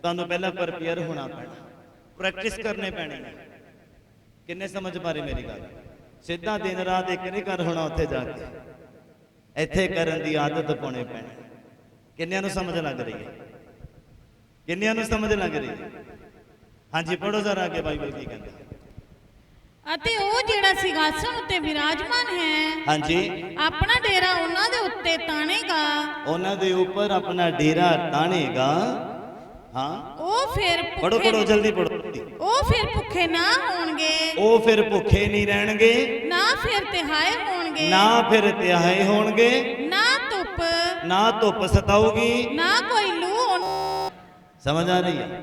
तुहानू पहला प्रिपेयर होना पैना, प्रैक्टिस करने पैनी। किन्ने समझ पा रहे मेरी गल? सीधा दिन रात एक नहीं कर होना, उत्थे जाके इत्थे करन दी आदत पाउणी पैनी। किन्नियां नूं समझ लग रही है? किन्नियां नूं समझ लग रही है? हाँ जी पढ़ो जरा आगे बाइबल की कहंदा। ਅਤੇ ਉਹ ਜਿਹੜਾ ਸਿੰਘਾਸਣ ਉੱਤੇ ਵਿਰਾਜਮਾਨ ਹੈ ਹਾਂਜੀ, ਆਪਣਾ ਡੇਰਾ ਉਹਨਾਂ ਦੇ ਉੱਤੇ ਤਾਣੇਗਾ। ਉਹਨਾਂ ਦੇ ਉੱਪਰ ਆਪਣਾ ਡੇਰਾ ਤਾਣੇਗਾ। ਹਾਂ, ਉਹ ਫਿਰ ਪੜੋ ਪੜੋ ਜਲਦੀ ਪੜੋ। ਉਹ ਫਿਰ ਭੁੱਖੇ ਨਾ ਹੋਣਗੇ, ਉਹ ਫਿਰ ਭੁੱਖੇ ਨਹੀਂ ਰਹਿਣਗੇ, ਨਾ ਫਿਰ ਤਿਹਾਏ ਹੋਣਗੇ, ਨਾ ਫਿਰ ਤਿਹਾਏ ਹੋਣਗੇ, ਨਾ ਧੁੱਪ ਸਤਾਊਗੀ, ਨਾ ਕੋਈ ਲੂ। ਸਮਝ ਆ ਰਹੀ ਹੈ?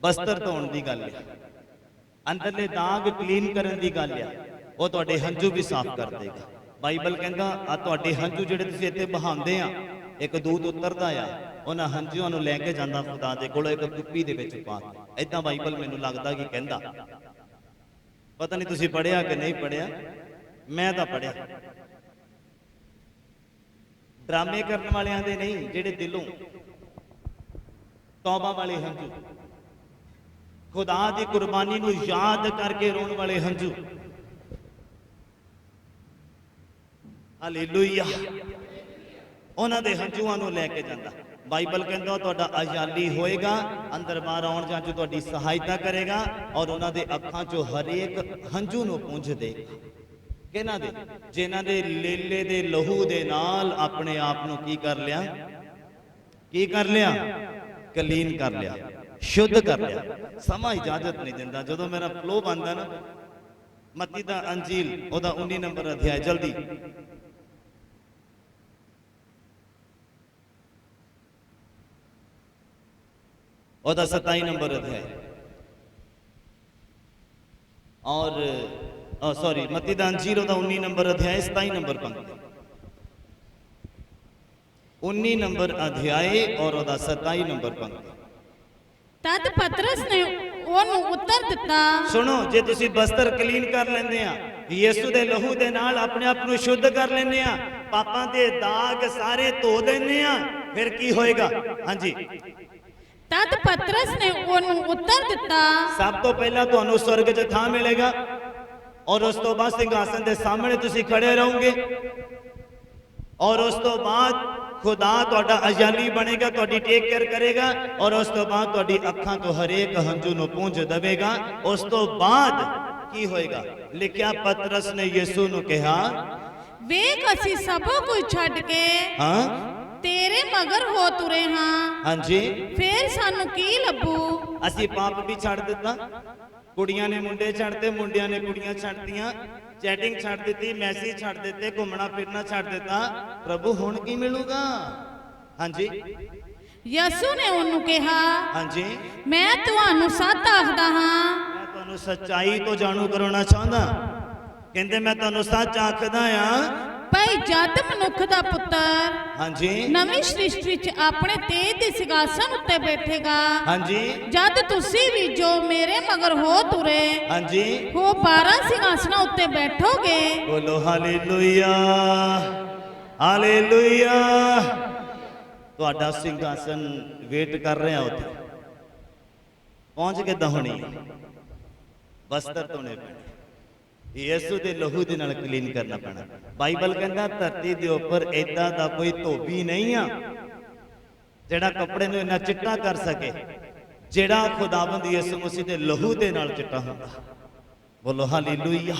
ਬਸਤਰ ਧੋਣ ਦੀ ਗੱਲ ਹੈ, ਅੰਦਰਲੇ ਦਾਗ ਕਲੀਨ ਕਰਨ ਦੀ ਗੱਲ ਹੈ। ਉਹ ਤੁਹਾਡੇ ਹੰਝੂ ਵੀ ਸਾਫ਼ ਕਰ ਦੇਗਾ। ਬਾਈਬਲ ਕਹਿੰਦਾ ਆ ਤੁਹਾਡੇ ਹੰਝੂ ਜਿਹੜੇ ਤੁਸੀਂ ਇੱਥੇ ਬਹਾਉਂਦੇ ਆ, ਇੱਕ ਦੂਤ ਉਤਰਦਾ ਆ, ਉਹਨਾਂ ਹੰਝੂਆਂ ਨੂੰ ਲੈ ਕੇ ਜਾਂਦਾ ਖੁਦਾ ਦੇ ਕੋਲ ਇੱਕ ਕੁੱਪੀ ਦੇ ਵਿੱਚ ਪਾ ਕੇ। ਏਦਾਂ ਬਾਈਬਲ ਮੈਨੂੰ ਲੱਗਦਾ ਕਿ ਕਹਿੰਦਾ, ਪਤਾ ਨਹੀਂ ਤੁਸੀਂ ਪੜ੍ਹਿਆ ਕਿ ਨਹੀਂ ਪੜ੍ਹਿਆ, ਮੈਂ ਤਾਂ ਪੜ੍ਹਿਆ। ਡਰਾਮੇ ਕਰਨ ਵਾਲਿਆਂ ਦੇ ਨਹੀਂ, ਜਿਹੜੇ ਦਿਲੋਂ ਤੌਬਾ ਵਾਲੇ ਹੰਝੂ, ਖੁਦਾ ਦੀ ਕੁਰਬਾਨੀ ਨੂੰ ਯਾਦ ਕਰਕੇ ਰੋਣ ਵਾਲੇ ਹੰਝੂ। ਹਾਲੇਲੂਇਆ। ਉਹਨਾਂ ਦੇ ਹੰਝੂਆਂ ਨੂੰ ਲੈ ਕੇ ਜਾਂਦਾ। ਬਾਈਬਲ ਕਹਿੰਦਾ ਉਹ ਤੁਹਾਡਾ ਅਜਾਲੀ ਹੋਏਗਾ, ਅੰਦਰ ਬਾਹਰ ਆਉਣ ਜਾਣ 'ਚ ਤੁਹਾਡੀ ਸਹਾਇਤਾ ਕਰੇਗਾ, ਔਰ ਉਹਨਾਂ ਦੇ ਅੱਖਾਂ 'ਚੋਂ ਹਰੇਕ ਹੰਝੂ ਨੂੰ ਪੂੰਝ ਦੇਗਾ। ਕਿਹਨਾਂ ਦੇ? ਜਿਨ੍ਹਾਂ ਦੇ ਲੇਲੇ ਦੇ ਲਹੂ ਦੇ ਨਾਲ ਆਪਣੇ ਆਪ ਨੂੰ ਕੀ ਕਰ ਲਿਆ? ਕੀ ਕਰ ਲਿਆ? ਕਲੀਨ ਕਰ ਲਿਆ, ਸ਼ੁੱਧ ਕਰ ਲਿਆ। ਸਮਾਂ ਇਜਾਜ਼ਤ ਨਹੀਂ ਦਿੰਦਾ। ਜਦੋਂ ਮੇਰਾ ਫਲੋ ਬਣਦਾ ਨਾ, ਮੱਤੀ ਦਾ ਅੰਜੀਲ ਉਹਦਾ 19 ਨੰਬਰ ਅਧਿਆਇ, ਜਲਦੀ ਉਹਦਾ 27 ਨੰਬਰ ਅਧਿਆਇ, ਔਰ ਸੌਰੀ ਮੱਤੀ ਦਾ ਅੰਜੀਲ ਉਹਦਾ 19 ਨੰਬਰ ਅਧਿਆਇ 27 ਨੰਬਰ ਪੰਕਤੀ। 19 ਨੰਬਰ ਅਧਿਆਇ ਔਰ ਉਹਦਾ 27 ਨੰਬਰ ਪੰਕਤੀ। ਤਦ ਪਤਰਸ ਨੇ ਉਹਨੂੰ ਉੱਤਰ ਦਿੱਤਾ, ਸੁਣੋ, ਜੇ ਤੁਸੀਂ ਬਸਤਰ ਕਲੀਨ ਕਰ ਲੈਂਦੇ ਆ, ਯਿਸੂ ਦੇ ਲਹੂ ਦੇ ਨਾਲ ਆਪਣੇ ਆਪ ਨੂੰ ਸ਼ੁੱਧ ਕਰ ਲੈਂਦੇ ਆ, ਪਾਪਾਂ ਦੇ ਦਾਗ ਸਾਰੇ ਧੋ ਦਿੰਦੇ ਆ, ਫਿਰ ਕੀ ਹੋਏਗਾ? ਹਾਂਜੀ, ਤਦ ਪਤਰਸ ਨੇ ਉਹਨੂੰ ਉੱਤਰ ਦਿੱਤਾ, ਸਭ ਤੋਂ ਪਹਿਲਾਂ ਤੁਹਾਨੂੰ ਸਵਰਗ 'ਚ ਥਾਂ ਮਿਲੇਗਾ, ਔਰ ਉਸ ਤੋਂ ਬਾਅਦ ਸਿੰਘਾਸਨ ਦੇ ਸਾਹਮਣੇ ਤੁਸੀਂ ਖੜੇ ਰਹੋਗੇ, ਔਰ ਉਸ ਤੋਂ ਬਾਅਦ ਖੁਦਾ ਤੁਹਾਡਾ ਅਜਾਲੀ ਬਣੇਗਾ, ਤੁਹਾਡੀ ਟੇਕ ਕੇਅਰ ਕਰੇਗਾ, ਔਰ ਉਸ ਤੋਂ ਬਾਅਦ ਤੁਹਾਡੀ ਅੱਖਾਂ ਤੋਂ ਹਰੇਕ ਹੰਝੂ ਨੂੰ ਪੂੰਝ ਦੇਵੇਗਾ। ਉਸ ਤੋਂ ਬਾਅਦ ਕੀ ਹੋਏਗਾ? ਲਿਖਿਆ, ਪਤਰਸ ਨੇ ਯਿਸੂ ਨੂੰ ਕਿਹਾ, ਵੇਖ ਅਸੀਂ ਸਭੋ ਕੁਝ ਛੱਡ ਕੇ ਤੇਰੇ ਮਗਰ ਹੋ ਤੁਰੇ ਹਾਂ। ਹਾਂਜੀ, ਫੇਰ ਸਾਨੂੰ ਕੀ ਲੱਭੂ? ਅਸੀਂ ਪਾਪ ਵੀ ਛੱਡ ਦਿੱਤਾ, ਕੁੜੀਆਂ ਨੇ ਮੁੰਡੇ ਛੱਡਤੇ, ਮੁੰਡਿਆਂ ਨੇ ਕੁੜੀਆਂ ਛੱਡਤੀਆਂ, ਚੈਟਿੰਗ ਛੱਡ ਦਿੱਤੀ, ਮੈਸੇਜ ਛੱਡ ਦਿੱਤੇ, ਘੁੰਮਣਾ ਫਿਰਨਾ ਛੱਡ ਦਿੱਤਾ। ਪ੍ਰਭੂ ਹੁਣ ਕੀ ਮਿਲੂਗਾ? ਹਾਂਜੀ, ਯਿਸੂ ਨੇ ਉਹਨੂੰ ਕਿਹਾ, ਹਾਂਜੀ, ਮੈਂ ਤੁਹਾਨੂੰ ਸੱਚ ਆਖਦਾ ਹਾਂ, ਮੈਂ ਤੁਹਾਨੂੰ ਸੱਚਾਈ ਤੋਂ ਜਾਣੂ ਕਰਾਉਣਾ ਚਾਹੁੰਦਾ। ਕਹਿੰਦੇ ਮੈਂ ਤੁਹਾਨੂੰ ਸੱਚ ਆਖਦਾ ਆ, ਭਾਈ ਜਦ ਮਨੁੱਖ ਦਾ ਪੁੱਤਰ ਹਾਂਜੀ, ਨਵੀਂ ਸ੍ਰਿਸ਼ਟੀ ਵਿੱਚ ਆਪਣੇ ਤੇਜ ਦੇ ਸਿੰਘਾਸਨ ਉੱਤੇ ਬੈਠੇਗਾ, ਹਾਂਜੀ, ਜਦ ਤੁਸੀਂ ਵੀ ਜੋ ਮੇਰੇ ਮਗਰ ਹੋ ਤੁਰੇ ਹਾਂਜੀ, ਉਹ 12 ਸਿੰਘਾਸਨਾਂ ਉੱਤੇ ਬੈਠੋਗੇ। ਬੋਲੋ ਹਾਲੇਲੂਇਆ, ਹਾਲੇਲੂਇਆ। ਤੁਹਾਡਾ ਸਿੰਘਾਸਨ ਵੇਟ ਕਰ ਰਿਹਾ ਉੱਥੇ, ਪਹੁੰਚ ਕਿੱਦਾਂ ਹੋਣੀ? ਬਸਤਰ ਧੋਣੇ ਪੈਣੇ, ਯਿਸੂ ਦੇ ਲਹੂ ਦੇ ਨਾਲ ਕਲੀਨ ਕਰਨਾ ਪੈਣਾ। ਬਾਈਬਲ ਕਹਿੰਦਾ ਧਰਤੀ ਦੇ ਉੱਪਰ ਏਦਾਂ ਦਾ ਕੋਈ ਧੋਬੀ ਨਹੀਂ ਆ ਜਿਹੜਾ ਕੱਪੜੇ ਨੂੰ ਇੰਨਾ ਚਿੱਟਾ ਕਰ ਸਕੇ ਜਿਹੜਾ ਖੁਦਾਵੰਦ ਯਿਸੂ ਮਸੀਹ ਦੇ ਲਹੂ ਦੇ ਨਾਲ ਚਿੱਟਾ ਹੁੰਦਾ। ਬੋਲੋ ਹਾਲੇਲੂਇਆ।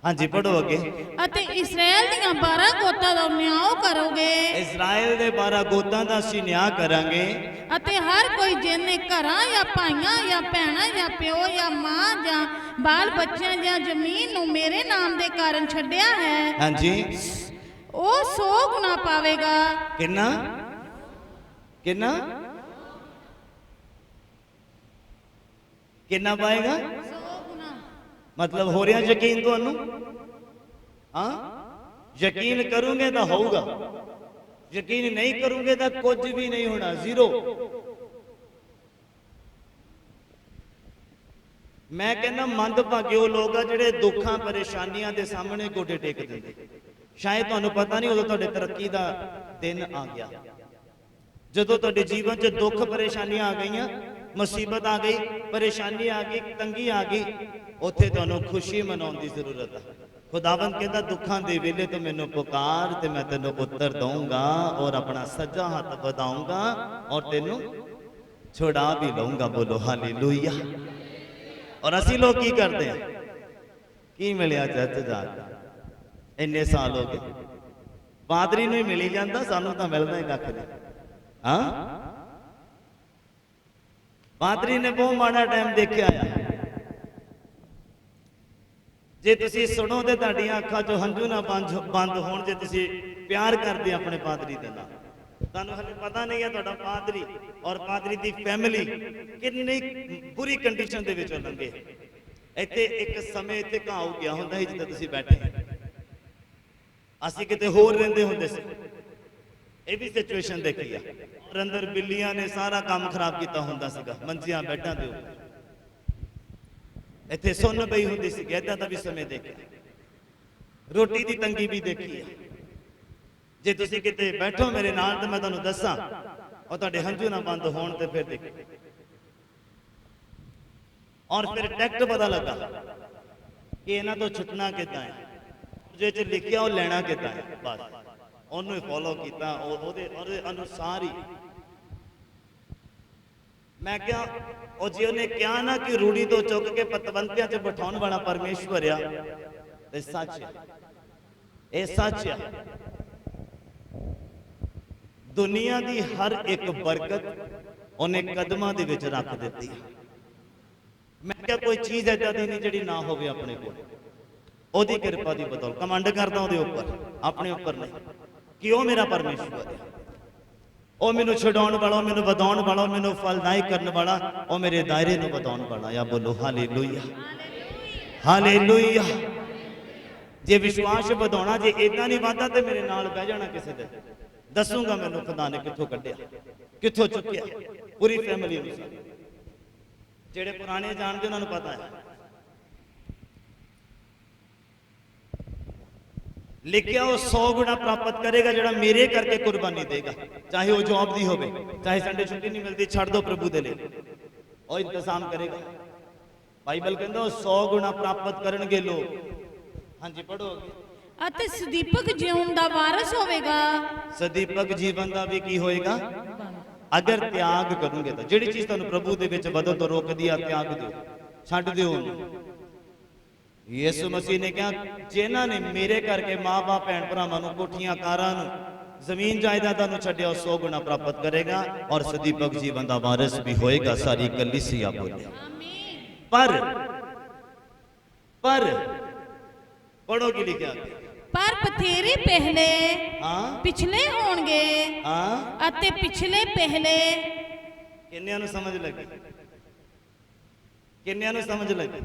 ਹਾਂਜੀ, ਪੜੋ ਅੱਗੇ। ਅਤੇ ਇਸਰਾਇਲ ਦੀਆਂ 12 ਗੋਤਾਂ ਦਾ ਨਿਆਂ ਕਰੋਗੇ। ਇਸਰਾਇਲ ਦੇ 12 ਗੋਤਾਂ ਦਾ ਅਸੀਂ ਨਿਆਂ ਕਰਾਂਗੇ। ਅਤੇ ਹਰ ਕੋਈ ਜਿਹਨੇ ਘਰਾਂ ਜਾਂ ਭਾਈਆਂ ਜਾਂ ਭੈਣਾਂ ਜਾਂ ਪਿਓ ਜਾਂ ਮਾਂ ਜਾਂ ਬਾਲ ਬੱਚਿਆਂ ਜਾਂ ਜ਼ਮੀਨ ਨੂੰ ਮੇਰੇ ਨਾਮ ਦੇ ਕਾਰਨ ਛੱਡਿਆ ਹੈ, ਹਾਂਜੀ, ਉਹ 100 ਗੁਣਾ ਪਾਵੇਗਾ। ਕਿੰਨਾ? ਕਿੰਨਾ? ਕਿੰਨਾ ਪਾਏਗਾ? 100 ਗੁਣਾ। मतलब हो रहा यकीन ਤੁਹਾਨੂੰ? हाँ, यकीन करोगे तो होगा, यकीन नहीं करोगे तो कुछ भी नहीं होना, जीरो। मैं कहना मंदभागे वो लोग आ ਜਿਹੜੇ ਦੁੱਖਾਂ ਪਰੇਸ਼ਾਨੀਆਂ ਦੇ ਸਾਹਮਣੇ ਗੋਡੇ ਟੇਕ ਦਿੰਦੇ। ਸ਼ਾਇਦ ਤੁਹਾਨੂੰ ਪਤਾ ਨਹੀਂ, ਉਦੋਂ ਤੁਹਾਡੇ ਤਰੱਕੀ ਦਾ ਦਿਨ ਆ ਗਿਆ। ਜਦੋਂ ਤੁਹਾਡੇ ਜੀਵਨ 'ਚ ਦੁੱਖ ਪਰੇਸ਼ਾਨੀਆਂ ਆ ਗਈਆਂ, ਮੁਸੀਬਤ ਆ ਗਈ, ਪਰੇਸ਼ਾਨੀ ਆ ਗਈ, ਤੰਗੀ ਆ ਗਈ, ਉੱਥੇ ਤੁਹਾਨੂੰ ਖੁਸ਼ੀ ਮਨਾਉਣ ਦੀ ਜ਼ਰੂਰਤ ਹੈ। ਖੁਦਾਵੰਦ ਕਹਿੰਦਾ ਦੁੱਖਾਂ ਦੇ ਵੇਲੇ ਤੂੰ ਮੈਨੂੰ ਪੁਕਾਰ ਤੇ ਮੈਂ ਤੈਨੂੰ ਉੱਤਰ ਦਊਂਗਾ, ਔਰ ਆਪਣਾ ਸੱਜਾ ਹੱਥ ਵਧਾਊਂਗਾ, ਔਰ ਤੈਨੂੰ ਛੁਡਾ ਵੀ ਲਊਂਗਾ। ਬੋਲੋ ਹਾਲੇਲੂਇਆ। और असी लोग की करते हैं, की मिलिया चर्च जाके इन्ने साल हो गए, पादरी नूं ही मिली जाता, सानू तो मिलना ही कख नहीं। हाँ, पादरी ने बहुत माड़ा टाइम देखा आ। जे तुसी सुनो तो तुहाडियां अखां चों हंझू ना बंद होण, जे तुसी प्यार करते अपने पादरी दे नाल। तुहानूं हले पता नहीं है तुहाडा पादरी और पादरी दी फैमिली कितनी बुरी कंडीशन दे विचों लंघे। इत्थे एक समय इत्थे घाह उग्या हुंदा ਸੀ जिद्दां तुसी बैठे, असीं किते होर रहिंदे हुंदे सी। ਇਹ भी सिचुएशन देखी है। और अंदर बिल्लियां ने सारा काम खराब किया हुंदा सीगा, मंजियां बैठां दे उपर इत्थे सुन्न पई हुंदी सी। इदां दा भी समय देखिया, रोटी की तंगी भी देखी है। जे तुसी किते बैठो मेरे नाल तो मैं तुहानूं दस्सां और तुहाडे हंझू ना बंद होण ते फिर देखो। और फिर टैक्ट पता लगा कि इन्हां तो छुटना किदां है, जे च लिखिया वो लैना किदां है। बस ਉਹਨੂੰ ਹੀ ਫੋਲੋ ਕੀਤਾ, ਉਹਦੇ ਅਨੁਸਾਰ ਹੀ। ਮੈਂ ਕਿਹਾ ਉਹ ਜੇ ਉਹਨੇ ਕਿਹਾ ਨਾ ਕਿ ਰੂੜੀ ਤੋਂ ਚੁੱਕ ਕੇ ਪਤਵੰਤਿਆਂ 'ਚ ਬਿਠਾਉਣ ਵਾਲਾ ਪਰਮੇਸ਼ਵਰ ਆ, ਤੇ ਸੱਚ ਹੈ, ਇਹ ਸੱਚ ਹੈ। ਦੁਨੀਆ ਦੀ ਹਰ ਇੱਕ ਬਰਕਤ ਉਹਨੇ ਕਦਮਾਂ ਦੇ ਵਿੱਚ ਰੱਖ ਦਿੱਤੀ ਹੈ। ਮੈਂ ਕਿਹਾ ਕੋਈ ਚੀਜ਼ ਏਦਾਂ ਦੀ ਨਹੀਂ ਜਿਹੜੀ ਨਾ ਹੋਵੇ ਆਪਣੇ ਕੋਲ, ਉਹਦੀ ਕਿਰਪਾ ਦੀ ਬਦੌਲਤ। ਕਮਾਂਡ ਕਰਦਾ ਉਹਦੇ ਉੱਪਰ, ਆਪਣੇ ਉੱਪਰ ਨਹੀਂ, कि वह मेरा परमेश्वर है, वह मैनू छुड़ाने वाला, मैनू वधाने वाला, मैनू फलदायक करने वाला, वह मेरे दायरे नूं वधाने वाला। या बोलो हालेलुया, हालेलुया। जे विश्वास वधाउणा, जे इदां नहीं वधदा ते मेरे नाल बह जाना किसी दे, दसूंगा मैनू खुदा ने कित्थों कढिया, कित्थों चुक्या। पूरी फैमिली नूं, जेड़े पुराने जानदे उन्हां नूं पता है। लिखिया वो 100 गुना प्राप्त करेगा जोड़ा मेरे करके कुर्बानी देगा, चाहे वो जॉब दी होवे, चाहे संडे छुट्टी नहीं मिलती, छड़ दो प्रभु दे लिए, और इंतजाम करेगा। बाइबल कहंदा 100 गुना प्राप्त करनगे लोग। हाँ जी पढ़ो। ਅਤੇ ਸਦੀਪਕ ਜੀਵਨ ਦਾ ਵਾਰਿਸ ਹੋਵੇਗਾ। सदीपक जीवन का भी की होएगा अगर त्याग करोगे तो। जिहड़ी चीज तुहानूं प्रभु दे विच वधन तो रोकदी आ, त्याग दिओ, छड्ड दिओ उहनूं। यीशु मसीह ने कहा जिन्हां ने मेरे करके माँ बाप भैन भरावां नूं, कोठियां कारां नूं, जमीन जायदादां नूं छड्डिया, 100 गुना प्राप्त करेगा और सदीपक जीवन का वारिस भी होएगा। सारी कलीसिया बोले पर पढ़ो की लिखा, पर बथेरे पहले हाँ पिछले होणगे, हाँ अते पिछले पहले। किन्नियां नूं समझ लगी, किन्नियां नूं समझ लगी।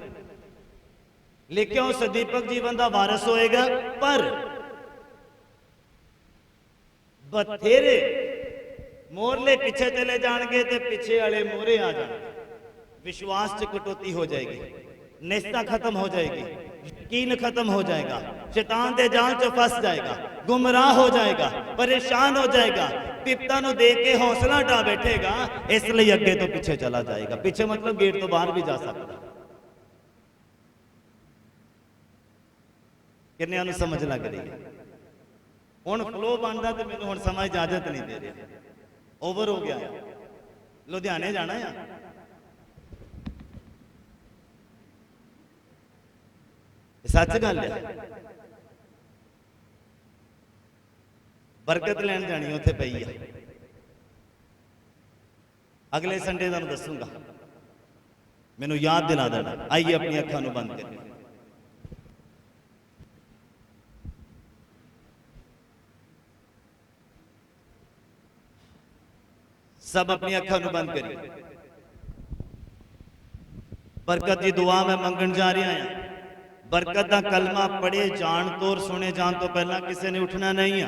लिखिया सदीपक जीवन का वारिस होएगा, पर बथेरे मोरले पीछे चले जाएंगे तो पीछे वाले मोरे आ जाएंगे। विश्वास च कटौती हो जाएगी, निष्ठा खत्म हो जाएगी, यकीन खत्म हो जाएगा, शैतान दे जाल च फंस जाएगा, गुमराह हो जाएगा, परेशान हो जाएगा, विपता नूं देख के हौसला ढा बैठेगा, इसलिए अगे तो पीछे चला जाएगा। पीछे मतलब गेट तो बाहर भी जा सकता। किन्ने नूं समझ लग रही है? हुण फ्लो बनदा ते मैनूं हुण समय इजाजत नहीं दे रहा, ओवर हो गया। लुधियाने जाना है, सच गल है। बरकत लैन जानी उत्थे पई है, अगले संडे तुहानूं दसूंगा, मैनूं याद दिला देना। आइए अपनी अखां नूं बंद करिए। सब अपनी अखां नूं बंद करिए। बरकत की दुआ मैं मंगण जा रहा हां। बरकत का कलमा पढ़े जान तो और सुने जान तो पहला किसी ने उठना नहीं है।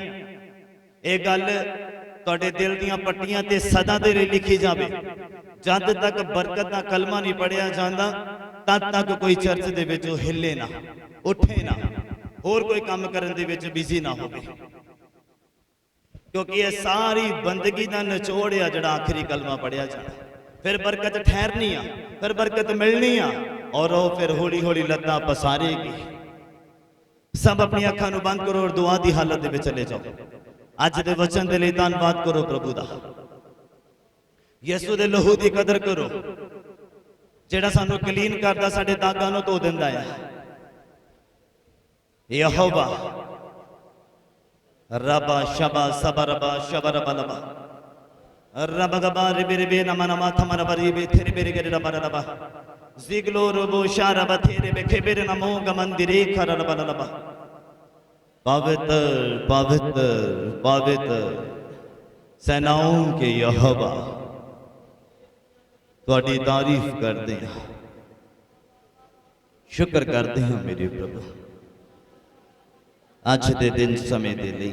यह गल तुहाडे दिल दीआं पट्टियां ते सदा दे लई लिखी जावे। जद तक बरकत का कलमा नहीं पढ़िया जाता तद तक कोई चर्च दे विच हिले ना, उठे ना, होर कोई काम करन दे विच बिजी ना होवे, क्योंकि यह सारी बंदगी का निचोड़ है जिहड़ा आखिरी कलमा पढ़िया जाना। फिर बरकत ठहरनी आ, फिर बरकत मिलनी आ, और वो फिर हौली हौली लत्तां पसारेगी। सब अपनी अखां नूं बंद करो और दुआ की हालत में चले जाओ। अज दे वचन दे लई धन्नवाद करो प्रभु दा। यसू दे लहू की कदर करो। ਜਿਹੜਾ ਸਾਨੂੰ ਕਲੀਨ ਕਰਦਾ, ਸਾਡੇ ਦਾਗਾਂ ਨੂੰ ਧੋ ਦਿੰਦਾ ਆ। ਯਹੋਵਾ ਰਬਾ ਸ਼ਬਾ ਸਬਰਬਾ ਸ਼ਬਰਬਾ ਲਬਾ ਰਬਾ ਗਬਾ ਰਿਬੇ ਰਿਬੇ ਨਮਾ ਨਮਾ ਥਮਰ ਬਰੀ ਬੇ ਥੇਰੇ ਬੇਰੇ ਗਰੇ ਰਬਾ ਰਬਾ ਜ਼ਿਗਲੋ ਰਬੋ ਸ਼ਾਰਬਾ ਥੇਰੇ ਬੇ ਬੇਰੇ ਨਮੋ ਗਮੰਦਿਰੇ ਖਰ ਰਬਾ ਲਬਾ। पवित्र पवित्र पवित्र सेनाओं के यहोवा तुहाडी तारीफ करते हैं, शुक्र करते हैं मेरे प्रभु अज दे दिन समय दे लई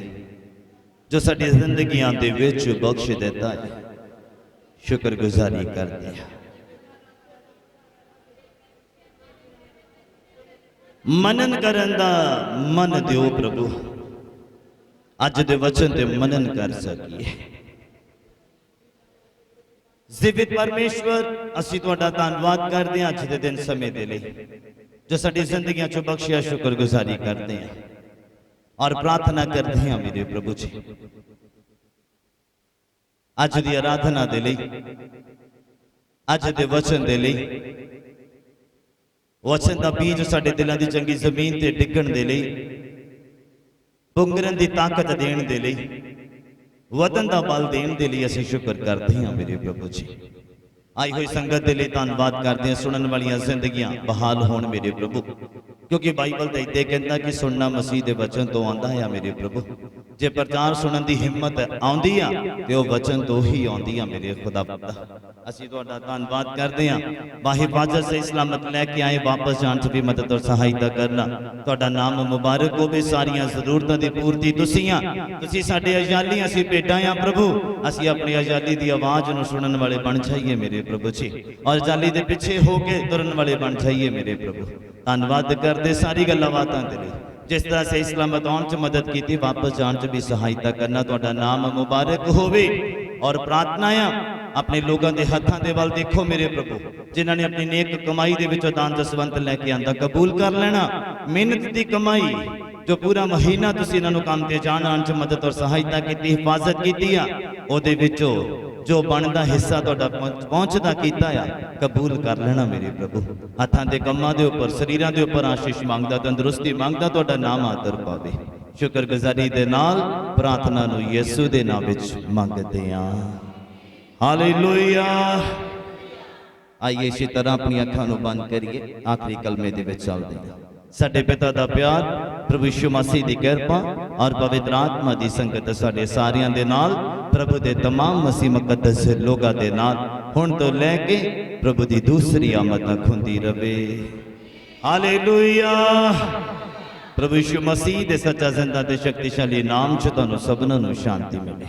जो साडी जिंदगियां दे विच बख्श देता है। शुक्रगुजारी करते हैं। मनन करन दा मन दिओ प्रभु, अज दे वचन ते मनन कर सकीए। जीवित परमेश्वर असीं तुहाडा धन्नवाद करदे हां अज दे दिन समय दे लई जो साडी जिंदगियां चों बख्शिया। शुक्रगुजारी करते हैं और प्रार्थना करते हैं मेरे प्रभु जी अज दी आराधना दे लई, अज दे वचन दे लई, वचन का बीज साडे दिलों की चंगी जमीन ते डिगण दे लई, पुंगरन की ताकत देण दे लई, वदन का बल देण दे लई असीं शुक्र करते हैं मेरे प्रभु जी। आई हुई संगत के लिए धन्नवाद करते हैं। सुनने वाली जिंदगियां बहाल होण मेरे प्रभु, क्योंकि बाइबल तो इत्ते कहता कि सुनना मसीह के वचन तो आंदा है मेरे प्रभु। जे प्रचार सुनने की हिम्मत आउंदी आ ते ओह वचन तो ही आउंदी आ मेरे खुदा पिता। असीं तुहाडा धन्नवाद करते हैं। बाहिफाजत से सलामत लैके आए वापस जाण च भी मदद और सहायता करना। तुहाडा नाम मुबारक होवे। सारियां जरूरतां दी पूर्ति तुसीं आ। तुसीं साडे अजाली, असीं भेडां आ प्रभु। असीं अपनी अजाली दी आवाज़ नूं सुनन वाले बन जाइए मेरे प्रभु जी, और अजाली दे पिछे होके तुरन वाले बन जाइए मेरे प्रभु। धन्नवाद करते सारी गल्लां बातां दे लई। जिस तरह से इस्लामत आउण च मदद की, वापस जाण च भी सहायता करना। तुहाडा नाम मुबारक होवे। और प्रार्थनायां अपने लोगों के हथां दे वल देखो मेरे प्रभु, जिन्हां ने अपनी नेक कमाई दे विचों दान दसवंत लैके आंदा कबूल कर लेना। मेहनत की कमाई जो पूरा महीना तुसीं इन्हां नूं काम ते जाण आउण च मदद और सहायता की, हिफाजत की आ, ओहदे विचों जो बनदा हिस्सा तुहाडा पहुंचदा कीता आ कबूल कर लेना मेरे प्रभु। हथां दे कम्मां दे उपर, शरीरां दे उपर आशीष मंगदा, तंदुरुस्ती मंगदा, तुहाडा नाम आदर पावे। शुक्रगुजारी दे नाल प्रार्थना नूं यीशु दे नाम विच मंगदे हां। हालेलुया। आइए इसी तरह अपनी अखां नूं बंद करिए, आखिरी कलमे दे विच चलदे हां। साडे पिता दा प्यार, प्रभु यीशु मसीह दी किरपा और पवित्र आत्मा दी संगत साडे सारियां दे नाल, प्रभु दे तमाम मसीह मुकद्दस लोगां दे नाल हुण तो लैके प्रभु दी दूसरी आमद तक हुंदी रवे। हालेलुया। प्रभु यीशु मसीह दे सच्चा जिंदा ते शक्तिशाली नाम च तुहानूं सबनां नूं शांति मिले।